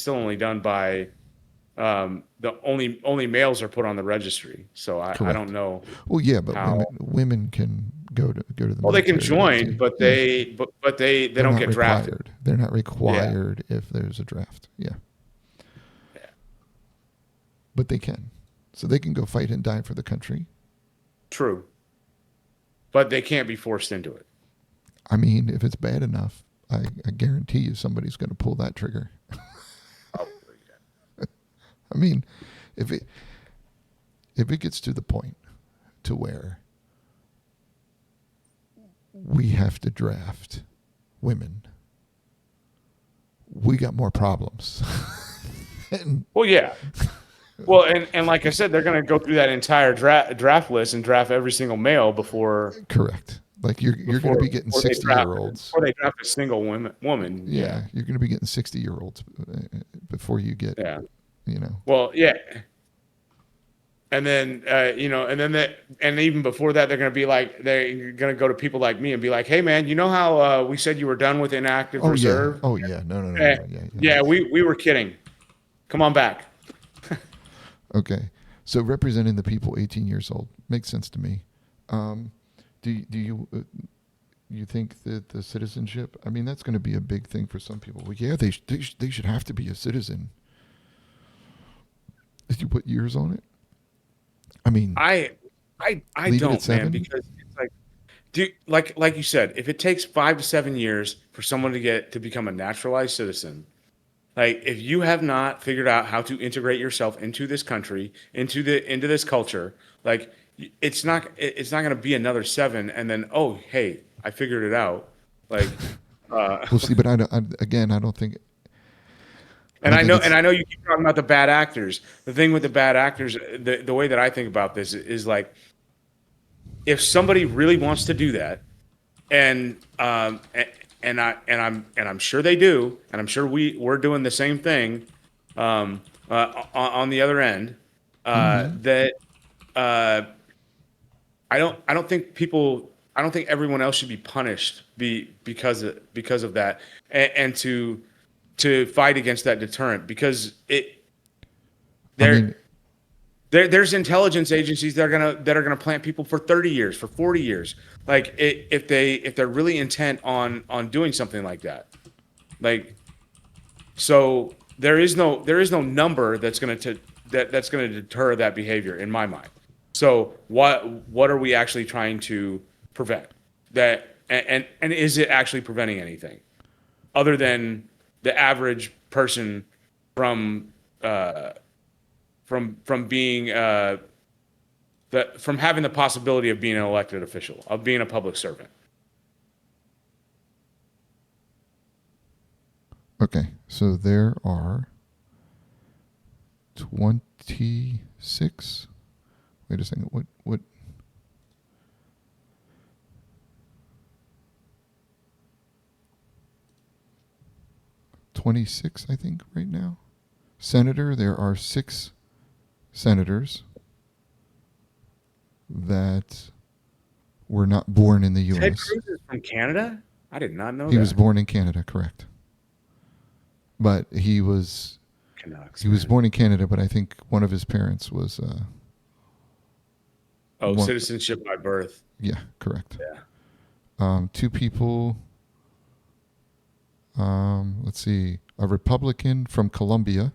still only done by the only males are put on the registry. So I don't
Correct.
know
Well, yeah, but
how.
women can go to the
Well, they can
military or
join,
AT. Yeah,
but they
they're
don't
not
get drafted.
required. They're not
Yeah,
required if there's a draft. Yeah,
yeah,
but they can. So they can go fight and die for the country.
true. But they can't be forced into it.
I mean, if it's bad enough, I guarantee you somebody's going to pull that trigger.
Probably.
I mean, if it gets to the point to where we have to draft women, we got more problems. And
Well, yeah. Well, and like I said, they're going to go through that entire draft list and draft every single male
correct. Like you're going to be getting
before
60 year olds.
before they draft a single woman. Yeah,
Yeah, you're going to be getting 60-year-olds before you get,
yeah.
you know.
Well, yeah. And then and even before that, they're going to be like they're going to go to people like me and be like, "Hey, man, you know how we said you were done with inactive
Oh yeah.
reserve?
Oh yeah. No, no, no,
Eh,
no. Yeah, yeah.
yeah, we were kidding. Come on back."
Okay. So representing the people 18 years old makes sense to me. Um, do you think that the citizenship? I mean, that's going to be a big thing for some people. Well, yeah, they should have to be a citizen. Did you put years on it? I mean,
I I
leave it at
don't, man,
7.
because it's like, dude, like you said, if it takes 5 to 7 years for someone to become a naturalized citizen, like if you have not figured out how to integrate yourself into this country, into this culture, like it's not going to be another 7, and then oh hey, I figured it out, like.
We'll see, but again, I
And
don't think it's
I know you keep talking about the bad actors. The thing with the bad actors, the way that I think about this is like, if somebody really wants to do that, and I'm sure they do, and I'm sure we're doing the same thing, on the other end,
hmm
that uh, I don't think everyone else should be punished because of that, and to fight against that deterrent, because
I mean,
there there's intelligence agencies that are gonna plant people for 30 years, for 40 years. Like if they're really intent on doing something like that. Like, so there is no number that's gonna deter that behavior in my mind. So what are we actually trying to prevent? That and is it actually preventing anything other than the average person from uh, from being from having the possibility of being an elected official, of being a public servant?
okay. So there are 26. Wait a second. What 26, I think, right now. Senator, there are 6 senators that were not born in the
Ted
U.S.
Cruz is from Canada? I did not know
He was
that.
born in Canada, correct? But
Canucks,
he was
man.
born in Canada, but I think one of his parents was
Oh,
one.
citizenship by birth.
Yeah, correct.
Yeah.
2 people Let's see, a Republican from Columbia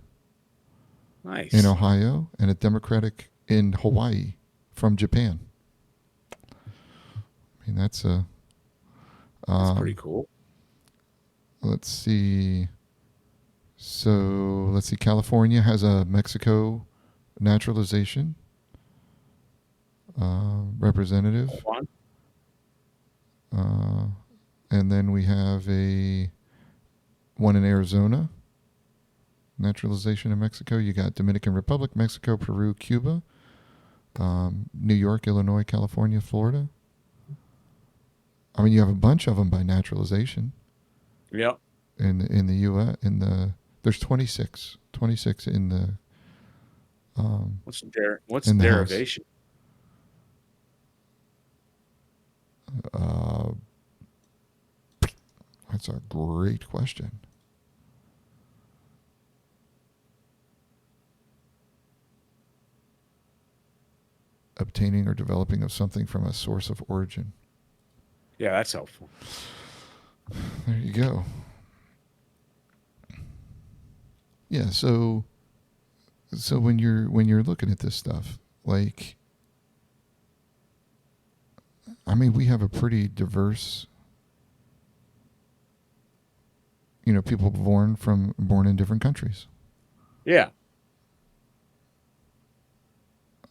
in
Nice.
Ohio, and a Democratic in Hawaii from Japan. I mean, that's a.
That's pretty
Um,
cool.
let's see. So let's see. California has a Mexico naturalization representative,
Hold on.
uh, and then we have a one in Arizona naturalization in Mexico. You got Dominican Republic, Mexico, Peru, Cuba, New York, Illinois, California, Florida. I mean, you have a bunch of them by naturalization
Yep.
in the U.S. There's 26
What's
in the House.
derivation?
Uh, that's a great question. Obtaining or developing of something from a source of origin.
Yeah, that's helpful.
There you go. Yeah. So when you're looking at this stuff, like, I mean, we have a pretty diverse, people born in different countries.
Yeah.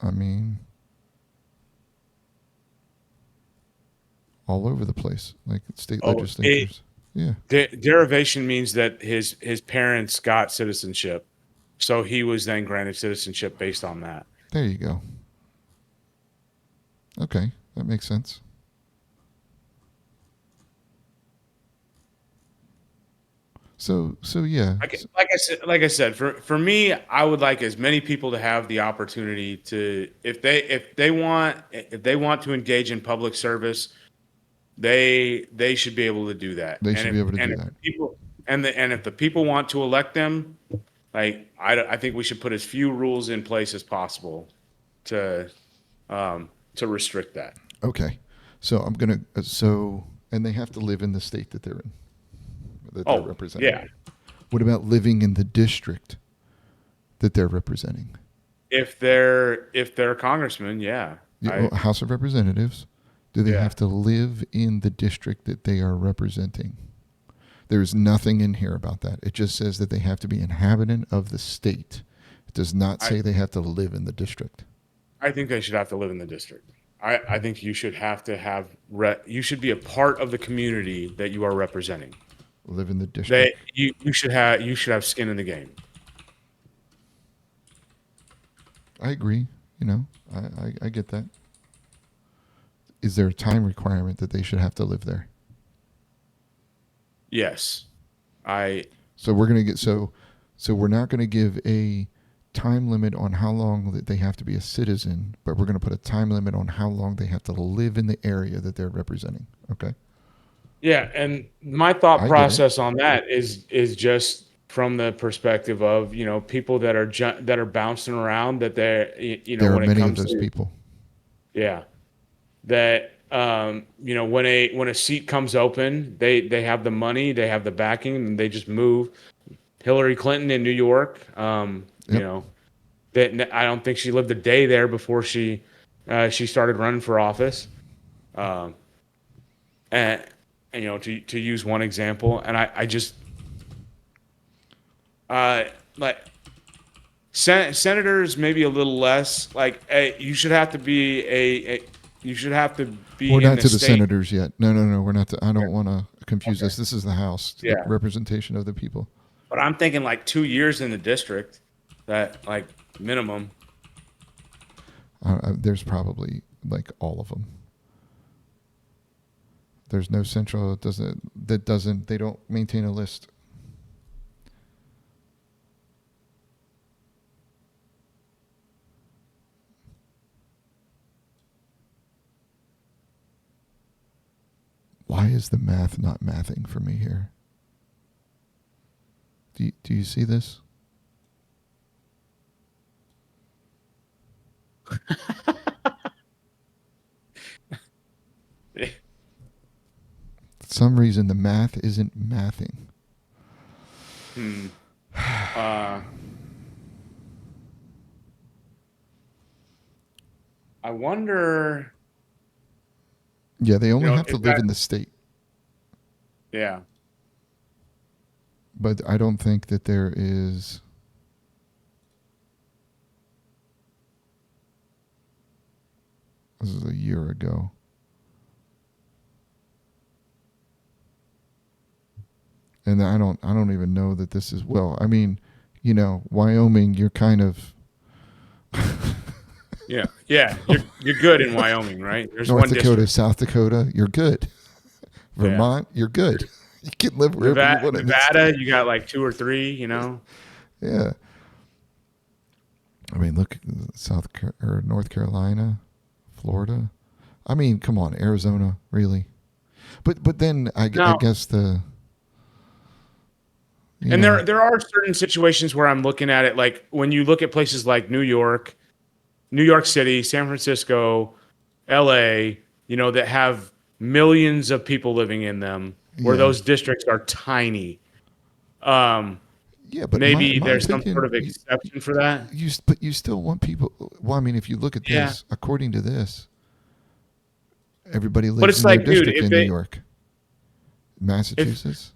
I mean, all over the place, like state
Oh, it
legislatures. Yeah,
derivation means that his parents got citizenship, so he was then granted citizenship based on that.
there you go. Okay, that makes sense. So yeah.
Like I said, for me, I would like as many people to have the opportunity to, if they want to engage in public service, they should be able to do that.
They
And
should be able to do
if
that.
the people and if the people want to elect them, like I think we should put as few rules in place as possible to to restrict that.
Okay, so I'm gonna and they have to live in the state that they're in, that they're
Oh
representing.
yeah,
What about living in the district that they're representing?
if they're a congressman, yeah,
The House of Representatives, do they
yeah.
have to live in the district that they are representing? There's nothing in here about that. It just says that they have to be inhabitant of the state. It does not
I
say they have to live in the district.
I think they should have to live in the district. I think you should have to you should be a part of the community that you are representing.
Live in the
That
district.
you should have skin in the game.
I agree. I get that. Is there a time requirement that they should have to live there?
Yes. I
So we're gonna get so we're not gonna give a time limit on how long that they have to be a citizen, but we're gonna put a time limit on how long they have to live in the area that they're representing. Okay,
Yeah, and my thought
I get it.
process on that is just from the perspective of, people that are bouncing around, that they're,
There are
when it
many of
comes
those
to,
people.
yeah, that, when a seat comes open, they have the money, they have the backing, and they just move. Hillary Clinton in New York,
Yep.
that I don't think she lived a day there before she started running for office. Um, and, to use one example, and I just, uh, like, senators maybe a little less. Like, you should have to be you should have to
We're
be in
not
the
to the
state.
senators yet. No, no, no. We're not. I don't want to confuse
Okay.
this. This is the House, the
Yeah,
representation of the people.
but I'm thinking like 2 years in the district, that like minimum.
There's probably like all of them. There's no central. It doesn't. That doesn't. They don't maintain a list. Why is the math not mathing for me here? Do you see this? For some reason, the math isn't mathing.
Hmm. Uh, I wonder.
Yeah, they
You
only
know,
have to
is
live
that?
in the state,
Yeah.
but I don't think that there is. This is a year ago. And I don't even know that this is well. I mean, Wyoming, you're kind of
Yeah. Yeah. You're good in Wyoming, right? There's
North
one
Dakota,
district.
South Dakota, you're good.
Yeah.
Vermont, you're good. You can live wherever you
Nevada,
want in the
Nevada,
state.
you got like two or three. You know.
Yeah. I mean, look, or North Carolina, Florida. I mean, come on, Arizona, really. But then I
Now,
guess you
and
know,
there are certain situations where I'm looking at it like when you look at places like New York, New York City, San Francisco, LA, that have millions of people living in them, where
yeah,
those districts are tiny. Um,
yeah. But in
maybe
my
there's some sort
opinion,
of exception for that.
but you still want people. Well, I mean, if you look at
Yeah.
this, according to this, everybody
But
lives
it's
in their
like, dude,
district in New York,
if
Massachusetts,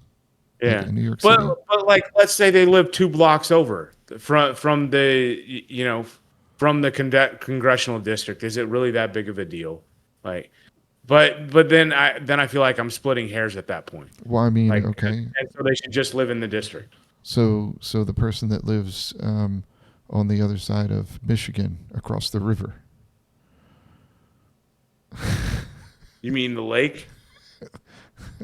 like
yeah,
in New York
but
City.
like, let's say they live 2 blocks over from the from the congressional district. Is it really that big of a deal? Like, but then I feel like I'm splitting hairs at that point.
Well, I mean,
Like,
okay.
and so they should just live in the district.
So the person that lives on the other side of Michigan, across the river,
You mean the lake?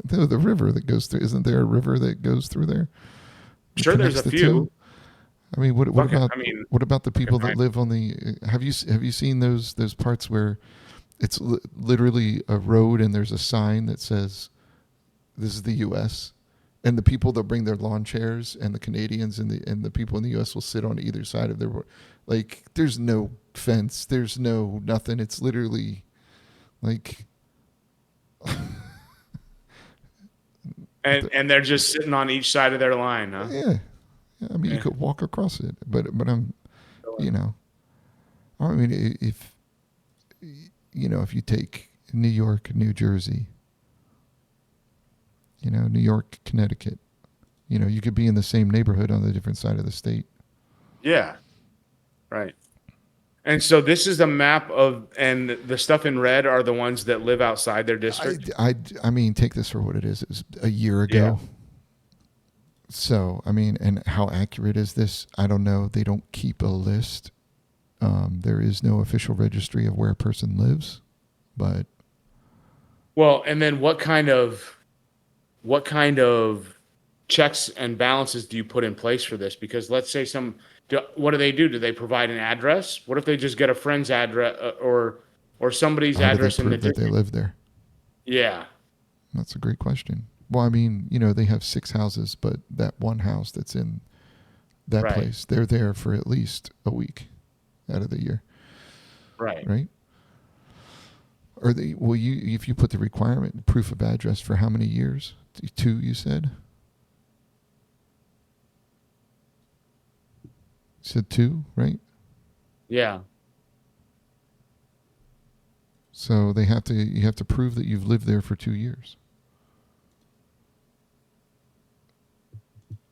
the river that goes through. Isn't there a river that goes through there that
Sure, there's
connects
a
the two?
few.
I mean, what
Fucking,
about
I mean,
the
I can
people that
find.
live on the? Have you seen those parts where it's literally a road and there's a sign that says this is the U.S. and the people that bring their lawn chairs and the Canadians and the people in the U.S. will sit on either side of their like. There's no fence. There's no nothing. It's literally like
And they're just sitting on each side of their line, huh?
yeah. I mean, you
Yeah.
could walk across it, but I'm you know I mean if if you take New York, New Jersey, New York, Connecticut, you could be in the same neighborhood on the different side of the state.
Yeah. Right. And so this is a map and the stuff in red are the ones that live outside their
I,
district.
I, I mean, take this for what it is. It was a year
Yeah.
ago. So, I mean, and how accurate is this? I don't know. They don't keep a list. There is no official registry of where a person lives, but
Well, and then what kind of checks and balances do you put in place for this? Because let's say what do they do? Do they provide an address? What if they just get a friend's address or somebody's
how do they
address in the
prove that they
district?
live there?
Yeah.
That's a great question. Well, I mean, they have 6 houses, but that one house that's in that
Right.
place, they're there for at least a week out of the year,
Right.
right? Or if you put the requirement proof of address for how many years? 2, you said. You said 2, right?
Yeah.
So you have to prove that you've lived there for 2 years,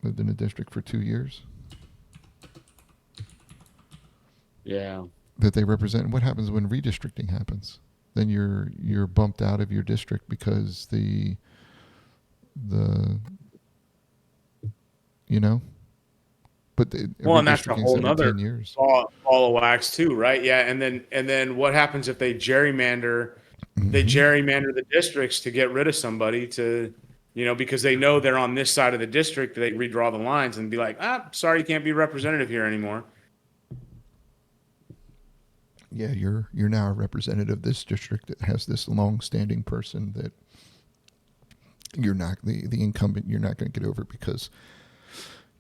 lived in a district for 2 years
Yeah.
that they represent. And what happens when redistricting happens? Then you're bumped out of your district because the you know, but
Well, and that's a
redistricting is
whole
every
nother
10 years.
ball of wax too, right? Yeah, and then what happens if they gerrymander? They
Hmm.
gerrymander the districts to get rid of somebody because they know they're on this side of the district. They redraw the lines and be like, sorry, you can't be representative here anymore.
Yeah, you're now a representative of this district that has this long-standing person that you're not the incumbent. You're not going to get over because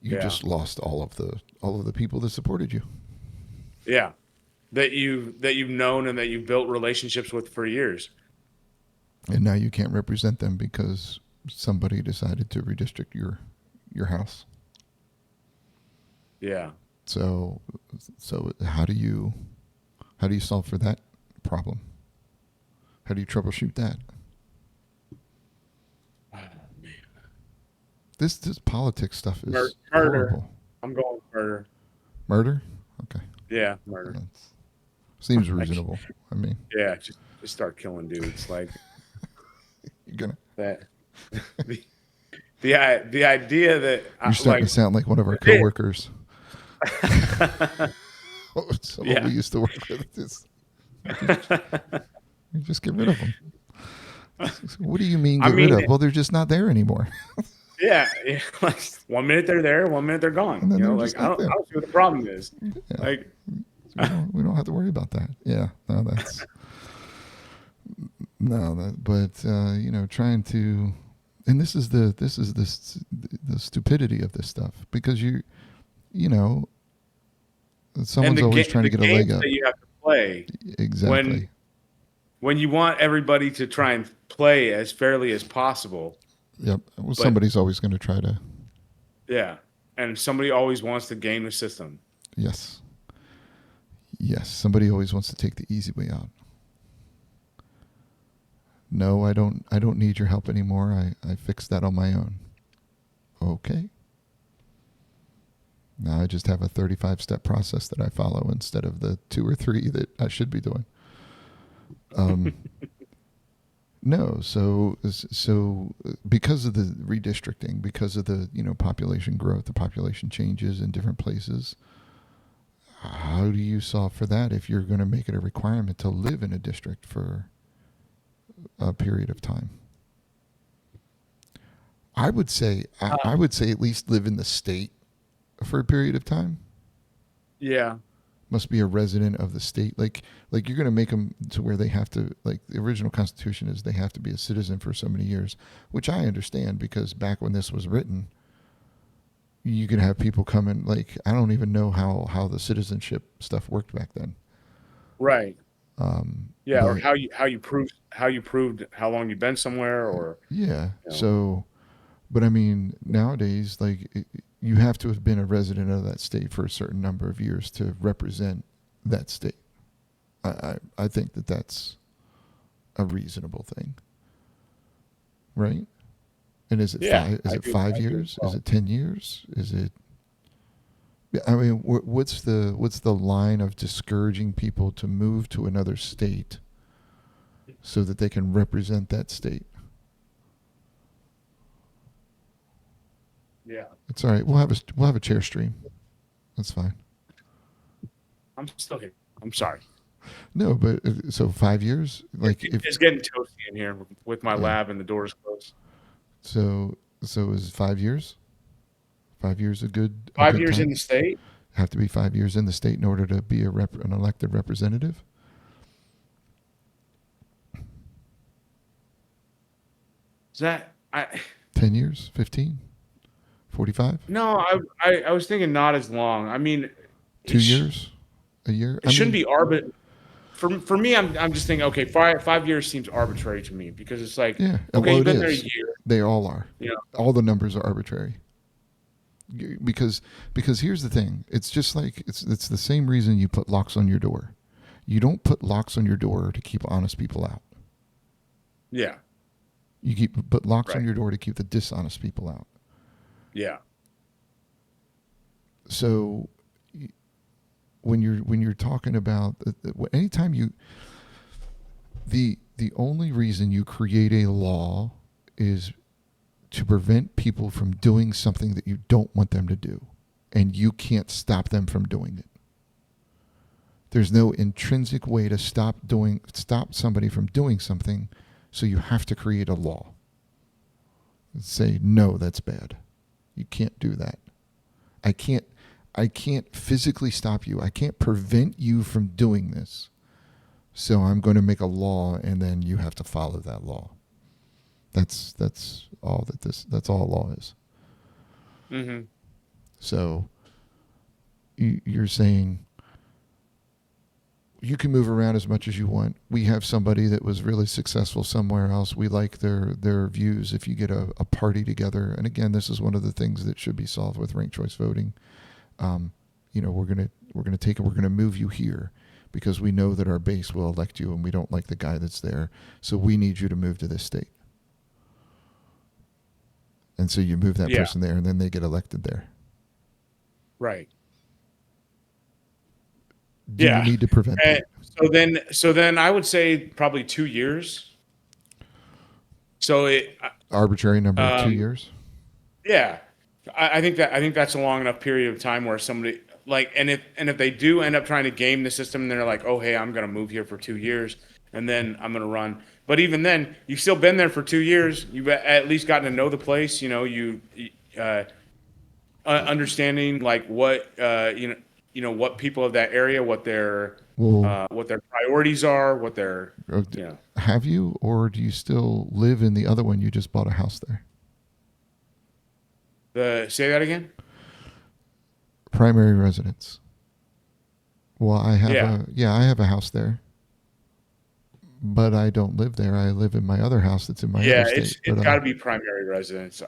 you
Yeah,
just lost all of the people that supported you.
yeah. That you've known and that you've built relationships with for years.
And now you can't represent them because somebody decided to redistrict your house.
Yeah.
So so how do you solve for that problem? How do you troubleshoot that?
Oh, man.
This politics stuff is
Murder.
horrible.
I'm going with murder.
Murder? Okay.
Yeah, murder.
That seems
Like,
reasonable. I mean,
yeah, just start killing dudes like
you're gonna
that. the the idea that
you're starting
like
to sound like one of our
it,
coworkers. Someone we
yeah.
used to work with. You just get rid of them. What do you mean
I
get rid
mean,
of? Well, they're just not there anymore.
yeah, yeah. Like 1 minute they're there, 1 minute they're gone.
And then
You know,
they're
like
just not
I
there.
don't see what the problem is.
Yeah.
Like,
We don't have to worry about that. Yeah. No, that's no that but trying to and this is the stupidity of this stuff because you know
and
someone's always trying to
the
get a leg
games
up.
that you have to play when
Exactly.
you want everybody to try and play as fairly as possible,
Yep. Well,
but
somebody's always going to try to.
yeah, and somebody always wants to game the system.
Yes. Yes. Somebody always wants to take the easy way out. No, I don't need your help anymore. I fixed that on my own. Okay. Now I just have a 35-step process that I follow instead of the 2 or 3 that I should be doing. Um, no, so because of the redistricting, because of the population growth, the population changes in different places. How do you solve for that if you're going to make it a requirement to live in a district for a period of time? I would say at least live in the state for a period of time.
Yeah,
Must be a resident of the state. Like you're going to make them to where they have to, like the original Constitution is they have to be a citizen for so many years, which I understand because back when this was written, you could have people come in, like I don't even know how the citizenship stuff worked back then.
right. Yeah, or
But
how you proved how long you've been somewhere, or
yeah,
you know,
so but I mean nowadays you have to have been a resident of that state for a certain number of years to represent that state. I think that that's a reasonable thing, right? And is it
yeah,
five? Is it five
I do as
years? Is
well.
it 10 years? Is it? Yeah, I mean, what's the line of discouraging people to move to another state so that they can represent that state?
Yeah,
It's all right. We'll have a chair stream. That's fine.
I'm still here. I'm sorry.
No, but so 5 years, like if
It's getting toasty in here with my
yeah.
lab and the doors closed.
So is 5 years? 5 years a
Five
good
years in
time?
the state.
Have to be 5 years in the state in order to be an elected representative.
Is that I?
10 years, 15, 45,
No, I was thinking not as long. I mean, it,
2 years, a year.
it
I
shouldn't
mean,
be arbit. For me, I'm just thinking. Okay, 5 years seems arbitrary to me because it's like,
yeah.
okay,
Well,
you've
it
been there a
is.
year.
They all are.
You know,
All the numbers are arbitrary. Because here's the thing. It's just like it's the same reason you put locks on your door. You don't put locks on your door to keep honest people out.
yeah,
You put locks on
right,
your door to keep the dishonest people out.
yeah,
So when you're talking about anytime the only reason you create a law is to prevent people from doing something that you don't want them to do, and you can't stop them from doing it. There's no intrinsic way to stop somebody from doing something, so you have to create a law. Say no, that's bad. You can't do that. I can't I can't physically stop you. I can't prevent you from doing this. So I'm going to make a law and then you have to follow that law. That's all law is.
hmm
So you're saying you can move around as much as you want. We have somebody that was really successful somewhere else. We like their views. If you get a party together, and again, this is one of the things that should be solved with ranked choice voting. we're gonna take it. We're gonna move you here because we know that our base will elect you, and we don't like the guy that's there. So we need you to move to this state. And so you move that
Yeah.
person there, and then they get elected there.
Right.
Do you
Yeah.
need to prevent
And
that?
so then I would say probably 2 years. So
Arbitrary number of 2
um,
years?
yeah, I think that's a long enough period of time where somebody like, and if they do end up trying to game the system, and they're like, oh hey, I'm gonna move here for 2 years, and then I'm gonna run. But even then, you've still been there for 2 years. You've at least gotten to know the place. Uh, understanding like what people of that area,
Well,
what their priorities are, what their you know
have you, or do you still live in the other one? You just bought a house there.
say that again.
Primary residence. Well,
Yeah.
I have a house there, but I don't live there. I live in my other house that's in my other
Yeah,
state.
it's got to be primary residence,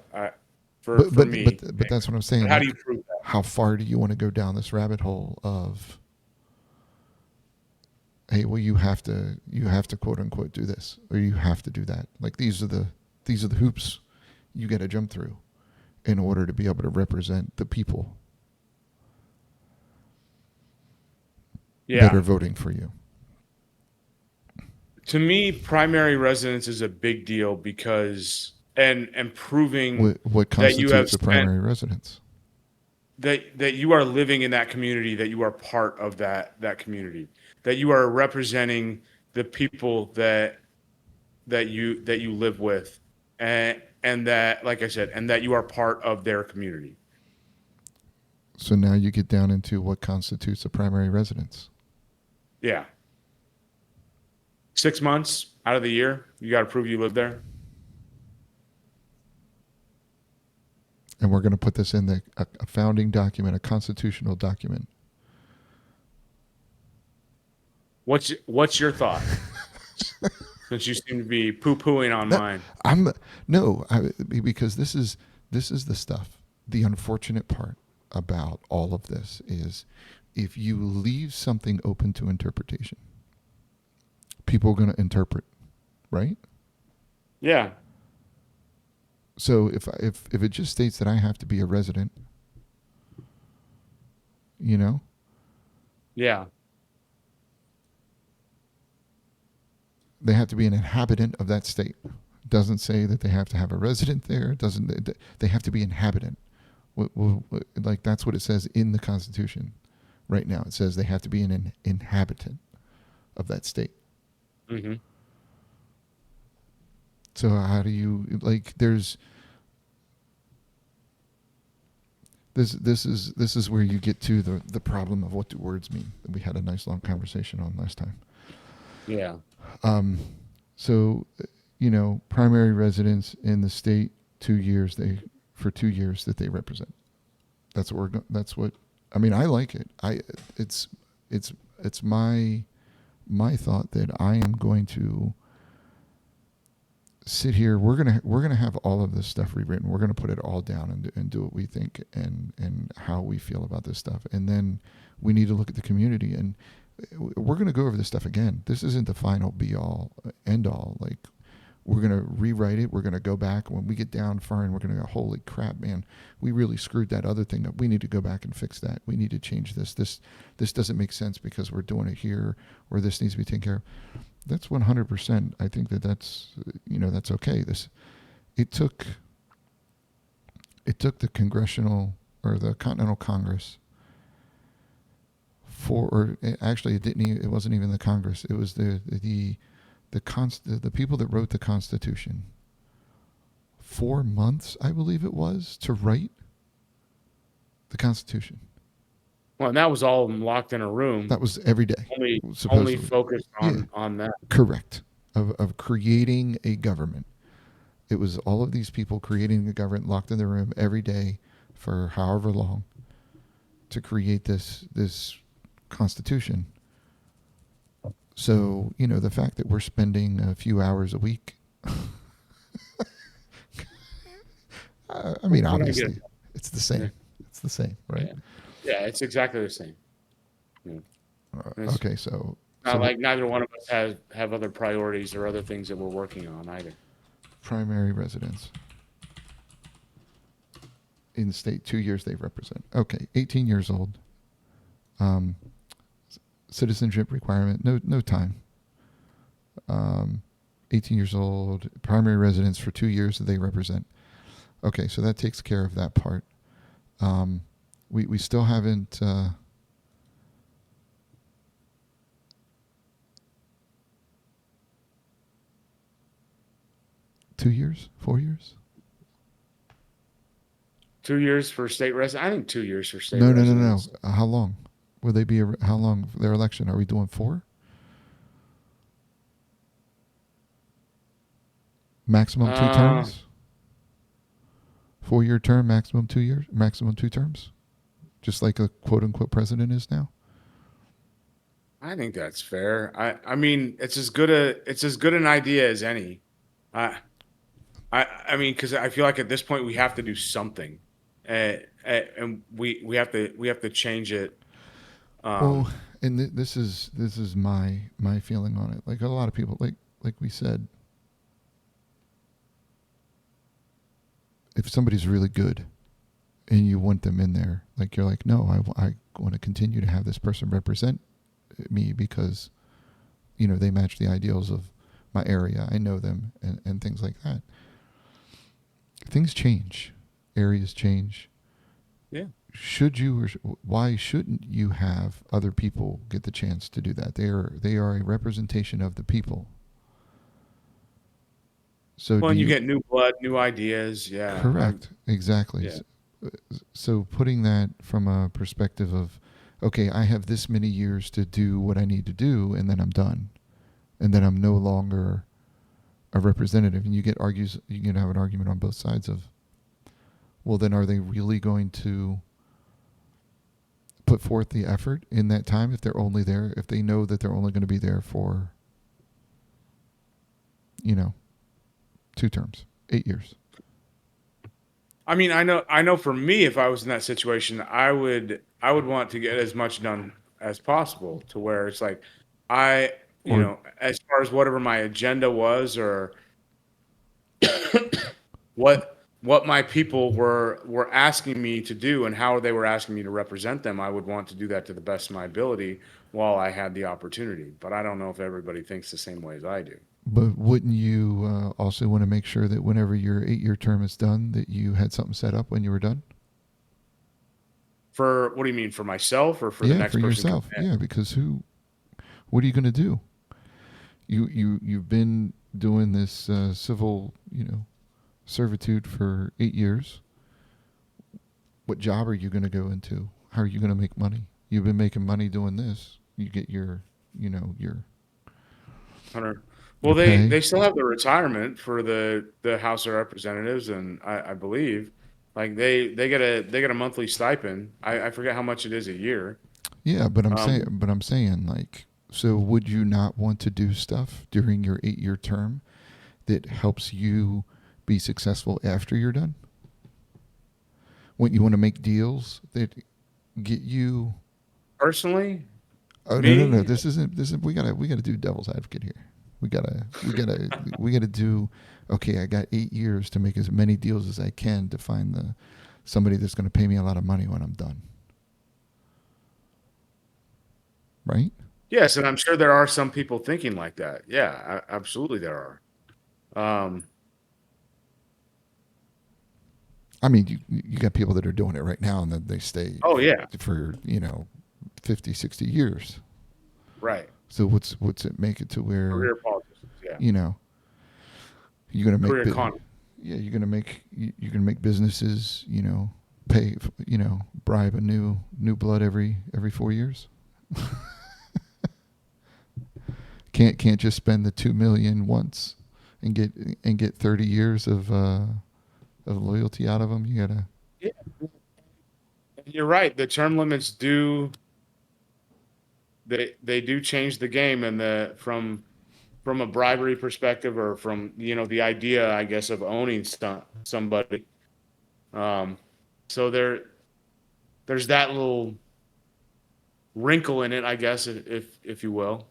for
But
me.
that's what I'm saying.
But how do you
Like,
prove that?
how far do you want to go down this rabbit hole of, hey, well, you have to quote unquote do this, or you have to do that. Like, these are the hoops you got to jump through in order to be able to represent the people that
Yeah.
are voting for you.
To me, primary residence is a big deal because and proving
What
that you have
constitutes a
spent
primary residence?
that you are living in that community, that you are part of that community, that you are representing the people that you live with, and that, like I said, and that you are part of their community.
So now you get down into what constitutes a primary residence.
Yeah. 6 months out of the year, you got to prove you live there.
And we're going to put this in a founding document, a constitutional document.
What's your thought? Since you seem to be poo-pooing on
No,
mine.
I'm no, because this is the stuff. The unfortunate part about all of this is if you leave something open to interpretation, people are going to interpret, right?
Yeah.
So if it just states that I have to be a resident, you know,
Yeah.
they have to be an inhabitant of that state. It doesn't say that they have to have a resident there. It doesn't. They have to be inhabitant. Like, that's what it says in the Constitution right now. It says they have to be an inhabitant of that state.
Hmm.
So how do you, like, there's this is where you get to the problem of what do words mean that we had a nice long conversation on last time.
Yeah.
So, primary residence in the state, 2 years for 2 years that they represent. That's what I mean. I like it. It's my thought that I am going to sit here. We're gonna have all of this stuff rewritten. We're gonna put it all down and do what we think and how we feel about this stuff. And then we need to look at the community, and we're gonna go over this stuff again. This isn't the final be all end all. Like, we're gonna rewrite it. We're gonna go back when we get down far, and we're gonna go, holy crap, man, we really screwed that other thing up. We need to go back and fix that. We need to change this. This doesn't make sense because we're doing it here, or this needs to be taken care of. That's 100%. I think that's okay. It took the congressional or the Continental Congress actually it wasn't even the Congress. It was the people that wrote the Constitution. 4 months, I believe it was, to write the Constitution.
Well, and that was all locked in a room,
That was every day,
only
supposedly.
focused
Yeah,
on that.
correct. Of creating a government. It was all of these people creating a government, locked in the room every day for however long, to create this Constitution. So, the fact that we're spending a few hours a week, I mean,
I'm gonna get
obviously, it's the same.
Yeah.
It's the same, right?
Yeah. Yeah, it's exactly the same. Yeah. It's
Okay, so
not
what
like neither one of us have other priorities or other things that we're working on either.
primary residence in the state 2 years they represent? Okay, 18 years old. Um, citizenship requirement, no time. Um, 18 years old, primary residence for 2 years that they represent. Okay, so that takes care of that part. Um, we still haven't. 2 years, 4 years?
2 years for state resident. I think 2 years for state
No.
residents.
How long? Will they be? How long for their election? Are we doing 4? Maximum two
Uh,
terms? 4 year term, maximum 2 years, maximum 2 terms? Just like a quote unquote president is now?
I think that's fair. I mean, it's as good an idea as any. I I mean, because I feel like at this point we have to do something, and we have to change it.
Well,
Um,
and this is my feeling on it. Like a lot of people, like we said, if somebody's really good and you want them in there, like you're like, no, I want to continue to have this person represent me because they match the ideals of my area. I know them and things like that. Things change, areas change.
yeah.
Should you or why shouldn't you have other people get the chance to do that? They are a representation of the people. So
Well,
do
and you
you
get new blood, new ideas. Yeah,
correct exactly?
yeah.
So putting that from a perspective of okay, I have this many years to do what I need to do and then I'm done. And then I'm no longer a representative and you can have an argument on both sides of well then are they really going to put forth the effort in that time if they're only there if they know that they're only going to be there for you know 2 terms 8 years.
I know for me, if I was in that situation, I would want to get as much done as possible to where it's like I,
Or
as far as whatever my agenda was or what my people were asking me to do and how they were asking me to represent them, I would want to do that to the best of my ability while I had the opportunity. But I don't know if everybody thinks the same way as I do.
but wouldn't you also want to make sure that whenever your 8 year term is done that you had something set up when you were done?
For what do you mean, for myself or for the
Yeah,
next
for
person coming
yourself.
in?
Yeah, because what are you going to do? You've been doing this civil servitude for 8 years. What job are you going to go into? How are you going to make money? You've been making money doing this. You get your you know your
Hunter. Well,
your pay.
they still have the retirement for the House of Representatives, and I believe like they get a monthly stipend. I forget how much it is a year.
Yeah, but
Um,
I'm saying like so would you not want to do stuff during your 8 year term that helps you be successful after you're done? When you want to make deals that get you
Personally,
oh no,
me,
this is we gotta do devil's advocate here. We gotta do okay, I got 8 years to make as many deals as I can to find the somebody that's gonna pay me a lot of money when I'm done. Right?
yes, and I'm sure there are some people thinking like that. Yeah, absolutely there are.
I mean you got people that are doing it right now and then they stay
Oh yeah,
for 50, 60 years.
right.
So what's it make it to where
Career politicians. Yeah,
you know you're gonna make
career con.
yeah you're gonna make businesses pay bribe a new blood every 4 years. Can't just spend the 2 million once and get 30 years of loyalty out of them. You gotta
Yeah, you're right. The term limits do they do change the game and the from a bribery perspective or from the idea I guess of owning somebody. Um, so there's that little wrinkle in it, I guess, if you will.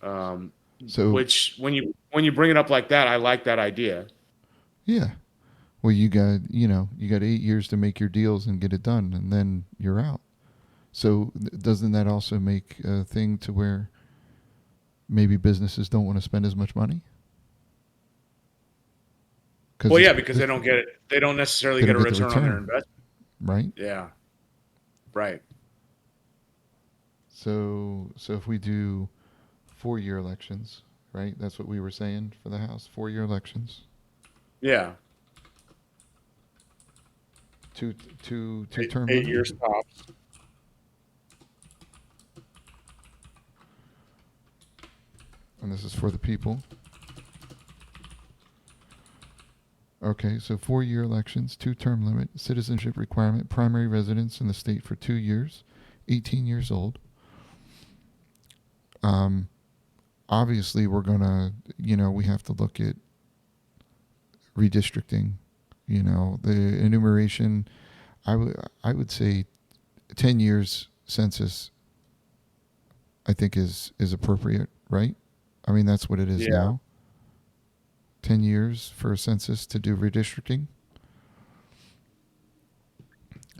Um,
So
which when you bring it up like that, I like that idea.
yeah, well, you got 8 years to make your deals and get it done, and then you're out. So doesn't that also make a thing to where maybe businesses don't want to spend as much money because
Well, yeah, because they don't necessarily
they don't
get a
get the
return on their
return,
investment.
right?
Yeah, right.
So if we do 4-year elections, right? That's what we were saying for the House. 4-year elections,
Yeah,
two two
eight,
term
eight
limit,
years tops.
and this is for the people. Okay, so 4-year elections, two-term limit, citizenship requirement, primary residence in the state for 2 years, 18 years old. Um, Obviously, we're gonna, we have to look at redistricting. The enumeration. I would say 10 years census. I think is appropriate, right? I mean, that's what it is
Yeah,
now. 10 years for a census to do redistricting.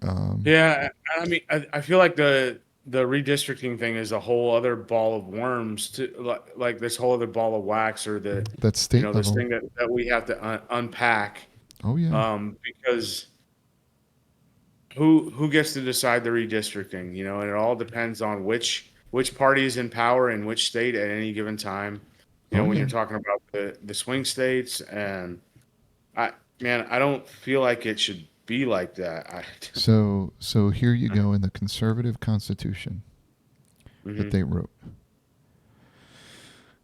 Um,
yeah. I mean, I feel like the redistricting thing is a whole other ball of worms to like this whole other ball of wax or the
that's state
this
level.
thing that we have to unpack
Oh yeah.
because who gets to decide the redistricting, and it all depends on which party is in power in which state at any given time.
Oh
When you're
yeah.
talking about the swing states, and I man, I don't feel like it should be like that.
So here you go in the conservative constitution that
Mhm.
they wrote.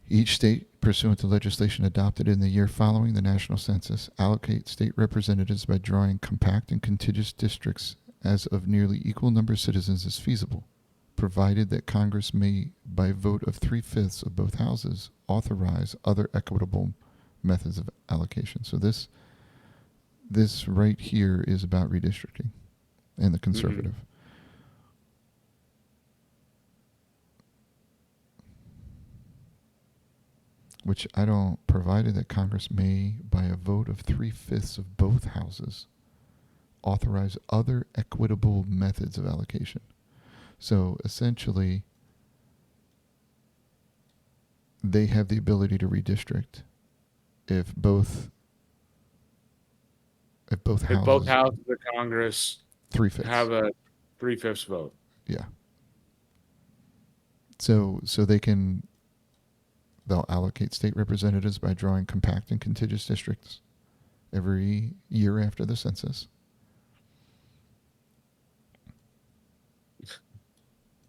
Each state, pursuant to legislation adopted in the year following the national census, allocates state representatives by drawing compact and contiguous districts as of nearly equal number of citizens as feasible, provided that Congress may, by vote of 3/5 of both houses, authorize other equitable methods of allocation. So this right here is about redistricting and the
Mhm.
conservative. Which I don't, provided that Congress may, by a vote of 3/5 of both houses, authorize other equitable methods of allocation. So essentially, they have the ability to redistrict if both if both
If both
houses
houses of Congress
3/5.
have a 3/5 vote.
Yeah. So they'll allocate state representatives by drawing compact and contiguous districts every year after the census.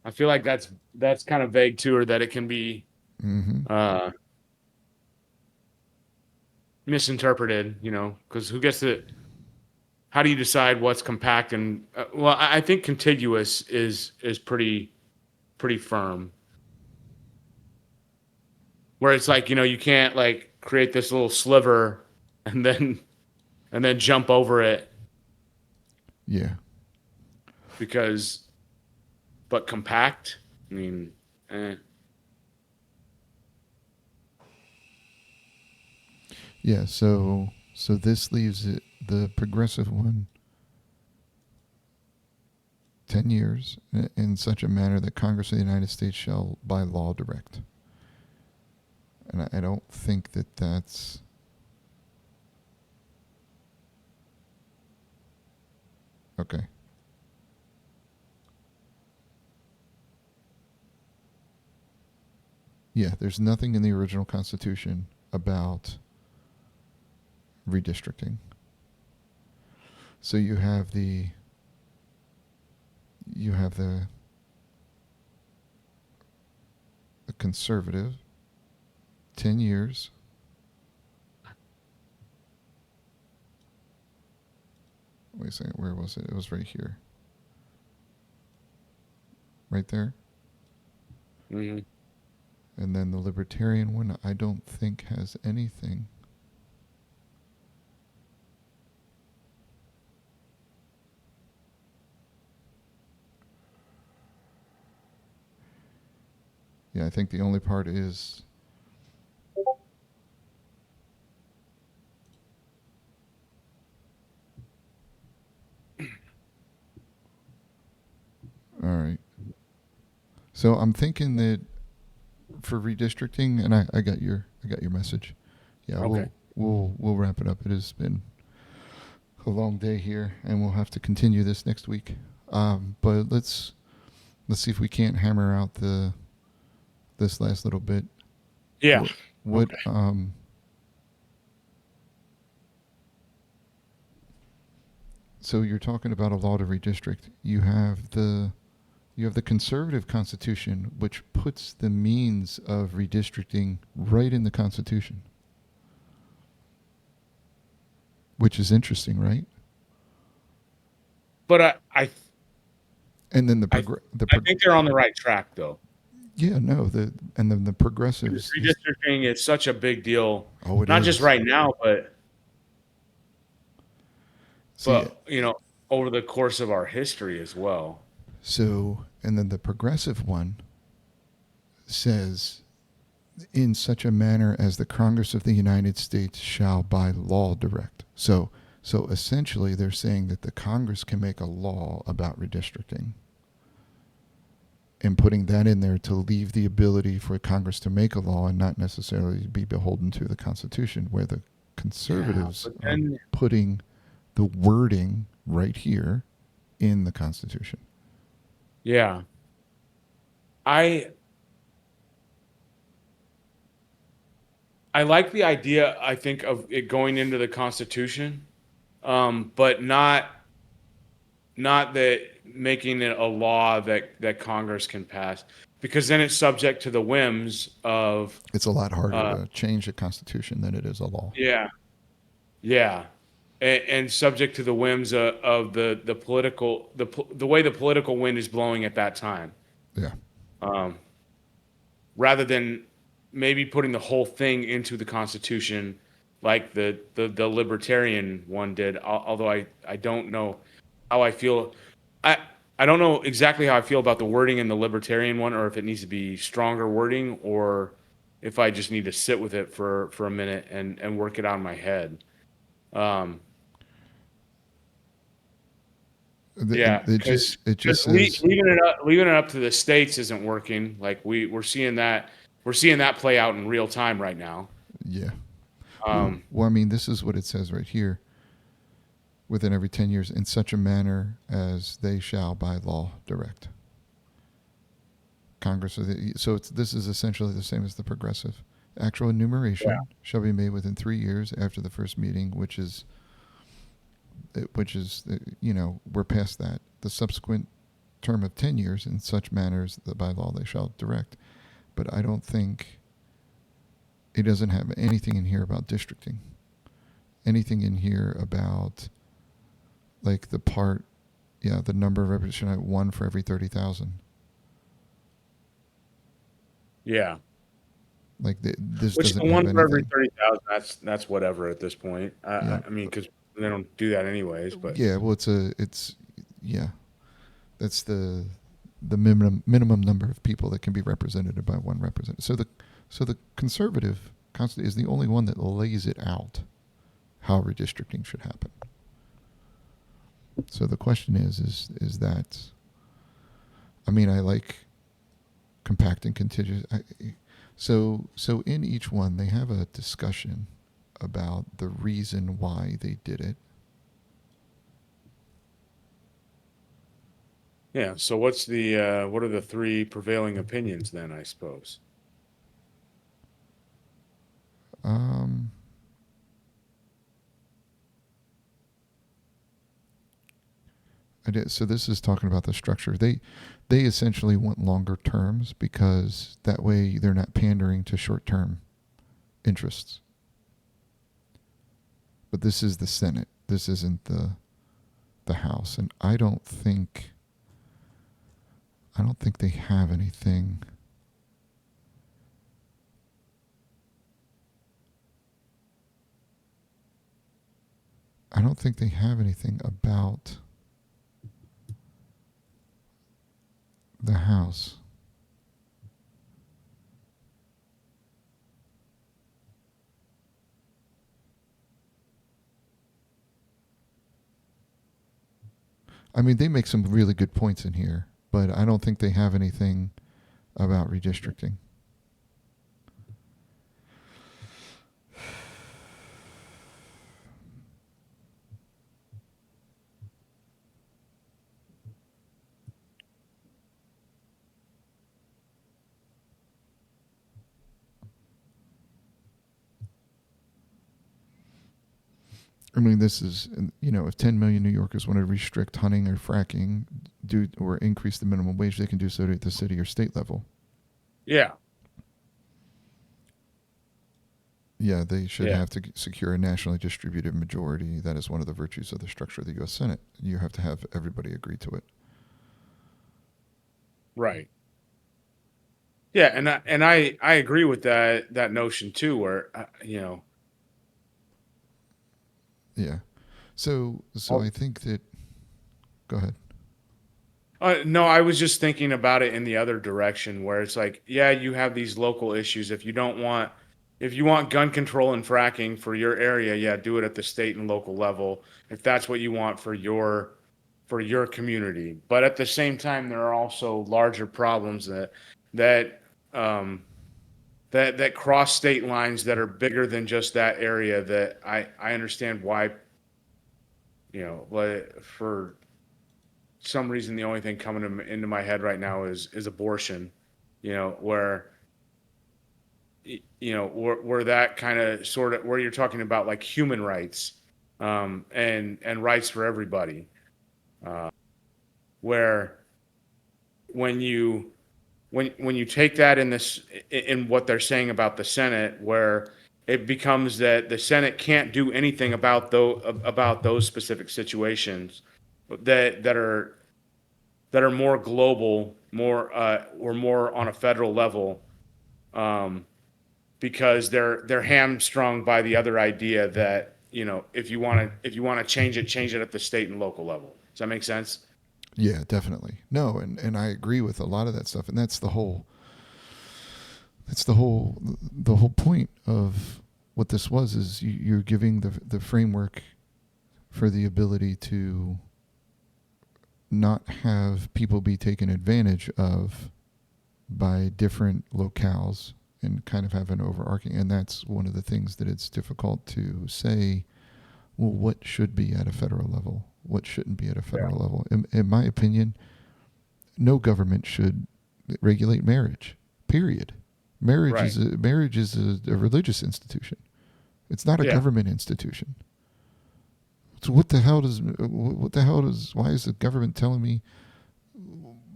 I feel like that's kind of vague too, or that it can be
Mm-hmm.
uh, misinterpreted. Because who gets to? How do you decide what's compact and well? I think contiguous is pretty firm. Where it's like you can't like create this little sliver and then jump over it
Yeah.
because but compact. I mean, eh.
Yeah, so this leaves it, the progressive one, 10 years in such a manner that Congress of the United States shall by law direct. And I don't think that that's okay. Yeah, there's nothing in the original Constitution about redistricting. So you have the conservative 10 years. Wait a second, where was it? It was right here. Right there.
Mhm.
And then the libertarian one, I don't think has anything. Yeah, I think the only part is all right. So I'm thinking that for redistricting, and I got your message. Yeah,
Okay.
we'll wrap it up. It has been a long day here, and we'll have to continue this next week. But let's see if we can't hammer out the this last little bit.
Yeah.
What what
Okay.
So you're talking about a law to redistrict. You have the conservative constitution, which puts the means of redistricting right in the constitution, which is interesting, right?
But
And then
I I think they're on the right track though.
yeah, no, and then the
Because
progressives.
redistricting is such a big deal,
Oh, it
not just
is.
right now,
See,
but over the course of our history as well.
so and then the progressive one says, in such a manner as the Congress of the United States shall by law direct. So essentially, they're saying that the Congress can make a law about redistricting, and putting that in there to leave the ability for Congress to make a law and not necessarily be beholden to the Constitution, where the
Yeah,
conservatives
but
are
then
putting the wording right here in the Constitution.
yeah, I I like the idea. I think of it going into the Constitution, but not that making it a law that Congress can pass, because then it's subject to the whims of
It's a lot harder
uh,
to change a Constitution than it is a law.
yeah, yeah, and subject to the whims of the political the way the political wind is blowing at that time,
Yeah.
um, rather than maybe putting the whole thing into the Constitution like the libertarian one did. Although I don't know how I feel. I I don't know exactly how I feel about the wording in the libertarian one, or if it needs to be stronger wording, or if I just need to sit with it for a minute and work it out in my head. Um,
And
yeah, because
it just says,
leaving it up to the states isn't working. Like we're seeing that play out in real time right now.
yeah.
Um,
Well, I mean, this is what it says right here. Within every 10 years, in such a manner as they shall by law direct. Congress. So this is essentially the same as the progressive. Actual
yeah,
enumeration shall be made within 3 years after the first meeting, we're past that. The subsequent term of 10 years in such manners that by law they shall direct. But I don't think it doesn't have anything in here about districting. Anything in here about like the part, yeah, the number of representatives, one for every 30,000.
yeah.
This
Which
doesn't
the
have
one for every
anything.
30,000, that's whatever at this point.
Yeah,
I mean, because they don't do that anyways. But
yeah. Well, yeah. That's the minimum number of people that can be represented by one representative. So the conservative constitution is the only one that lays it out how redistricting should happen. So the question is that, I mean, I like compact and contiguous. So in each one they have a discussion about the reason why they did it.
yeah. So what are the three prevailing opinions then? I suppose.
Um, so this is talking about the structure. They essentially want longer terms because that way they're not pandering to short term interests. But this is the Senate. This isn't the House, and I don't think they have anything. I don't think they have anything about the House. I mean, they make some really good points in here, but I don't think they have anything about redistricting. I mean, this is, if 10 million New Yorkers want to restrict hunting or fracking, or increase the minimum wage, they can do so at the city or state level.
Yeah.
Yeah, they should
Yeah.
have to secure a nationally distributed majority. That is one of the virtues of the structure of the U.S. Senate. You have to have everybody agree to it.
Right. Yeah, and I agree with that notion too. Where
Yeah. So I think that. Go ahead.
no, I was just thinking about it in the other direction, where it's like, yeah, you have these local issues. If you want gun control and fracking for your area, yeah, do it at the state and local level. If that's what you want for your community, but at the same time, there are also larger problems that um, that cross state lines that are bigger than just that area. That I understand why, like for some reason the only thing coming into my head right now is abortion, where where that kind of sort of where you're talking about like human rights, and rights for everybody, uh, where when you when you take that in what they're saying about the Senate, where it becomes that the Senate can't do anything about those specific situations that are more global, more or more on a federal level, um, because they're hamstrung by the other idea that if you want to change it at the state and local level. Does that make sense?
Yeah, definitely. No, and I agree with a lot of that stuff, and that's the whole point of what this was, is you're giving the framework for the ability to not have people be taken advantage of by different locales, and kind of have an overarching. And that's one of the things that it's difficult to say, well, what should be at a federal level, what shouldn't be at a
Yeah.
federal level. In my opinion, no government should regulate marriage, period. Marriage
Right.
is a religious institution. It's not a
Yeah.
government institution. So why is the government telling me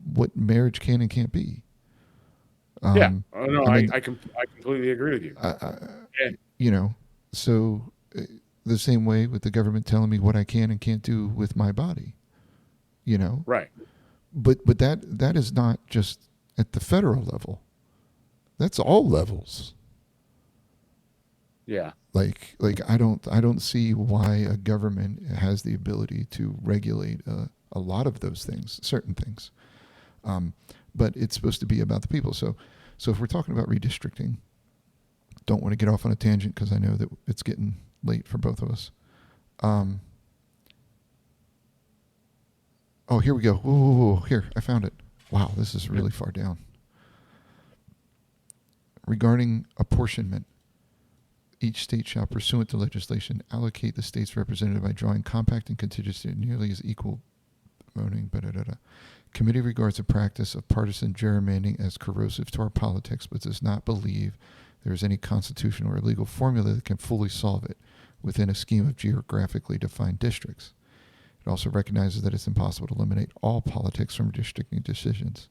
what marriage can and can't be?
Yeah.
Um,
Oh, no,
I mean,
I completely agree with you.
I, I,
Yeah.
you know, so the same way with the government telling me what I can and can't do with my body, you know,
Right.
but that is not just at the federal level. That's all levels.
Yeah.
Like I don't see why a government has the ability to regulate a lot of those things, certain things. Um, but it's supposed to be about the people. So if we're talking about redistricting, don't want to get off on a tangent because I know that it's getting late for both of us. Um, oh, here we go. Whoa, whoa, whoa. Here, I found it. Wow, this is really far down. Regarding apportionment, each state shall, pursuant to legislation, allocate the state's representative by drawing compact and contingency nearly as equal voting. Committee regards the practice of partisan gerrymandering as corrosive to our politics, but does not believe there is any constitutional or legal formula that can fully solve it within a scheme of geographically defined districts. It also recognizes that it's impossible to eliminate all politics from redistricting decisions.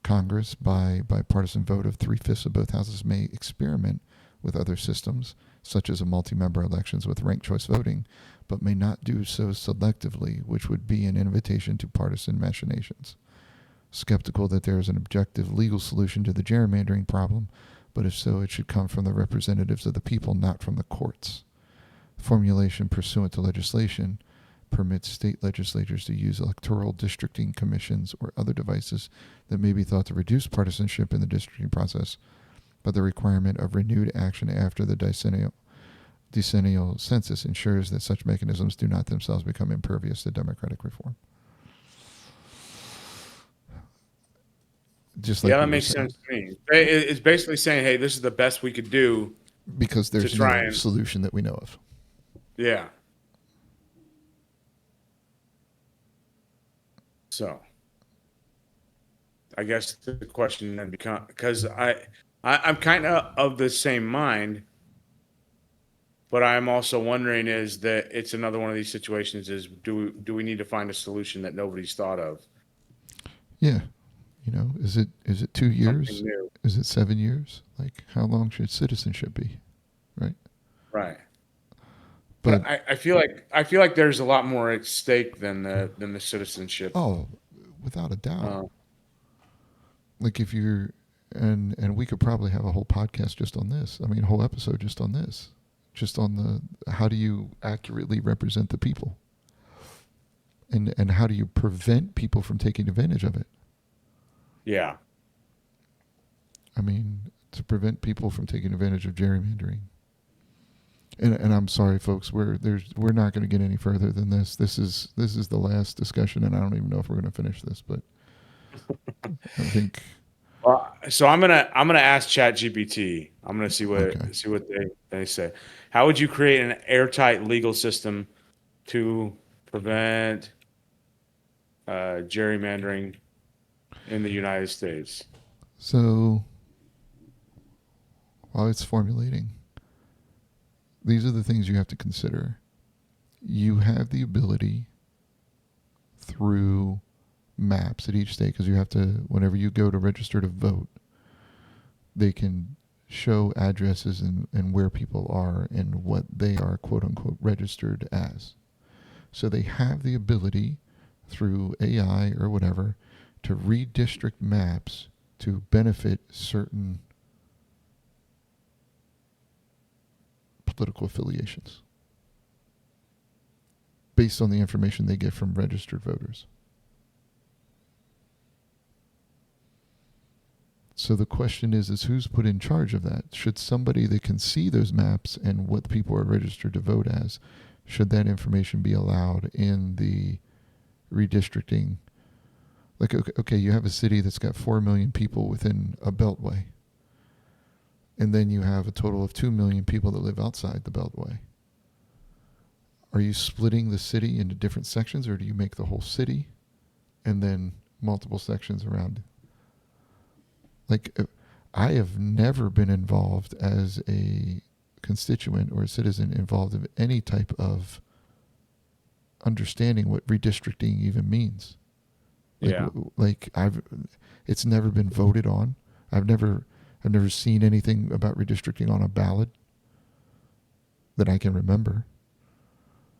Congress, by bipartisan vote of 3/5 of both houses, may experiment with other systems, such as a multi-member elections with ranked choice voting, but may not do so selectively, which would be an invitation to partisan machinations. Skeptical that there is an objective legal solution to the gerrymandering problem, but if so, it should come from the representatives of the people, not from the courts. Formulation pursuant to legislation permits state legislatures to use electoral districting commissions or other devices that may be thought to reduce partisanship in the districting process, but the requirement of renewed action after the decennial census ensures that such mechanisms do not themselves become impervious to democratic reform. just
Yeah,
like
that
you were
makes
saying,
sense to me. It's basically saying, hey, this is the best we could do
because
to
there's
try
no
and,
solution that we know of.
yeah. So I guess the question then becomes, because I'm kind of the same mind, but I'm also wondering is that it's another one of these situations is do we need to find a solution that nobody's thought of?
Yeah, is it 2 years?
Something new.
Is it 7 years? Like, how long should citizenship be, right?
Right.
But
But I feel like there's a lot more at stake than the citizenship.
oh, without a doubt.
Uh,
Like, if you're, and we could probably have a whole podcast just on this. I mean, a whole episode just on this, just on the how do you accurately represent the people, and how do you prevent people from taking advantage of it?
yeah.
I mean, to prevent people from taking advantage of gerrymandering. And I'm sorry, folks. We're not going to get any further than this. This is the last discussion, and I don't even know if we're going to finish this. But I think
So I'm gonna ask ChatGPT. I'm gonna see what
okay.
see what they say. How would you create an airtight legal system to prevent gerrymandering in the United States?
So while it's formulating, these are the things you have to consider. You have the ability through maps at each state, because you have to, whenever you go to register to vote, they can show addresses and where people are and what they are, quote unquote, registered as. So they have the ability through AI or whatever to redistrict maps to benefit certain political affiliations based on the information they get from registered voters. So the question is who's put in charge of that? Should somebody that can see those maps and what people are registered to vote as, should that information be allowed in the redistricting? Like, okay, you have a city that's got 4 million people within a beltway, and then you have a total of 2 million people that live outside the beltway. Are you splitting the city into different sections, or do you make the whole city and then multiple sections around? Like, I have never been involved as a constituent or a citizen involved in any type of understanding what redistricting even means. Like,
Yeah.
it's never been voted on. I've never seen anything about redistricting on a ballot that I can remember.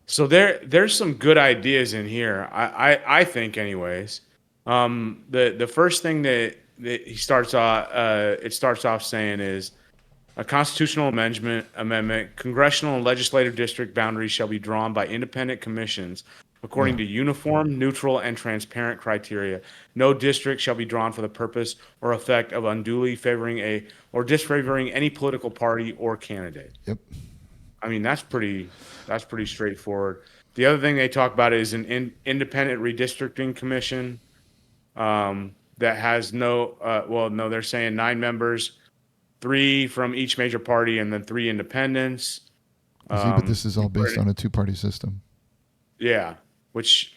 So there's some good ideas in here. I think anyways. The first thing that he starts off it starts off saying is a constitutional amendment, congressional and legislative district boundaries shall be drawn by independent commissions according
Yeah.
to uniform, neutral, and transparent criteria. No district shall be drawn for the purpose or effect of unduly favoring a or disfavoring any political party or candidate.
Yep.
I mean, that's pretty straightforward. The other thing they talk about is an independent redistricting commission that has well, no, they're saying 9 members, 3 from each major party, and then 3 independents.
You see, but this is
You
all
put
based
it,
on a two-party system.
which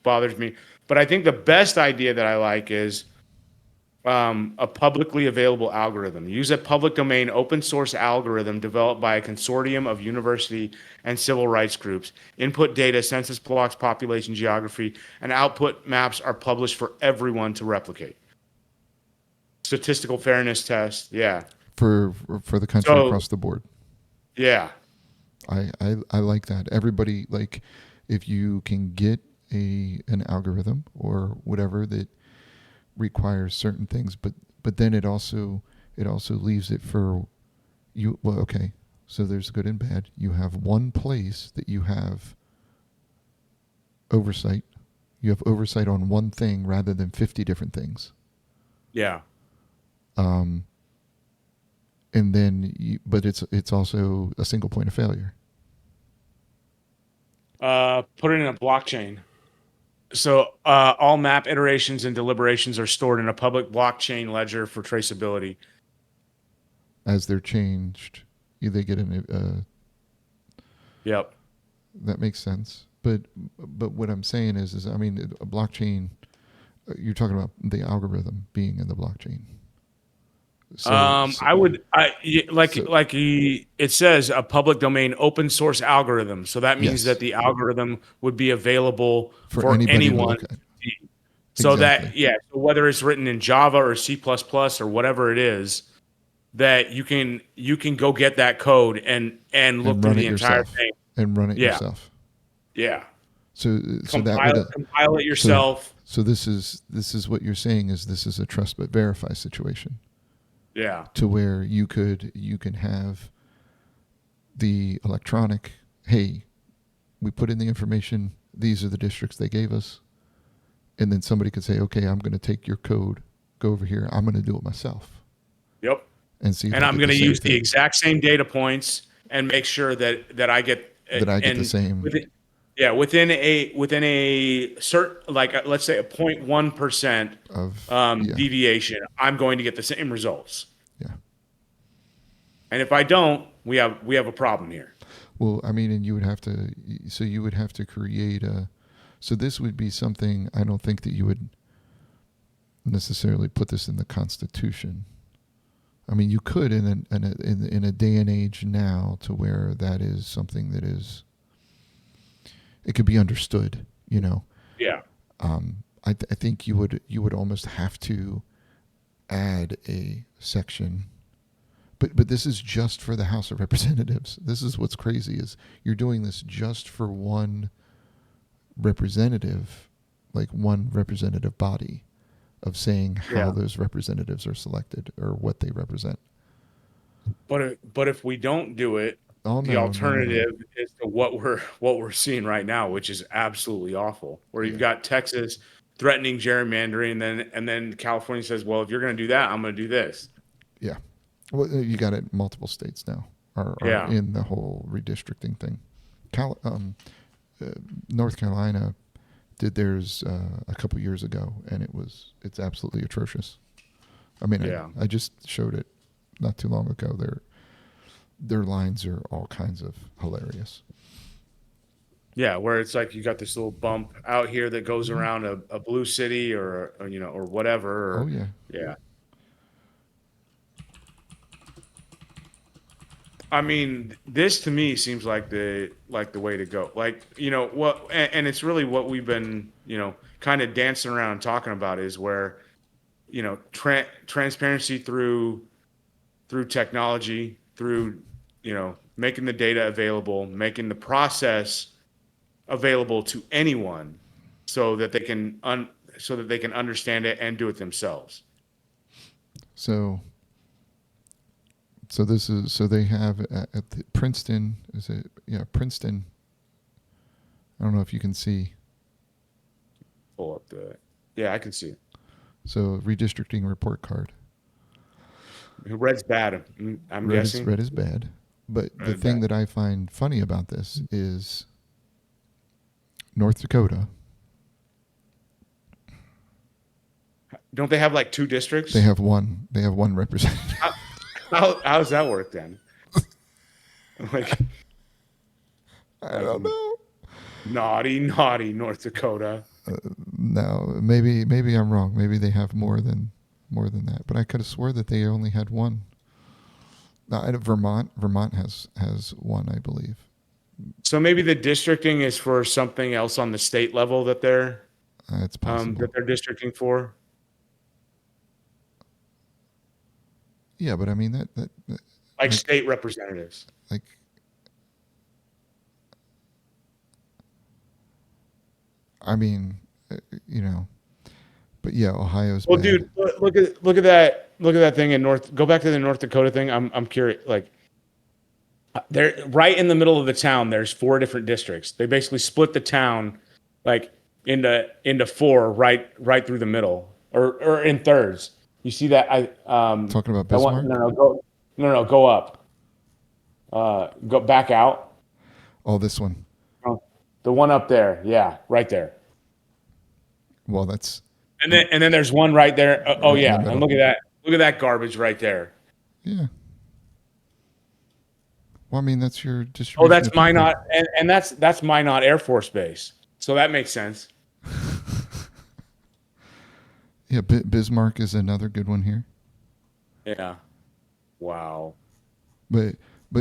bothers me. But I think the best idea that I like is a publicly available algorithm. Use a public domain open source algorithm developed by a consortium of university and civil rights groups. Input data, census blocks, population geography, and output maps are published for everyone to replicate. Statistical fairness test. Yeah.
For the country
So,
across the board.
yeah.
I like that. Everybody, like, if you can get an algorithm or whatever that requires certain things, but then it also leaves it for you. Well, okay, so there's good and bad. You have one place that you have oversight. You have oversight on one thing rather than 50 different things.
Yeah.
Um, and then, but it's also a single point of failure.
Put it in a blockchain. All map iterations and deliberations are stored in a public blockchain ledger for traceability.
As they're changed, they get an.
Yep.
That makes sense. But what I'm saying is I mean, a blockchain. You're talking about the algorithm being in the blockchain. So so,
I would,
so
it says a public domain open source algorithm. So that means that
yes,
the algorithm would be available
for
for
anybody to
anyone
look
to
at.
see. So
Exactly.
that, yeah, so whether it's written in Java or C++ or whatever it is, that you can go get that code and look
And
through
run
the
it
entire
yourself.
thing.
And run it
Yeah,
yourself.
yeah.
So that would
Compile it
so
yourself.
so this is what you're saying is this is a trust but verify situation
Yeah,
to where you can have the electronic, hey, we put in the information, these are the districts they gave us, and then somebody could say, okay, I'm going to take your code, go over here, I'm going to do it myself
yep.
and see if
And
I
I'm
get
going
the
to
same
use the
thing,
exact same data points and make sure that I get
that I get the
and
same
within yeah within a certain, like, let's say a 0.1%
of, yeah,
deviation, I'm going to get the same results.
yeah.
And if I don't, we have a problem here.
Well, I mean, and you would have to create a, so this would be something, I don't think that you would necessarily put this in the Constitution. I mean, you could in a day and age now to where that is something that is, it could be understood. You know,
Yeah,
I think you would almost have to add a section. But this is just for the House of Representatives. This is what's crazy is you're doing this just for one representative, like one representative body, of saying how
yeah.
those representatives are selected or what they represent.
But if we don't do it,
Oh
the
no, no, no, no.
alternative is to what we're seeing right now, which is absolutely awful. Where you've
Yeah,
got Texas threatening gerrymandering, and then California says, "Well, if you're going to do that, I'm going to do this."
yeah. Well, you got it. Multiple states now are
Yeah,
in the whole redistricting thing. Cal, uh, North Carolina did theirs a couple years ago, and it's absolutely atrocious. I mean,
yeah,
I just showed it not too long ago. Their lines are all kinds of hilarious.
yeah. Where it's like you got this little bump out here that goes
Hmm.
around a blue city or whatever.
Oh
Or
yeah,
yeah, I mean, this to me seems like the way to go. Like, what, and it's really what we've been, kind of dancing around and talking about, is where, transparency through technology, through, making the data available, making the process available to anyone, so that they can understand it and do it themselves.
so so they have at the Princeton, is it, yeah, Princeton. I don't know if you can see.
Pull up the, yeah, I can see it.
So redistricting report card.
Red's bad. I'm
Red is
guessing.
red is bad. But the
Red
thing
bad.
that I find funny about this is North Dakota.
Don't they have like two districts?
They have one. They have one representative.
How, how's that work then? Like,
I
like
don't know.
naughty, naughty North Dakota.
No, maybe I'm wrong. Maybe they have more than that. But I could have swore that they only had one. Vermont has one, I believe.
So maybe the districting is for something else on the state level that they're
It's possible.
districting for.
Yeah, but I mean that
Like
like
state representatives.
like I mean, you know. But yeah, Ohio's
Well,
bad.
dude, look at that thing in North. Go back to the North Dakota thing. I'm curious. Like, they're right in the middle of the town. There's four different districts. They basically split the town, like, into four, right through the middle, or in thirds. You see that?
Talking about
That one.
Bismarck.
No, go up. Go back out.
Oh, this one.
Oh, the one up there. Yeah, right there.
Well, that's
And then there's one right there. Oh
right in the
yeah, and
middle.
look at that garbage right there.
Yeah. Well, I mean, that's your
Oh,
distribution
that's
of people.
Minot, and that's Minot Air Force Base. So that makes sense.
Yeah, Bismarck is another good one here.
Yeah. Wow.
But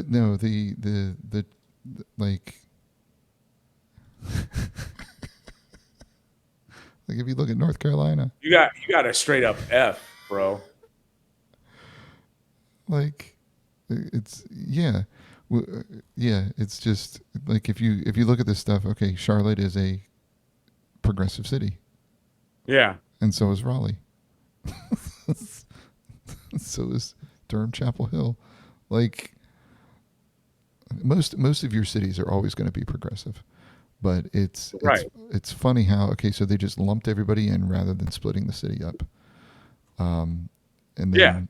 no, the like like if you look at North Carolina,
You got a straight up F, bro.
like it's yeah, yeah. It's just like if you look at this stuff, okay, Charlotte is a progressive city,
Yeah.
and so is Raleigh, so is Durham, Chapel Hill. Like most of your cities are always going to be progressive, but
Right.
it's funny how okay, so they just lumped everybody in rather than splitting the city up, um, and
Yeah.
then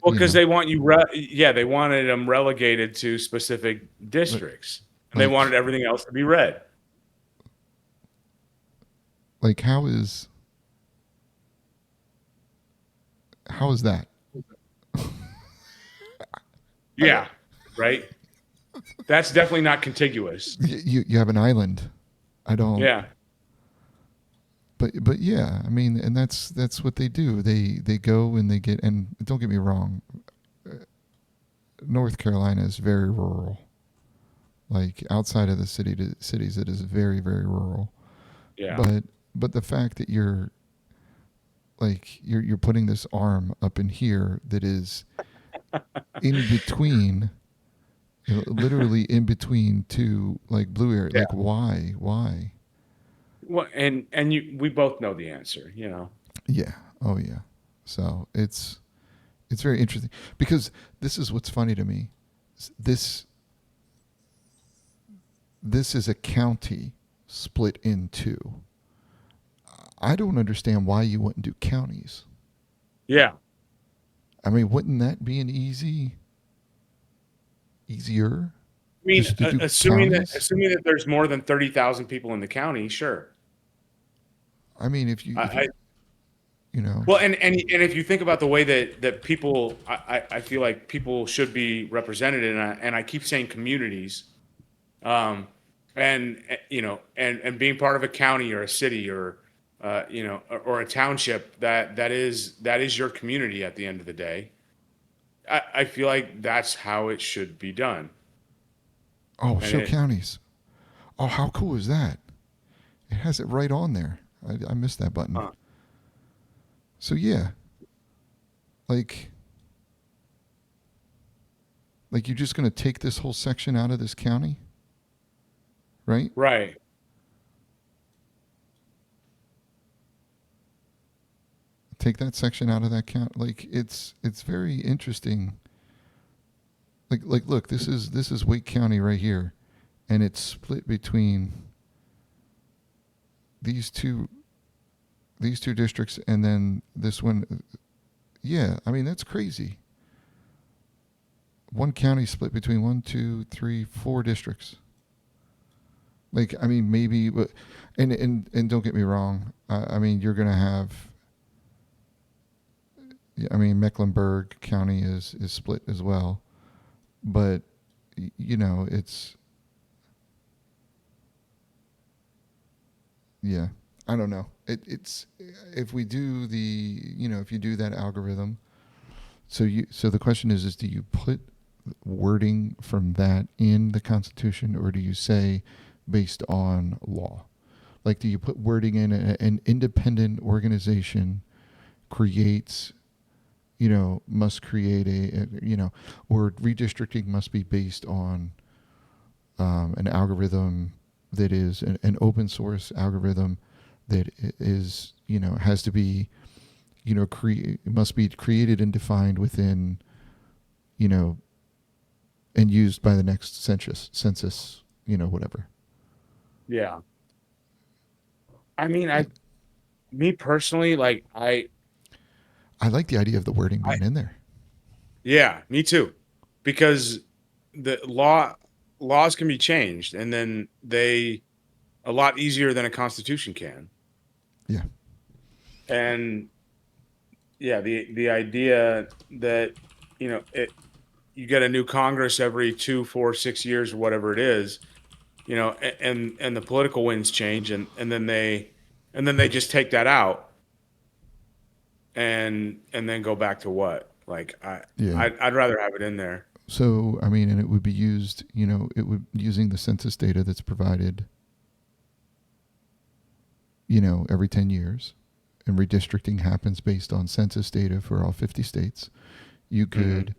Well,
you
because
know
they want yeah, they wanted them relegated to specific
like
districts, and they wanted
like
everything else to be red.
like how is that? I don't.
Yeah. Right. That's definitely not contiguous.
You have an island. I don't.
Yeah.
But yeah, I mean, and that's what they do. They go and they get and don't get me wrong. North Carolina is very rural. Like outside of the cities, it is very rural.
Yeah.
But the fact that you're putting this arm up in here that is in between, literally in between two like blue area.
Yeah.
Like why?
Well, and we both know the answer. You know.
Yeah. Oh yeah. So it's very interesting because this is what's funny to me. This this is a county split in two. I don't understand why you wouldn't do counties.
Yeah.
I mean, wouldn't that be an easier
I mean,
just to do counties?
assuming that there's more than 30,000 people in the county, sure.
I mean, if
I
you know,
well, and if you think about the way that people, I feel like people should be represented, and I keep saying communities, um, and you know, and being part of a county or a city or you know, or a township that is your community at the end of the day. I feel like that's how it should be done,
oh,
and
show
it
counties. Oh, how cool is that? It has it right on there. I missed that button.
uh,
So yeah, like you're just going to take this whole section out of this county, right?
right,
Take that section out of that count. Like it's very interesting. Look, this is Wake County right here, and it's split between these two districts, and then this one. Yeah, I mean that's crazy. One county split between one, two, three, four districts. Like I mean maybe, and don't get me wrong. I mean you're gonna have. Yeah, I mean Mecklenburg County is split as well, but you know it's yeah. I don't know. It's if we do the if you do that algorithm. So the question is do you put wording from that in the Constitution, or do you say based on law? Like, do you put wording in an independent organization creates, must create or redistricting must be based on an algorithm that is an open source algorithm that is, has to be, must be created and defined within, you know, and used by the next census, whatever.
yeah. I mean,
Yeah.
me personally, like
I like the idea of the wording
I
being in there.
yeah, me too, because the laws can be changed, and then they a lot easier than a constitution can.
Yeah.
And yeah, the idea that you get a new Congress every 2, 4, 6 years or whatever it is, and the political winds change, and then they just take that out and then go back to what? Like
Yeah.
I'd rather have it in there.
So, I mean, and it would be used, it would using the census data that's provided, every 10 years, and redistricting happens based on census data for all 50 states. You
Hmm.
could,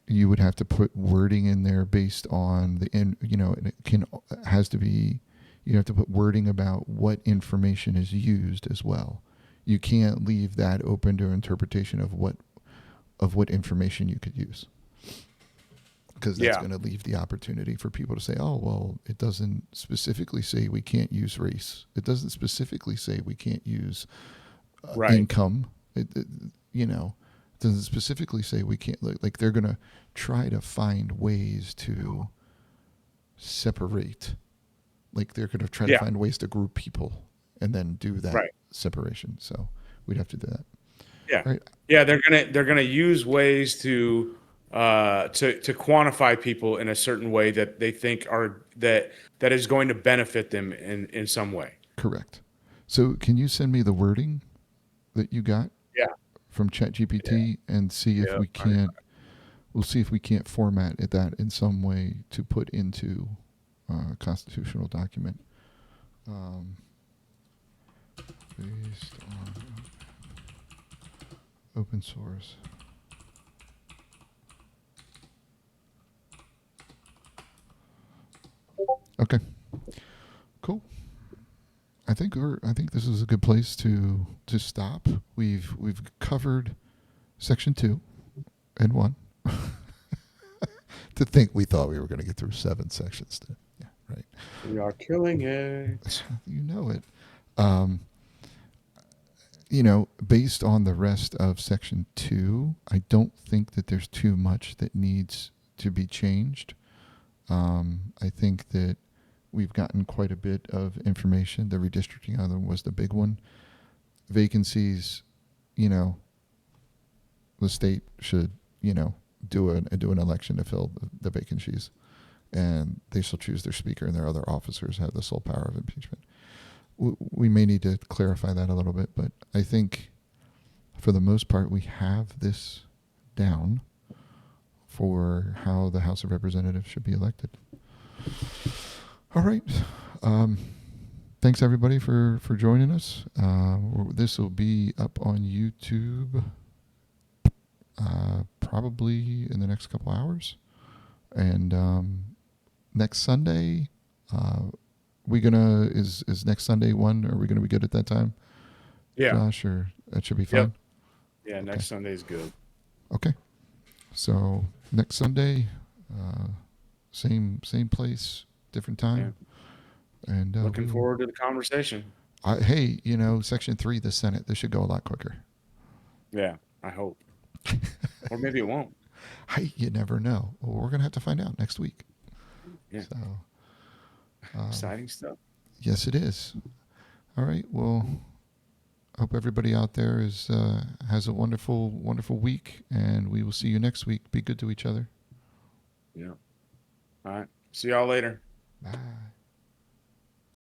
you would have to put wording in there based on and it has to be, you have to put wording about what information is used as well. You can't leave that open to interpretation of what information you could use, because that's
Yeah.
going to leave the opportunity for people to say, oh, well, it doesn't specifically say we can't use race. It doesn't specifically say we can't use
Right.
income. It doesn't specifically say we can't. Like they're going to try to find ways to separate. Like they're going to try to
Yeah.
find ways to group people and then do that
Right.
separation. So we'd have to do that.
Yeah.
All right.
Yeah. They're gonna use ways to quantify people in a certain way that they think that is going to benefit them in some way.
Correct. So can you send me the wording that you got
Yeah.
from
Yeah.
ChatGPT and see if
Yeah.
we can't. We'll see if we can't format that in some way to put into a constitutional document um, based on open source. Okay, cool. I think this is a good place to stop. We've covered section 2 and 1. To think we thought we were going to get through 7 sections. Yeah, right.
We are killing it.
You know it. Um, based on the rest of section 2, I don't think that there's too much that needs to be changed. I think that we've gotten quite a bit of information. The redistricting other was the big one. Vacancies, you know, the state should, do an election to fill the vacancies, and they shall choose their speaker, and their other officers have the sole power of impeachment. We may need to clarify that a little bit, but I think for the most part we have this down for how the House of Representatives should be elected. All right. Um, Thanks everybody for joining us. This will be up on YouTube probably in the next couple hours, and next Sunday. We gonna is next Sunday one? Are we gonna be good at that time,
Yeah.
Josh? Or that should be
Yep.
fine.
Yeah.
Okay.
Next Sunday is good.
Okay. So next Sunday, uh, same place, different
Yeah.
time, and
Looking forward to the conversation.
hey, Section 3, the Senate, this should go a lot quicker.
Yeah. I hope. Or maybe it won't.
Hey, you never know. Well, we're gonna have to find out next week.
Yeah.
So, um,
Exciting stuff.
yes, it is. All right. Well, I hope everybody out there has a wonderful, wonderful week, and we will see you next week. Be good to each other.
Yeah. All right. See y'all later.
Bye.